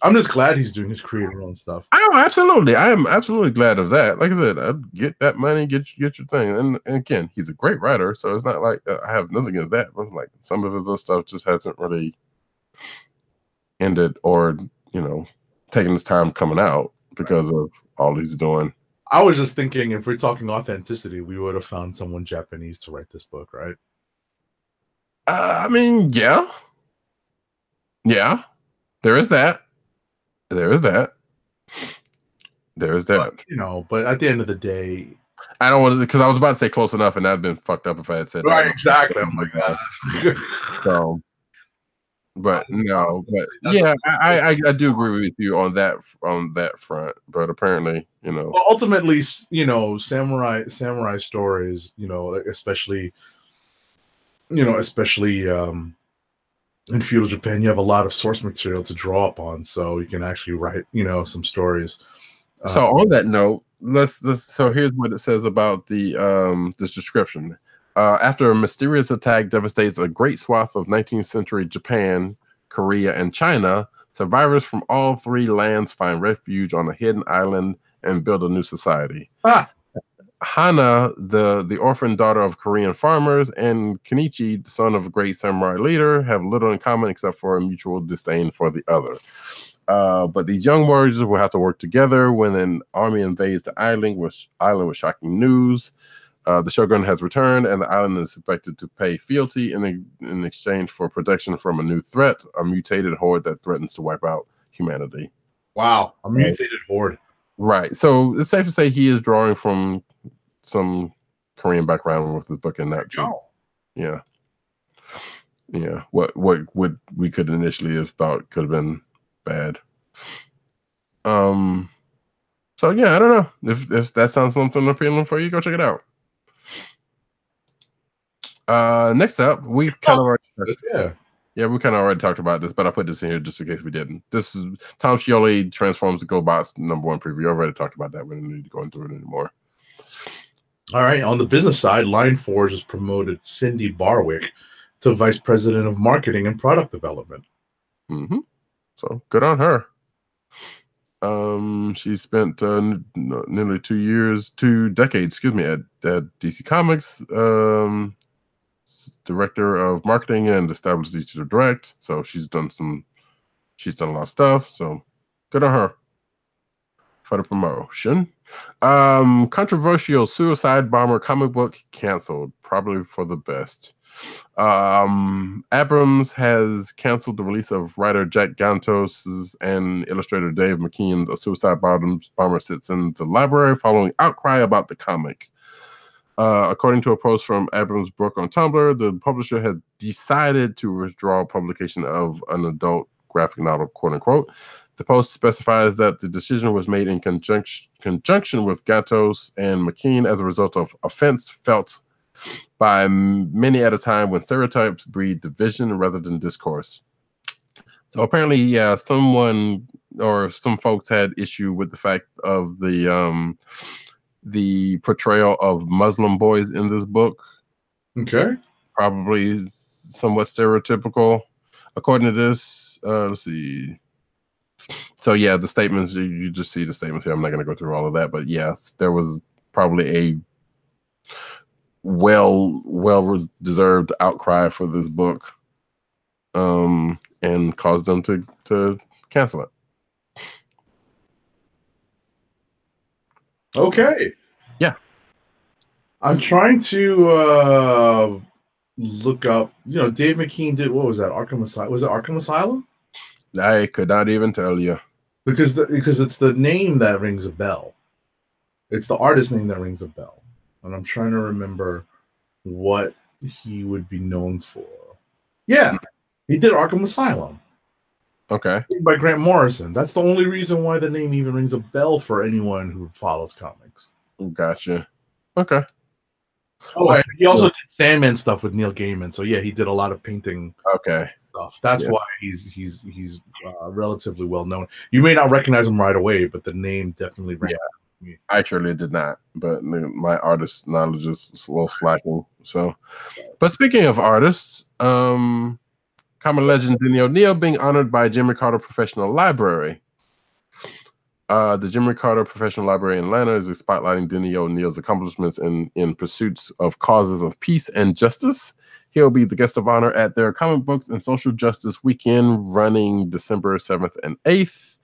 I'm just glad he's doing his creator own stuff. Oh, absolutely. I am absolutely glad of that. Like I said, I'd get that money, get your thing. And again, he's a great writer, so it's not like I have nothing against that. But like some of his other stuff just hasn't really ended or, taking his time coming out because of all he's doing. I was just thinking, if we're talking authenticity, we would have found someone Japanese to write this book, right? I mean, yeah. There is that. But, but at the end of the day, I don't want to, because I was about to say close enough, and that'd been fucked up if I had said right, that. exactly. Oh my god. So, but no, but yeah, I do agree with you on that front. But apparently, well, ultimately, samurai stories, especially in feudal Japan, you have a lot of source material to draw upon, so you can actually write, some stories. So on that note, so here's what it says about the this description. After a mysterious attack devastates a great swath of 19th century Japan, Korea, and China, survivors from all three lands find refuge on a hidden island and build a new society. Hana, the orphan daughter of Korean farmers, and Kenichi, the son of a great samurai leader, have little in common except for a mutual disdain for the other. But these young warriors will have to work together when an army invades the island with shocking news. The shogun has returned, and the island is expected to pay fealty in exchange for protection from a new threat, a mutated horde that threatens to wipe out humanity. Wow, a mutated horde. Right. So it's safe to say he is drawing from some Korean background with this book and that too. Yeah. What we could initially have thought could have been bad. So yeah, I don't know if that sounds something appealing for you. Go check it out. Next up, we kind of already talked about this, but I put this in here just in case we didn't. This is Tom Scioli transforms the GoBots #1 preview. I already talked about that. We don't need to go into it anymore. All right. On the business side, Lineforge has promoted Cindy Barwick to Vice President of Marketing and Product Development. So good on her. She spent nearly 2 decades, at DC Comics, director of marketing and established DC Direct. So she's done a lot of stuff. So good on her for the promotion. Controversial suicide bomber comic book canceled, probably for the best. Abrams has canceled the release of writer Jack Gantos's and illustrator Dave McKean's A Suicide Bomber Sits in the Library following outcry about the comic. According to a post from Abrams' book on Tumblr, the publisher has decided to withdraw publication of an adult graphic novel, quote unquote. The post specifies that the decision was made in conjunction with Gatos and McKean as a result of offense felt by many at a time when stereotypes breed division rather than discourse. So apparently, someone or some folks had issue with the fact of the portrayal of Muslim boys in this book. Okay. Probably somewhat stereotypical. According to this, let's see. So yeah, the statements, you just see the statements here. I'm not going to go through all of that, but yes, there was probably a well-deserved outcry for this book, and caused them to cancel it. Okay. Yeah. I'm trying to look up, Dave McKean did, what was that? Arkham Asylum? Was it Arkham Asylum? I could not even tell you. Because it's the name that rings a bell. It's the artist name that rings a bell. And I'm trying to remember what he would be known for. Yeah, he did Arkham Asylum. Okay. By Grant Morrison. That's the only reason why the name even rings a bell for anyone who follows comics. Gotcha. Okay. Oh, and he also did Sandman stuff with Neil Gaiman. So yeah, he did a lot of painting. Okay. Stuff. That's why he's relatively well known. You may not recognize him right away, but the name definitely rang. Yeah, I surely did not. But my artist knowledge is a little slacking. So, but speaking of artists, Common legend Denny O'Neil being honored by Jimmy Carter Professional Library. The Jimmy Carter Professional Library in Atlanta is spotlighting Denny O'Neil's accomplishments in pursuits of causes of peace and justice. He'll be the guest of honor at their Comic Books and Social Justice Weekend running December 7th and 8th.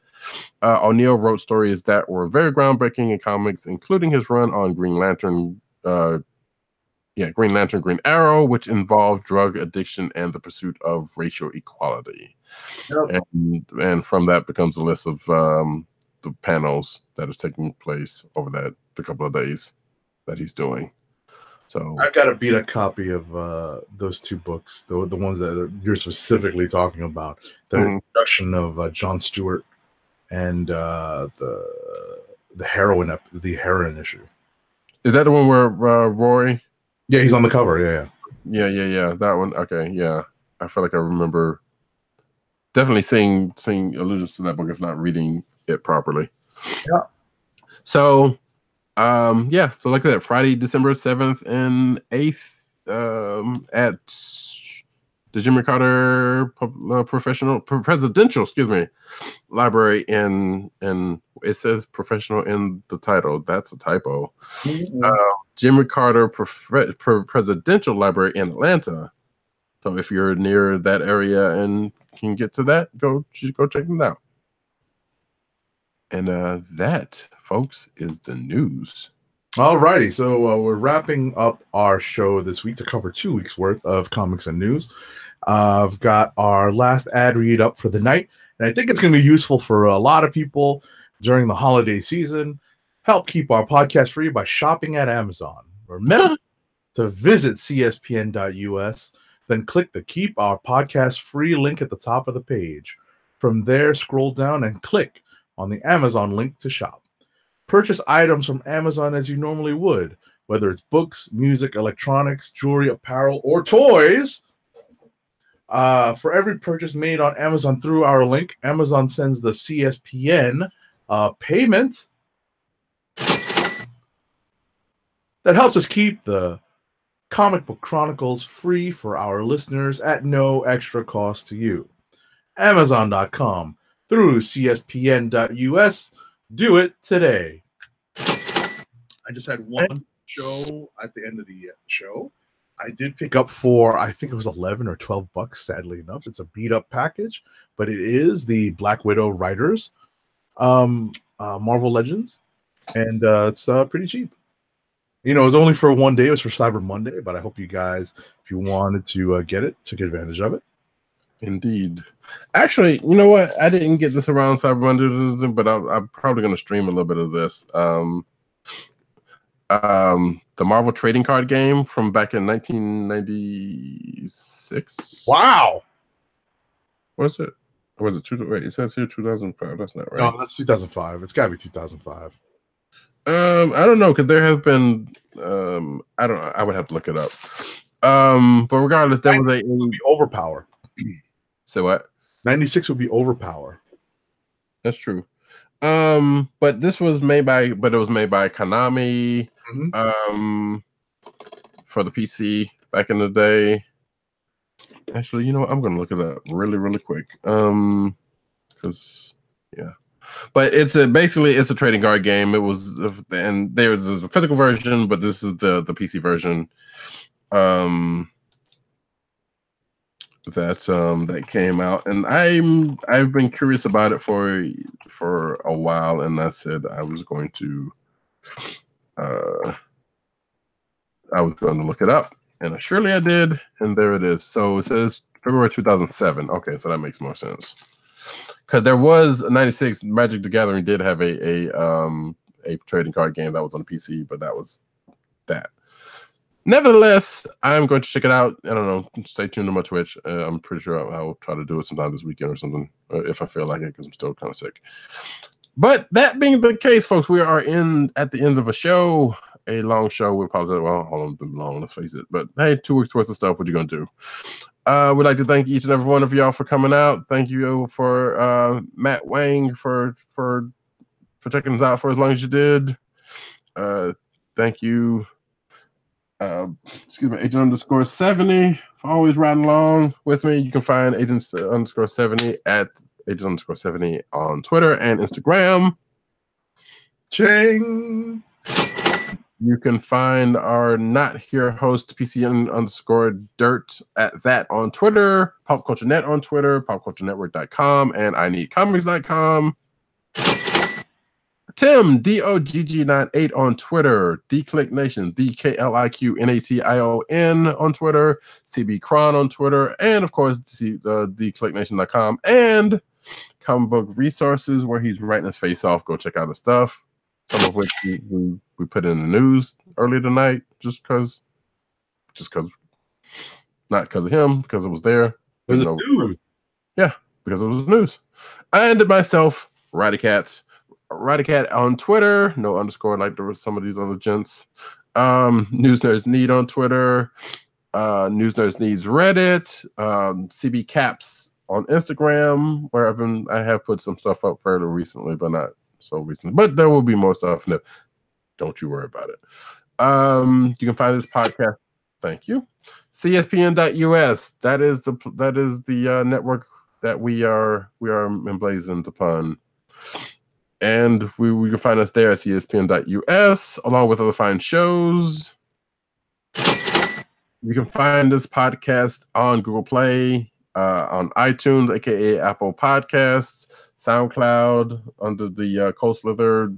O'Neil wrote stories that were very groundbreaking in comics, including his run on Green Lantern, Green Arrow, which involved drug addiction and the pursuit of racial equality. Yep. And from that becomes a list of the panels that is taking place over the couple of days that he's doing. So I've got a beat up copy of those two books, the ones that you're specifically talking about. The introduction of John Stewart and the heroin issue. Is that the one where Roy? Yeah, he's on the cover. Yeah. That one. Okay, yeah. I feel like I remember definitely seeing allusions to that book, if not reading it properly. Yeah. So, so like I said, Friday, December 7th and 8th, at the Jimmy Carter Presidential, Library in it says professional in the title. That's a typo. Jimmy Carter Presidential Library in Atlanta. So if you're near that area and can get to that, go check it out. And that, folks, is the news. All righty. So we're wrapping up our show this week to cover 2 weeks worth of comics and news. I've got our last ad read up for the night, and I think it's going to be useful for a lot of people during the holiday season. Help keep our podcast free by shopping at Amazon. Remember to visit cspn.us, then click the Keep Our Podcast Free link at the top of the page. From there, scroll down and click on the Amazon link to shop. Purchase items from Amazon as you normally would, whether it's books, music, electronics, jewelry, apparel, or toys. For every purchase made on Amazon through our link, Amazon sends the CSPN payment that helps us keep the Comic Book Chronicles free for our listeners at no extra cost to you. Amazon.com through CSPN.us. Do it today. I just had one show at the end of the show. I did pick up for, I think it was 11 or 12 bucks, sadly enough. It's a beat-up package, but it is the Black Widow Writers Marvel Legends, and it's pretty cheap. You know, it was only for one day. It was for Cyber Monday, but I hope you guys, if you wanted to get it, took advantage of it. Indeed. Actually, you know what? I didn't get this around Cyber Monday, but I'm probably going to stream a little bit of this. The Marvel trading card game from back in 1996. Wow. Was it? Or was it wait, it says here 2005. That's not right. No, that's 2005. It's got to be 2005. I don't know, because there have been I don't know. I would have to look it up. But regardless, there was would be Overpower. So what? 96 would be Overpower. That's true. But this was made by Konami for the PC back in the day. Actually, you know what? I'm gonna look it up really, really quick. Because yeah. But it's basically a trading card game. It was, and there's a physical version, but this is the PC version. That came out, and I've been curious about it for a while, and I said I was going to look it up, and surely I did, and there it is. So it says February 2007. Okay, so that makes more sense, because there was 96. Magic the Gathering did have a trading card game that was on the PC, but that was that. Nevertheless, I'm going to check it out. I don't know. Stay tuned to my Twitch. I'm pretty sure I'll try to do it sometime this weekend or something, if I feel like it, because I'm still kind of sick. But that being the case, folks, we are at the end of a show, a long show. We'll probably, well, hold on, been long, let's face it. But hey, 2 weeks worth of stuff. What you gonna do? We'd like to thank each and every one of y'all for coming out. Thank you for Matt Wang for checking us out for as long as you did. Thank you. Agent_70 for always riding along with me. You can find Agent_70 at Agent_70 on Twitter and Instagram. Ching. You can find our not here host PCN_dirt at that on Twitter, Pop Culture Net on Twitter, popculturenetwork.com, and IneedComics.com. Tim, DOGG98 on Twitter, DKLIQ Nation, DKLIQ NATION on Twitter, CB Cron on Twitter, and of course, DKLIQNation.com and Comic Book Resources, where he's writing his face off. Go check out his stuff. Some of which we put in the news earlier tonight, just because, not because of him, because it was there. There's a news. Yeah, because it was news. And myself, Radicat on Twitter, no underscore like there were some of these other gents. News Nerds Need on Twitter, News Nerds Needs Reddit, CB Caps on Instagram, where I have put some stuff up fairly recently, but not so recently. But there will be more stuff. No, don't you worry about it. You can find this podcast. Thank you. CSPN.us. That is the network that we are emblazoned upon. And we can find us there at CSPN.us, along with other fine shows. You can find this podcast on Google Play, on iTunes, aka Apple Podcasts, SoundCloud, under the Cold Slither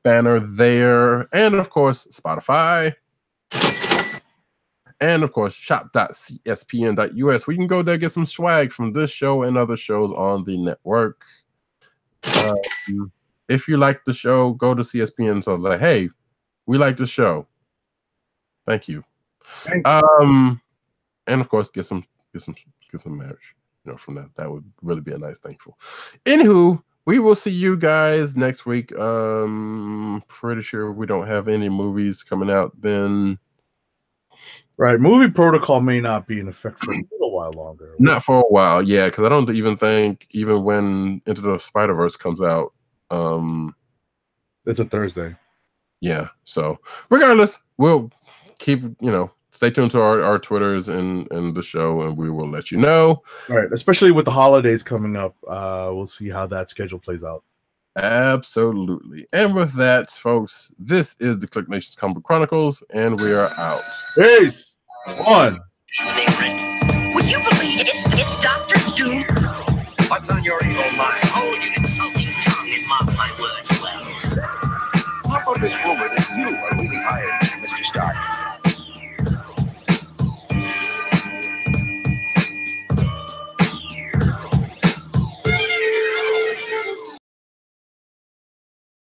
banner there, and of course, Spotify. And of course, shop.cspn.us, where you can go there and get some swag from this show and other shows on the network. If you like the show, go to CSPN. So like, hey, we like the show. Thank you. And of course, get some marriage. From that. That would really be a nice thankful. Anywho, we will see you guys next week. Pretty sure we don't have any movies coming out then. Right, movie protocol may not be in effect for a little while longer. Not for a while, yeah, because I don't even think even when Into the Spider-Verse comes out, it's a Thursday. Yeah, so regardless, we'll keep stay tuned to our Twitters and the show, and we will let you know. All right, especially with the holidays coming up, we'll see how that schedule plays out. Absolutely. And with that, folks, this is the KLIQ Nation's Comic Book Chronicles, and we are out. Peace. One. Would you believe it's Dr. Doom? What's on your evil mind? Hold your insulting tongue and mark my words well. How about this rumor that you are really hired